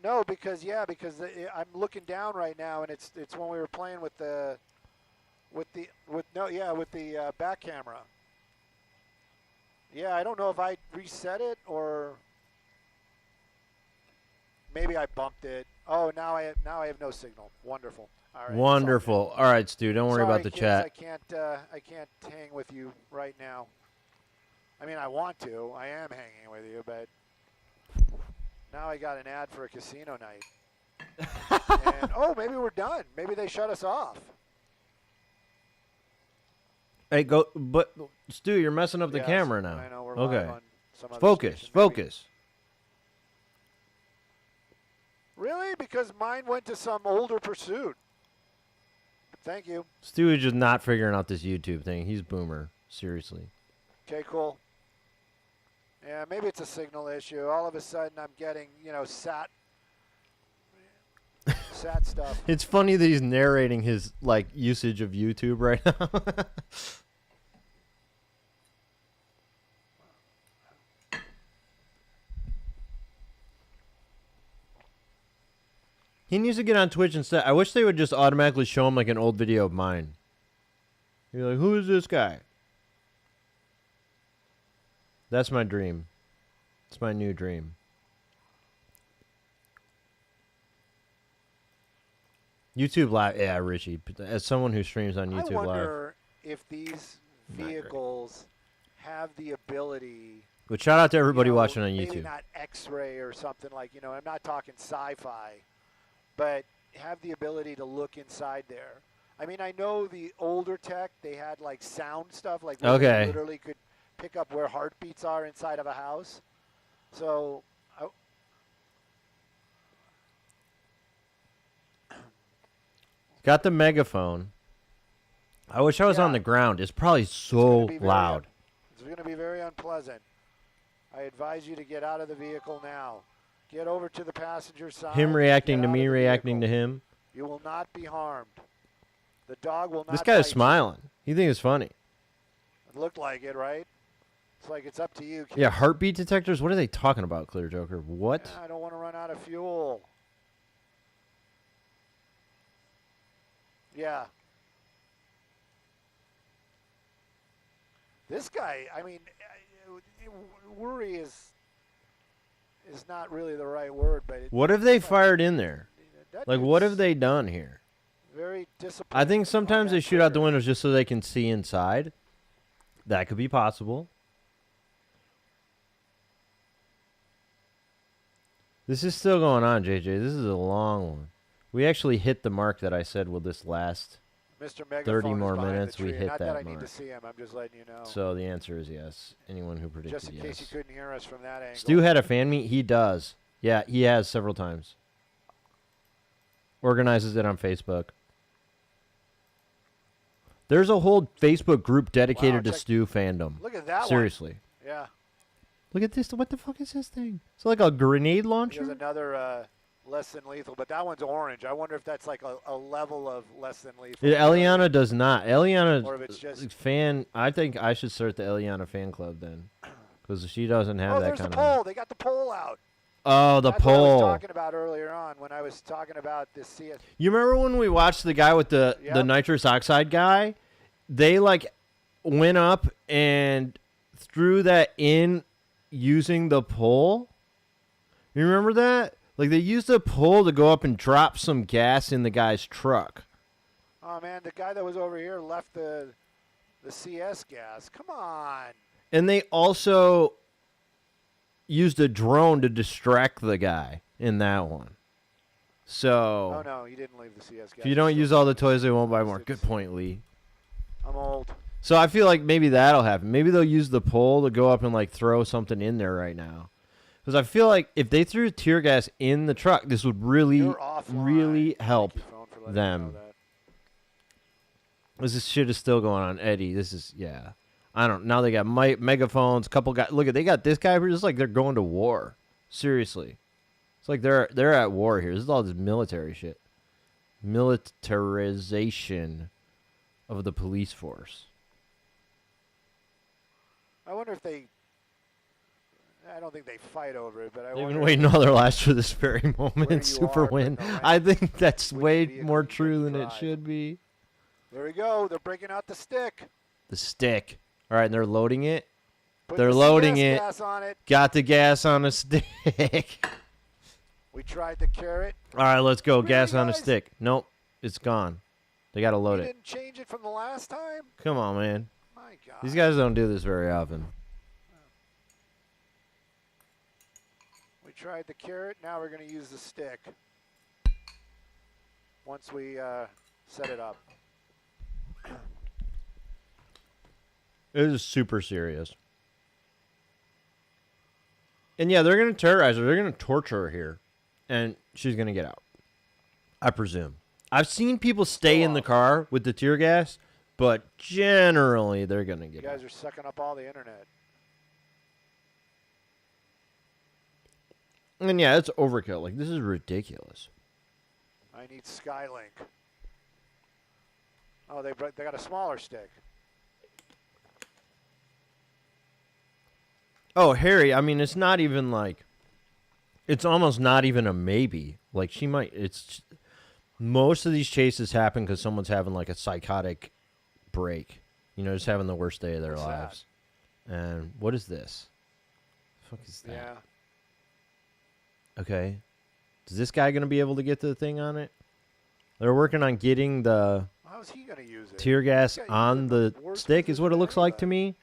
No, because I'm looking down right now, and it's when we were playing with the back camera. Yeah, I don't know if I reset it or maybe I bumped it. Oh, now I have no signal. Wonderful. All right. Wonderful. All right, Stu. Don't worry about the kids, chat. I can't hang with you right now. I mean, I want to. I am hanging with you, but now I got an ad for a casino night. And maybe we're done. Maybe they shut us off. Hey, go, but Stu, you're messing up the camera now. I know, we're okay. live on some other Focus. station, Focus. Really? Because mine went to some older pursuit. Thank you. Stu is just not figuring out this YouTube thing. He's boomer. Seriously. Okay, cool. Yeah, maybe it's a signal issue. All of a sudden, I'm getting, sat stuff. It's funny that he's narrating his usage of YouTube right now. He needs to get on Twitch instead. I wish they would just automatically show him an old video of mine. You're like, who is this guy? That's my dream. It's my new dream. YouTube Live, yeah, Richie. As someone who streams on YouTube Live. I wonder if these vehicles have the ability. But shout out to everybody watching on YouTube. Maybe not X-ray or something I'm not talking sci-fi, but have the ability to look inside there. I mean, I know the older tech, they had sound stuff, they literally could pick up where heartbeats are inside of a house. So got the megaphone. I wish I was on the ground. It's probably so loud. It's going to be very unpleasant. I advise you to get out of the vehicle now. Get over to the passenger side. Him reacting to me, reacting to him. You will not be harmed. The dog will not. This guy's smiling. He thinks it's funny. It looked like it, right? It's like it's up to you. Kid. Yeah, heartbeat detectors? What are they talking about, Clear Joker? What? Yeah, I don't want to run out of fuel. Yeah. This guy, I mean, worry is not really the right word, but what have they fired in there? Like, what have they done here? Very disappointing. I think sometimes they shoot out the windows just so they can see inside. That could be possible. This is still going on, JJ. This is a long one. We actually hit the mark that I said will this last Mr. 30 more minutes. We hit not that I mark. need to see him. I'm just letting you know. So the answer is yes. Anyone who predicted Just in case you couldn't hear us from that angle. Stu had a fan meet. He does. Yeah, he has several times. Organizes it on Facebook. There's a whole Facebook group dedicated to Stu fandom. Look at that Seriously. one. Yeah. Look at this. What the fuck is this thing? It's like a grenade launcher? There's another less than lethal, but that one's orange. I wonder if that's like a level of less than lethal. Yeah, Eliana does not. Eliana or if it's just fan. I think I should start the Eliana fan club then, because she doesn't have that there's kind the of. pole. They got the pole out. Oh, the That's pole. What I was talking about earlier on when I was talking about this CS. You remember when we watched the guy with the nitrous oxide guy? They like went up and threw that in using the pole. You remember that? Like they used the pole to go up and drop some gas in the guy's truck. Oh man, the guy that was over here left the CS gas. Come on. And they also used a drone to distract the guy in that one. So. Oh no, you didn't leave the CS gas. If you don't use all the toys, they won't buy more. Good point, Lee. I'm old. So I feel like maybe that'll happen. Maybe they'll use the pole to go up and like throw something in there right now. Because I feel like if they threw tear gas in the truck, this would really, really help them. This shit is still going on, Eddie. This is, yeah. I don't. Now they got megaphones. Couple guys. Look at, they got this guy. Just like they're going to war. Seriously, it's like they're at war here. This is all this military shit. Militarization of the police force. I wonder if they. I don't think they fight over it, but I They've wonder. been waiting all their lives for this very moment. Super win. I think that's way more true than it should be. There we go. They're breaking out the stick. The stick. All right, and they're loading it. They're loading it. Gas on it. Got the gas on a stick. We tried the carrot. All right, let's go. Really, gas on a guys? stick. Nope, it's gone. They got to load You it. didn't change it from the last time? Come on, man. My God. These guys don't do this very often. We tried the carrot. Now we're going to use the stick. Once we set it up. It is super serious. And yeah, they're going to terrorize her. They're going to torture her here. And she's going to get out. I presume. I've seen people stay in the car with the tear gas, but generally they're going to get out. You guys are sucking up all the internet. And yeah, it's overkill. Like, this is ridiculous. I need Skylink. Oh, they got a smaller stick. Oh, Harry, I mean, it's not even like, it's almost not even a maybe. Like, she might, it's, most of these chases happen because someone's having like a psychotic break. You know, just having the worst day of their lives. And what is this? The fuck is that? Yeah. Okay. Is this guy going to be able to get the thing on it? They're working on getting the How's he going to use it? tear gas on the stick is what it looks like to me.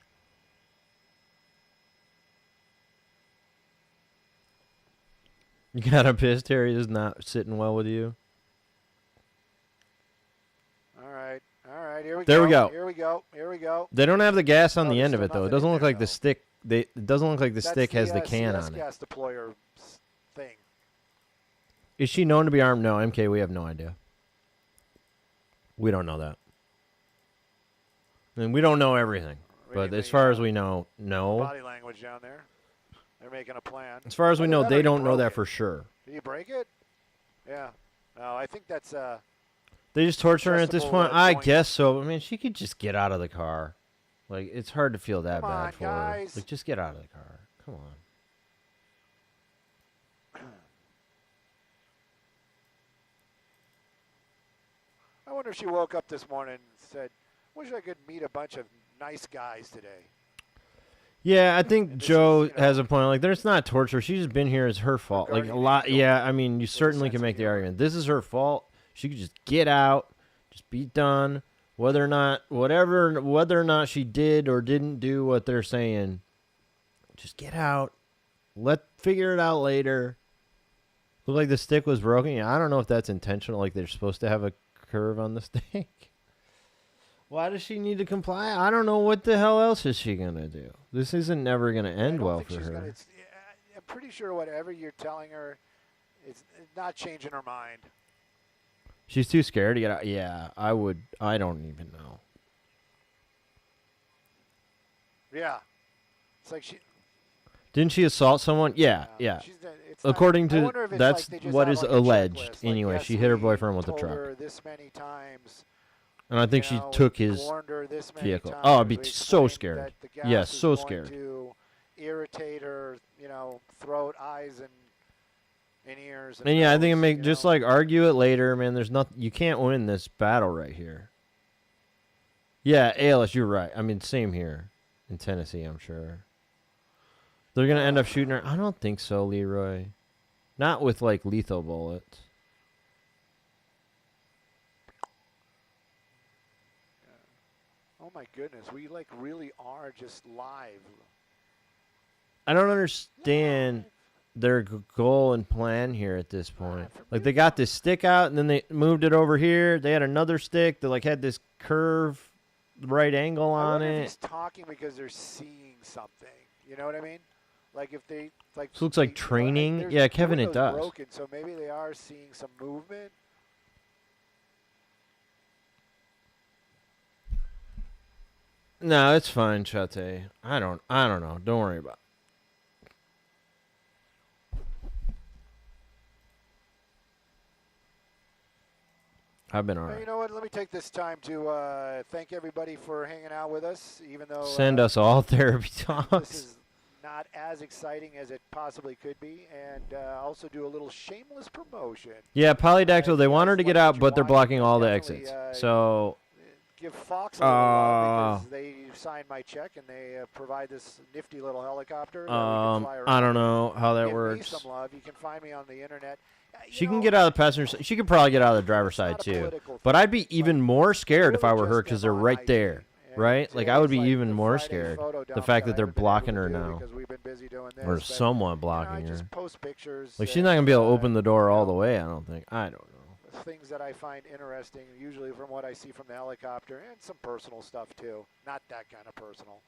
You got a pissed, Harry is not sitting well with you. All right, here we There go. we go. Here we go. Here we go. They don't have the gas on the end of there's it though. It nothing doesn't in look there, like the stick. It doesn't look like the stick has the can CS on it. gas deployer thing. Is she known to be armed? No, MK. We have no idea. We don't know that. And we don't know everything. But as far as we know, no. Body language down there. They're making a plan. As far as we know, they don't know that for sure. Did you break it? Yeah. No, I think that's They just torture her at this adjustable, point? I point. guess so. I mean, she could just get out of the car. Like, it's hard to feel that Come on, bad for guys. her. Like, just get out of the car. Come on. I wonder if she woke up this morning and said, wish I could meet a bunch of nice guys today. Yeah, I think Joe has a point. Like, there's not torture. She's just been here. It's her fault. Like, a lot. Yeah, I mean, you certainly can make the argument. This is her fault. She could just get out, just be done. Whether or not she did or didn't do what they're saying, just get out. Figure it out later. Looked like the stick was broken. Yeah, I don't know if that's intentional. Like, they're supposed to have a curve on the stick. Why does she need to comply? I don't know. What the hell else is she going to do? This isn't never going to end well for her. I'm pretty sure whatever you're telling her, it's not changing her mind. She's too scared to get out. Yeah, I don't even know. Yeah. It's like she... Didn't she assault someone? Yeah. According to... That's what is alleged. Anyway, yes, she hit her boyfriend with a truck. This many times. And I think she took his vehicle. Oh, I'd be so scared. Yes, so scared. To irritate her, throat, eyes, and ears. And yeah, I think it just like argue it later, man. There's nothing. You can't win this battle right here. Yeah, ALS, you're right. I mean, same here in Tennessee, I'm sure. They're gonna end up shooting her. I don't think so, Leroy. Not with like lethal bullets. Oh my goodness, we like really are just live. I don't understand their goal and plan here at this point. Like, they got this stick out and then they moved it over here. They had another stick that like had this curve, right angle on it. He's talking because they're seeing something. You know what I mean? Like if they like. This looks like training. Yeah, Kevin, it does. Broken, so maybe they are seeing some movement. No, it's fine, Chate. I don't know. Don't worry about it. I've been all right. You know what? Let me take this time to thank everybody for hanging out with us, even though... Send us all therapy talks. This is not as exciting as it possibly could be, and also do a little shameless promotion. Yeah, Polydactyl, they want her to get out, but they're blocking all the exits. So... Give Fox a little love because they signed my check and they provide this nifty little helicopter. I don't know how that works. Give me some love. You can find me on the internet. She can get out of the passenger side. She could probably get out of the driver's side too. But I'd be even more scared if I were her because they're right there, right? Like, I would be even more scared. The fact that they're blocking her now. Or somewhat blocking her. Like, she's not going to be able to open the door all the way, I don't think. I don't know. Things that I find interesting, usually from what I see from the helicopter, and some personal stuff too. Not that kind of personal.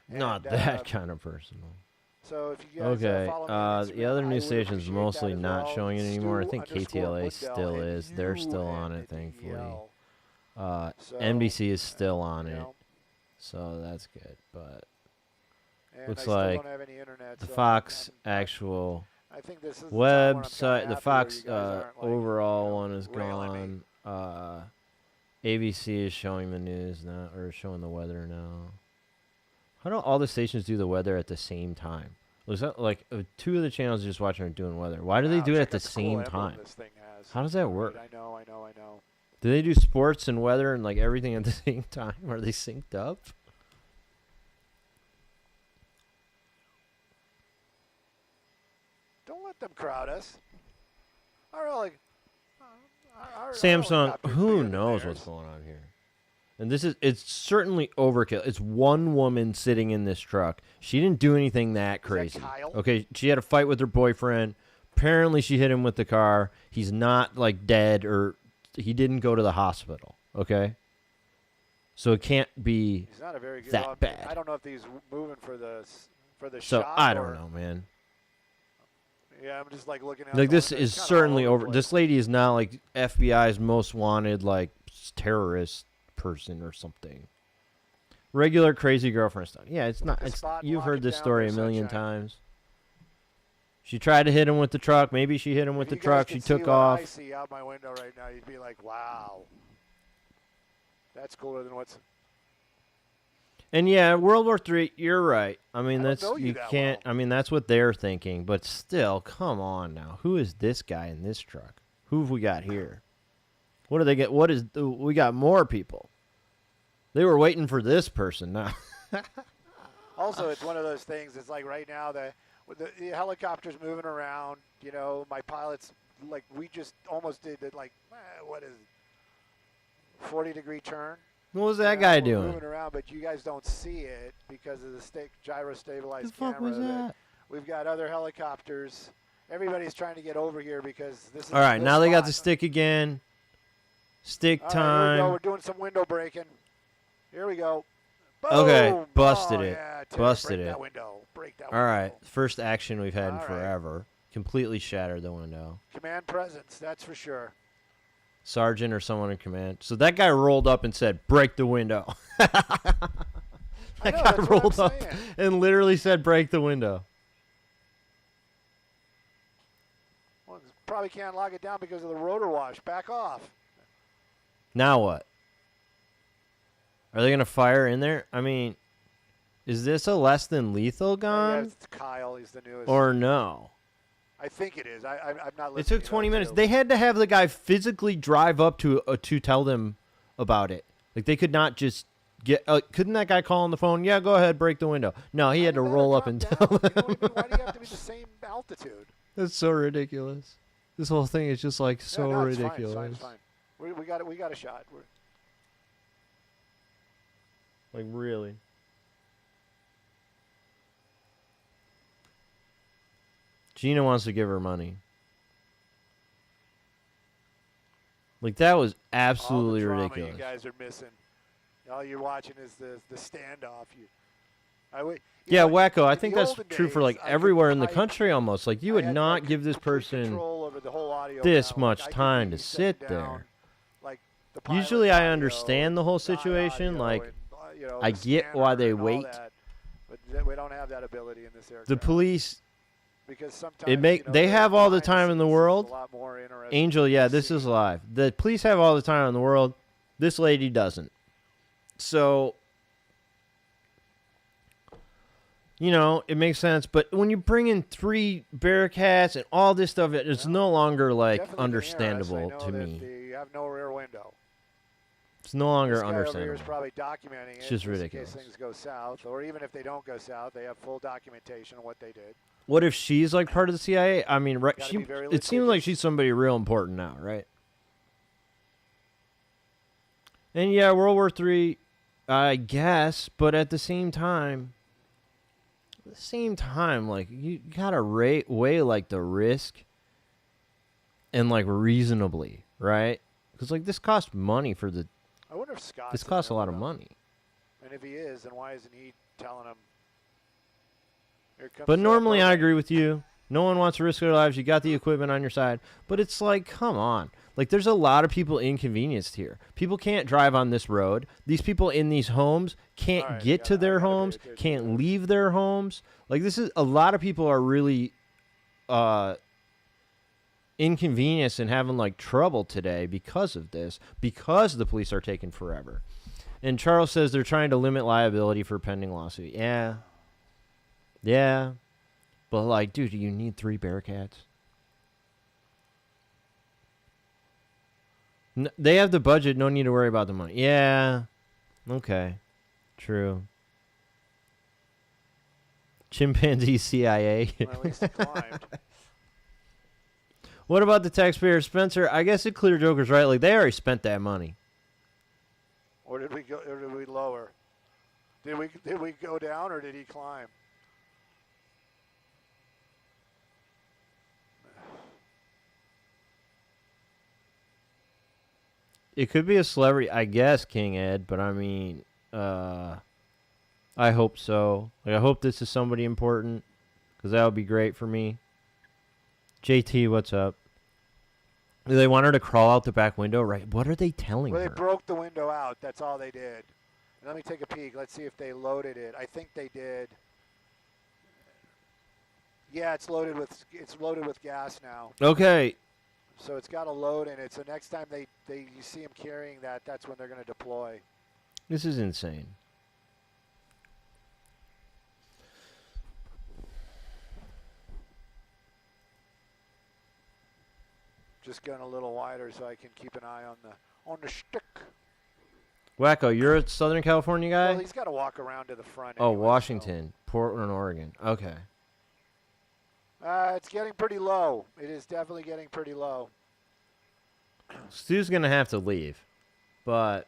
Not that kind of personal. So if you guys follow me the other news station's mostly not showing it anymore. I think KTLA still is. They're still on it, thankfully. NBC is still on it, so that's good. But looks like the Fox actual website, the Fox overall one is gone. ABC is showing the news now, or showing the weather now. How do all the stations do the weather at the same time? Looks like 2 of the channels just watching are doing weather. Why do they do it at the same time? How does that work? I know. Do they do sports and weather and like everything at the same time? Are they synced up? Don't let them crowd us. Samsung, who knows what's going on here? And it's certainly overkill. It's one woman sitting in this truck. She didn't do anything that crazy. Okay, she had a fight with her boyfriend. Apparently she hit him with the car. He's not like dead, or he didn't go to the hospital. Okay? So it can't be that bad. I don't know if he's moving for the shot. So I don't know, man. Yeah, I'm just like looking at like this is certainly over. This lady is not like FBI's most wanted like terrorist person or something. Regular crazy girlfriend stuff. Yeah, it's not. You've heard this story a million times. She tried to hit him with the truck. Maybe she hit him with the truck. She took off. I see out my window right now, you'd be like, wow, that's cooler than what's. And yeah, World War III, you're right. I mean, you can't. I mean, that's what they're thinking. But still, come on now. Who is this guy in this truck? Who have we got here? What do they get? We got more people. They were waiting for this person now. Also, it's one of those things. It's like right now the helicopter's moving around. You know, my pilots, like, we just almost did it, like, what is it, 40-degree turn. What was that guy doing? Moving around, but you guys don't see it because of the gyro stabilized camera. The fuck was that? We've got other helicopters. Everybody's trying to get over here because this is. All right, now they got the stick again. Stick time. Here we go. We're doing some window breaking. Here we go. Boom. Okay, busted it. Yeah, busted break it. That window. Break that All window. right, first action we've had in forever. Completely shattered the window. Command presence, that's for sure. Sergeant or someone in command. So that guy rolled up and said, "Break the window." That guy rolled up and literally said, "Break the window." Well, probably can't lock it down because of the rotor wash. Back off. Now what? Are they going to fire in there? I mean, is this a less than lethal gun? Yeah, it's Kyle. He's the newest. Or no? I think it is. I'm not listening. It took 20 minutes. They had to have the guy physically drive up to tell them about it. Like, they could not just get. Couldn't that guy call on the phone? Yeah, go ahead, break the window. No, he had to roll up and tell them. Why do you have to be the same altitude? That's so ridiculous. This whole thing is just like so ridiculous. It's fine. We got a shot. Like, really. Gina wants to give her money. Like, that was absolutely ridiculous. You guys are missing. All you're watching is the standoff. Yeah, Wacko, I think that's true for, like, everywhere in the country almost. Like, you would not give this person this much time to sit there. Usually I understand the whole situation. Like, I get why they wait. But we don't have that ability in this area. The police, because sometimes, they have all the time in the world. Angel, yeah, this is live. The police have all the time in the world. This lady doesn't. So, it makes sense. But when you bring in 3 Bearcats and all this stuff, it's no longer, like, understandable to me. You have no rear window. It's no longer this guy understandable. Over here is probably documenting it's just ridiculous. In case things go south, or even if they don't go south, they have full documentation of what they did. What if she's like part of the CIA? I mean, right? It seems like she's somebody real important now, right? And yeah, World War III, I guess, but at the same time, like, you gotta weigh like the risk and like reasonably, right? Because like this costs money for the. I wonder if Scott's. This costs a lot of money. And if he is, then why isn't he telling him? But normally I agree with you. No one wants to risk their lives. You got the equipment on your side. But it's like, come on. Like, there's a lot of people inconvenienced here. People can't drive on this road. These people in these homes can't get to their homes, can't leave their homes. Like, this is a lot of people are really inconvenienced and having, like, trouble today because of this, because the police are taking forever. And Charles says they're trying to limit liability for pending lawsuit. Yeah. Yeah. But, like, dude, you need 3 Bearcats. They have the budget. No need to worry about the money. Yeah. Okay. True. Chimpanzee CIA. Well, at least it climbed. What about the taxpayer, Spencer? I guess the clear Joker's right. Like, they already spent that money. Or did we go? Or did we lower? Did we go down, or did he climb? It could be a celebrity, I guess, King Ed, but I mean, I hope so. Like, I hope this is somebody important, because that would be great for me. JT, what's up? Do they want her to crawl out the back window? Right. What are they telling her? They broke the window out. That's all they did. Let me take a peek. Let's see if they loaded it. I think they did. Yeah, it's loaded with gas now. Okay. So it's got a load in it. So next time you see them carrying that, that's when they're going to deploy. This is insane. Just going a little wider so I can keep an eye on the stick. Wacko, you're a Southern California guy? Well, he's got to walk around to the front. Oh, anyway, Washington, Portland, Oregon. Okay. It's getting pretty low. It is definitely getting pretty low. Stu's going to have to leave, but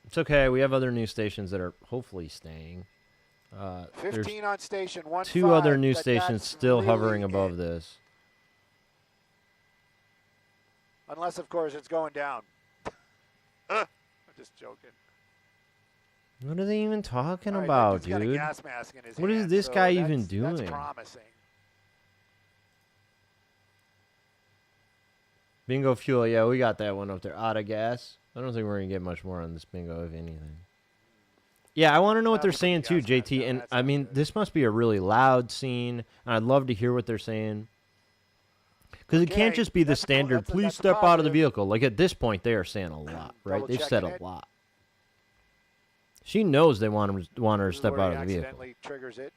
it's okay. We have other news stations that are hopefully staying. 15 on station 1. 2 other news stations still really hovering above this. Unless, of course, it's going down. I'm just joking. What are they even talking about, dude? Got a gas mask in his what hand, is this so guy even doing? That's promising. Bingo fuel, yeah, we got that one up there. Out of gas. I don't think we're going to get much more on this bingo, if anything. Yeah, I want to know what they're saying, too, JT. And, I mean, this must be a really loud scene. And I'd love to hear what they're saying. Because it can't just be the standard, please step out of the vehicle. Like, at this point, they are saying a lot, right? They've said a lot. She knows they want her to step out of the vehicle. Triggers it.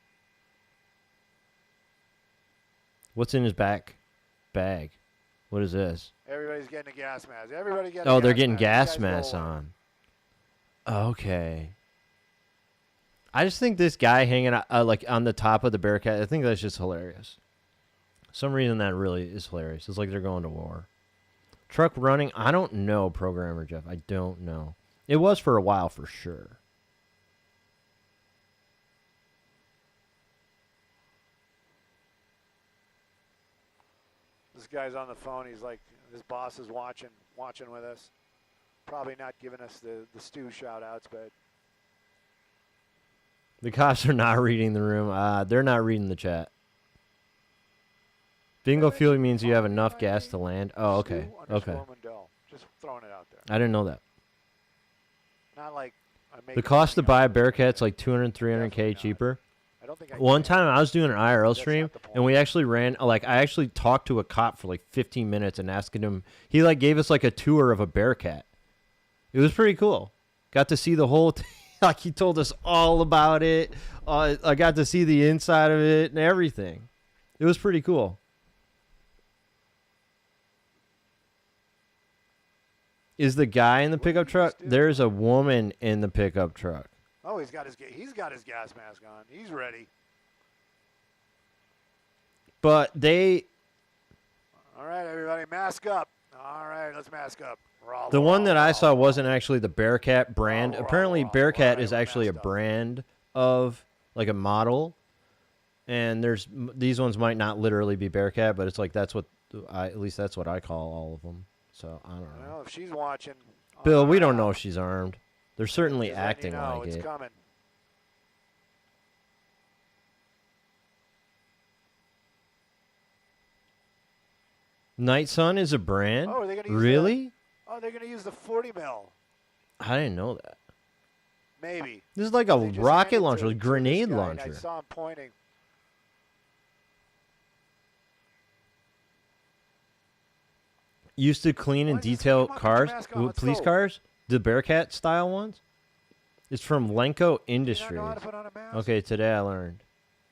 What's in his back bag? What is this? Everybody's getting a gas mask. Everybody getting Oh, they're getting gas masks on. Okay. I just think this guy hanging out, like on the top of the Bearcat, I think that's just hilarious. Some reason that really is hilarious. It's like they're going to war. Truck running, I don't know, Programmer Jeff. I don't know. It was for a while for sure. This guy's on the phone. He's like, his boss is watching with us. Probably not giving us the Stu shout-outs, but... The cops are not reading the room. They're not reading the chat. Bingo fuel means you have enough gas to land. Oh, okay. Okay. Just throwing it out there. I didn't know that. Not like the cost to buy a Bearcat's like 200, 300K cheaper. One time I was doing an IRL stream and we actually ran, like I actually talked to a cop for like 15 minutes and asking him, he like gave us like a tour of a Bearcat. It was pretty cool. Got to see the whole thing. Like he told us all about it. I got to see the inside of it and everything. It was pretty cool. Is the guy in the pickup truck? There's a woman in the pickup truck. Oh, he's got his gas mask on. He's ready. But they... All right, everybody, mask up. All right, let's mask up. The one that I saw wasn't actually the Bearcat brand. Apparently, Bearcat is actually a brand of, like a model. And these ones might not literally be Bearcat, but it's like that's what, at least that's what I call all of them. So, I don't know. Well, if she's watching... Bill, we don't know if she's armed. They're certainly acting like it's it. Coming. Night Sun is a brand? Oh, are they gonna use really? They're going to use the 40 mil. I didn't know that. Maybe. This is like a rocket launcher, a grenade launcher. I saw him pointing. Used to clean and detail cars, police cars, the Bearcat style ones. It's from Lenco Industries. Okay, today I learned.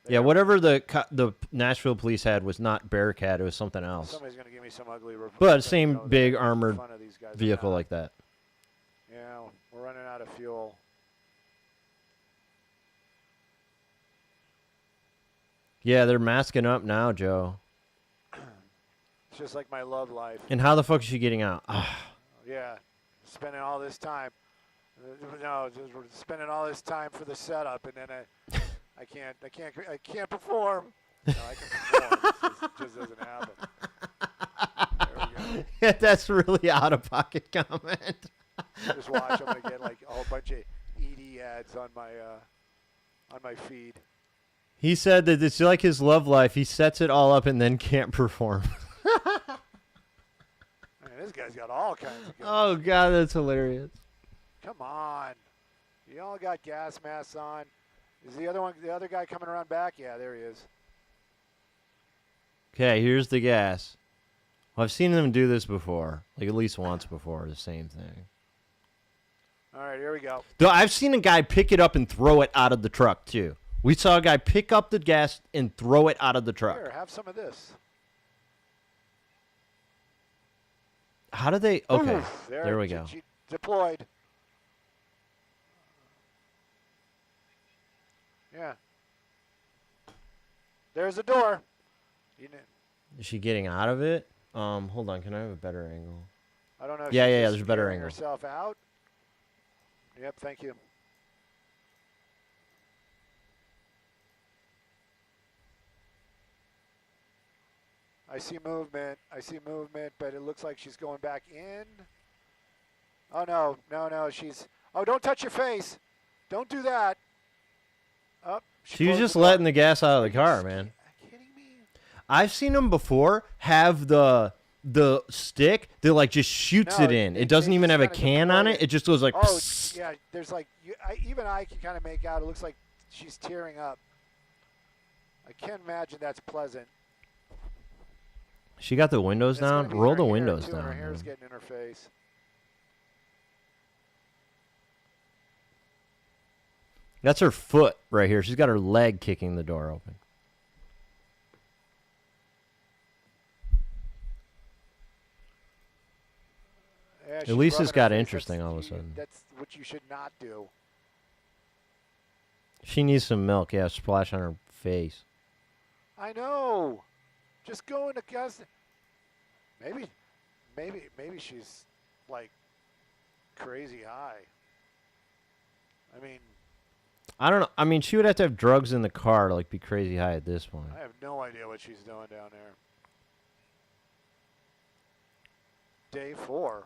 Yeah, whatever the Nashville police had was not Bearcat; it was something else. Somebody's gonna give me some ugly. But same big armored vehicle like that. Yeah, we're running out of fuel. Yeah, they're masking up now, Joe. It's just like my love life. And how the fuck is she getting out? Yeah, spending all this time. No, just spending all this time for the setup, and then I can't perform. No, I can perform. It just doesn't happen. There we go. Yeah, that's really out of pocket comment. Just watch. I'm gonna get like a whole bunch of ED ads on my feed. He said that it's like his love life. He sets it all up and then can't perform. Man, this guy's got all kinds of guns. Oh God, that's hilarious. Come on, you all got gas masks on. Is the other guy coming around back? Yeah, there he is. Okay, here's the gas. Well, I've seen them do this before, like at least once before, the same thing. All right, here we go. Though I've seen a guy pick it up and throw it out of the truck too. We saw a guy pick up the gas and throw it out of the truck. Here, have some of this. How do they? Okay, there we go. She deployed. Yeah. There's the door. Is she getting out of it? Hold on. Can I have a better angle? I don't know. If yeah. she's There's a better angle. Herself out. Yep. Thank you. I see movement. I see movement, but it looks like she's going back in. Oh no, no! She's. Oh, don't touch your face. Don't do that. Oh, she was just letting the gas out of the car, man. I've seen them before have the stick that like just shoots it in. It doesn't even have a can on it. It just goes like. Oh psst. Yeah, there's like even I can kind of make out. It looks like she's tearing up. I can't imagine that's pleasant. She got the windows down. Roll the windows down. Her hair's getting in her face. That's her foot right here. She's got her leg kicking the door open. Yeah, at least it's got interesting all of a sudden. That's what you should not do. She needs some milk. Yeah, splash on her face. I know. Just go into gas. Maybe she's like crazy high. I mean. I don't know. I mean, she would have to have drugs in the car to like be crazy high at this point. I have no idea what she's doing down there. Day 4.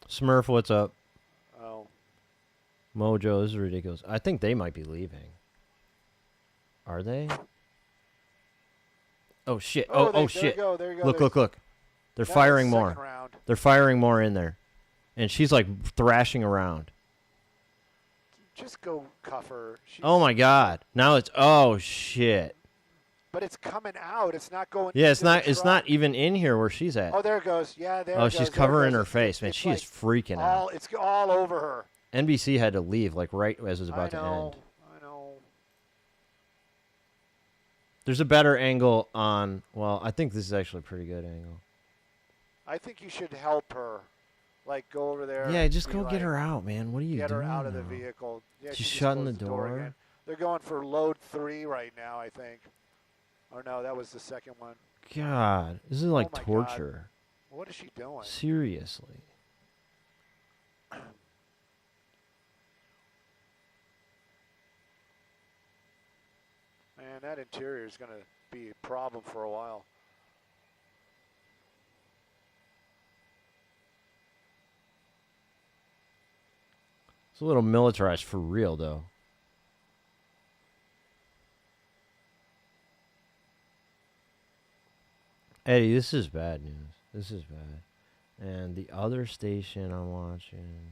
Smurf, what's up? Oh. Mojo, this is ridiculous. I think they might be leaving. Are they? Oh shit! Oh shit! There you go. Look! They're firing more. Round. They're firing more in there, and she's like thrashing around. Just go cuff her. Oh my God! Now it's shit. But it's coming out. It's not going. Yeah, it's not. It's not even in here where she's at. Oh, there it goes. Yeah, there. Oh, she's covering her face, man. She is freaking out. It's all over her. NBC had to leave like right as it was about to end. I know. There's a better angle on. Well, I think this is actually a pretty good angle. I think you should help her. Like, go over there. Yeah, just go get her out, man. What are you doing? Get her out of the now? vehicle. Yeah, she's shutting the door. Again. They're going for load 3 right now, I think. Or no, that was the second one. God, this is like torture. God. What is she doing? Seriously. Man, that interior is going to be a problem for a while. It's a little militarized for real, though. Eddie, this is bad news. This is bad. And the other station I'm watching...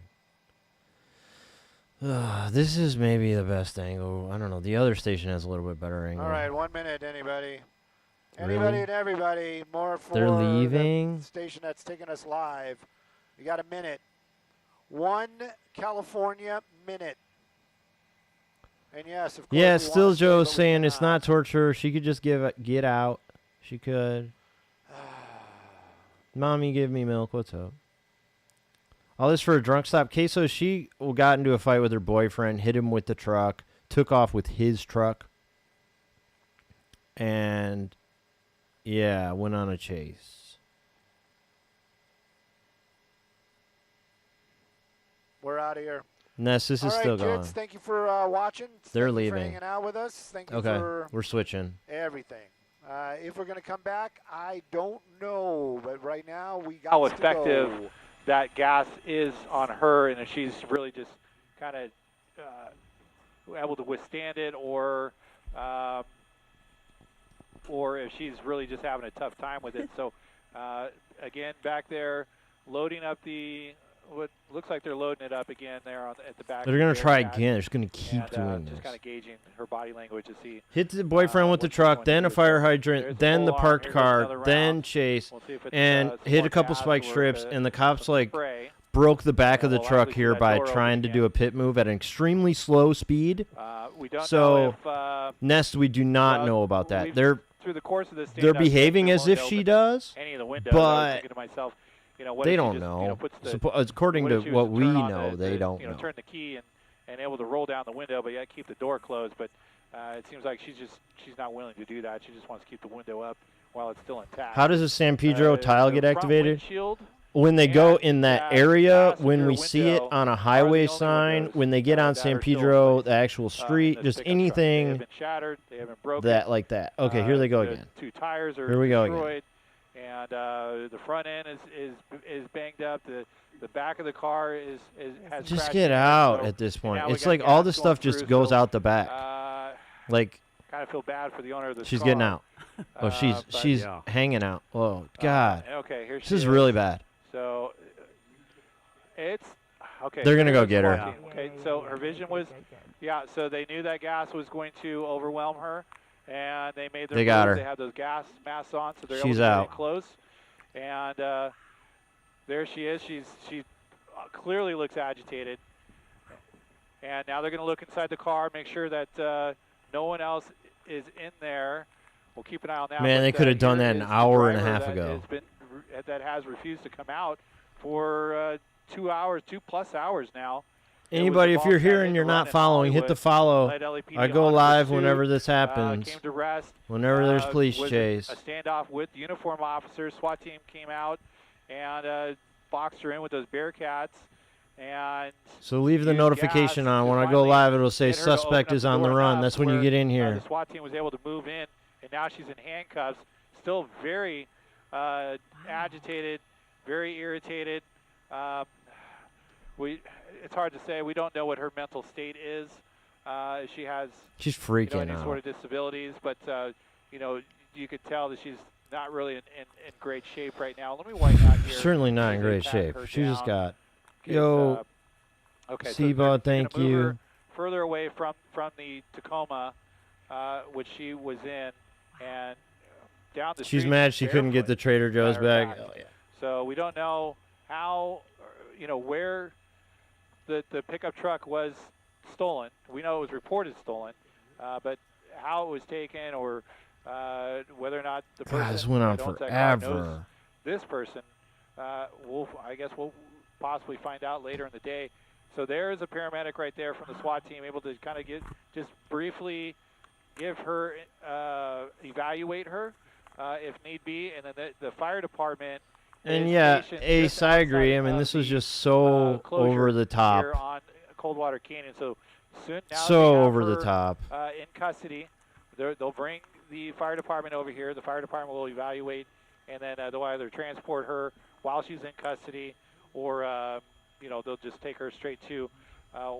this is maybe the best angle. I don't know. The other station has a little bit better angle. All right, 1 minute, anybody. Anybody and everybody. More for They're leaving. The station that's taking us live. We got a minute. 1 California minute. And yes, of course. Yeah, still Joe's saying it's not torture. She could just get out. She could. Mommy, give me milk. What's up? All this for a drunk stop. Queso, she got into a fight with her boyfriend, hit him with the truck, took off with his truck, and, yeah, went on a chase. We're out of here. Ness, this is still going. Kids, thank you for watching. They're leaving. leaving. Thank you for hanging out with us. Thank you for we're switching. Everything. If we're going to come back, I don't know. But right now, we got how to effective go. That gas is on her, and if she's really just kind of able to withstand it, or if she's really just having a tough time with it. So, again, back there, loading up what looks like they're loading it up again there at the back. They're going to try again. They're just going to keep doing this. Just kind of gauging her body language to see. Hit the boyfriend with the truck, then a fire hydrant, then the parked car, then chase, and hit a couple spike strips, and the cops like broke the back of the truck here by trying to do a pit move at an extremely slow speed. We don't so, know if, Nest, we do not know about that. Through the course of this, they're behaving as if she does, any of the windows, but I was thinking to myself, what they if don't she just, know. puts the, According what to if she was what to we turn on know, they don't know. turn the key and able to roll down the window, but yet keep the door closed. But it seems like she's not willing to do that. She just wants to keep the window up while it's still intact. How does a San Pedro tile get activated? Windshield, when they go in that area, when we passenger see it window on a are highway the only sign, windows, when they get on that San are still in Pedro, place, the actual in street, this just pickup truck. They anything have been shattered. They have been broken. that like that. Okay, here they go the again. 2 tires are Here we go destroyed, and the front end is banged up. The back of the car has Just crashed get in, out so at this point. now we It's got like all gas the stuff going just through, goes so, out the back. Like kind of feel bad for the owner of the she's car. getting out. Oh, she's but, hanging out. Oh God. Okay, here this she is really bad. So it's okay. They're gonna go there's get the her. SWAT team. Okay, so her vision was, so they knew that gas was going to overwhelm her, and they made their They got moves. her. They have those gas masks on, so they're She's able to out. get in close. And there she is. She clearly looks agitated. And now they're going to look inside the car, make sure that no one else is in there. We'll keep an eye on that. Man, they could have done that an hour and a half ago. That has refused to come out for 2 hours, 2+ hours now. Anybody, if you're here and you're not following, hit the follow. I go live whenever this happens. Came to rest. Whenever there's police chase. A standoff with uniform officers. SWAT team came out and boxed her in with those Bearcats. And so leave the notification on. When I go live, it'll say suspect is on the run. That's when you get in here. The SWAT team was able to move in, and now she's in handcuffs. Still very agitated, very irritated. It's hard to say. We don't know what her mental state is. She's freaking any out. sort of disabilities, but you could tell that she's not really in great shape right now. Let me wipe out here. Certainly not in great shape. She just got. Yo, okay, Seabot, thank move her you. further away from the Tacoma, which she was in, and down the street. She's mad she couldn't get the Trader Joe's bag. Oh, yeah. So we don't know how, where the pickup truck was stolen. We know it was reported stolen, but how it was taken or whether or not the person this went on that owns that car knows forever. this person, I guess we'll possibly find out later in the day. So there is a paramedic right there from the SWAT team able to kind of just briefly give her, evaluate her if need be, and then the fire department. And yeah, Ace, I agree. I mean, this was just so over the top. Here on Coldwater Canyon. So soon now so over the top. In custody, they'll bring the fire department over here. The fire department will evaluate, and then they'll either transport her while she's in custody, or they'll just take her straight to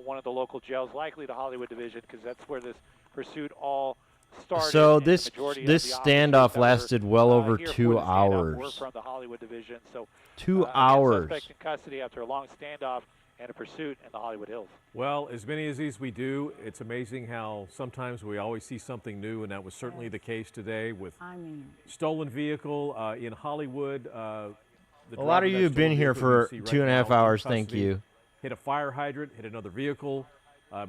one of the local jails, likely the Hollywood Division, because that's where this pursuit all started. So this standoff lasted well over 2 hours. We're from the Hollywood Division, so 2 hours. Suspect in custody after a long standoff and a pursuit in the Hollywood Hills. Well, as many of these we do, it's amazing how sometimes we always see something new, and that was certainly the case today with stolen vehicle in Hollywood. A lot of you have been here for 2.5 hours. Thank you. Hit a fire hydrant, hit another vehicle,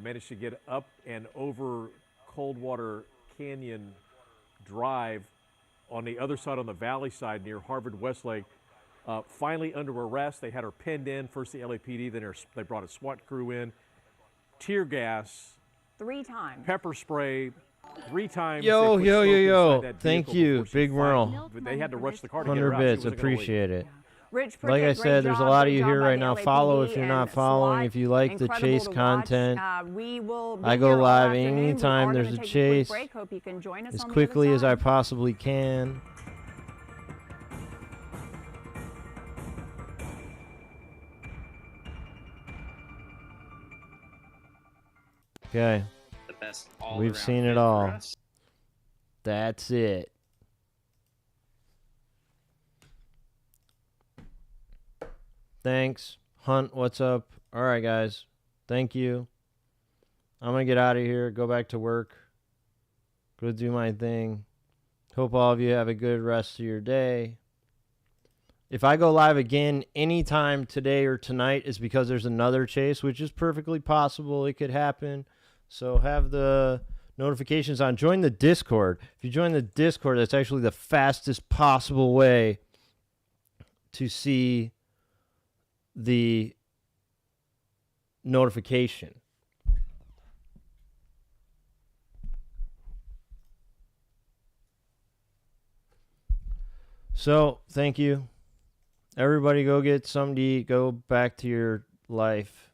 managed to get up and over Coldwater Canyon Drive on the other side, on the valley side near Harvard Westlake. Finally under arrest. They had her pinned in. First the LAPD, then they brought a SWAT crew in. Tear gas. 3 times. Pepper spray. 3 times. Yo. Thank you, Big Merle. They had to rush the car to get her 100 out. bits. Appreciate it. Rich, like I said, there's a lot of you here right now. Follow if you're not following. If you like the chase content, I go live anytime there's a chase as quickly as I possibly can. Okay. We've seen it all. That's it. Thanks. Hunt, what's up? All right, guys. Thank you. I'm going to get out of here, go back to work, go do my thing. Hope all of you have a good rest of your day. If I go live again anytime today or tonight, it's because there's another chase, which is perfectly possible. It could happen. So have the notifications on. Join the Discord. If you join the Discord, that's actually the fastest possible way to see the notification. So, thank you. Everybody go get something to eat. Go back to your life.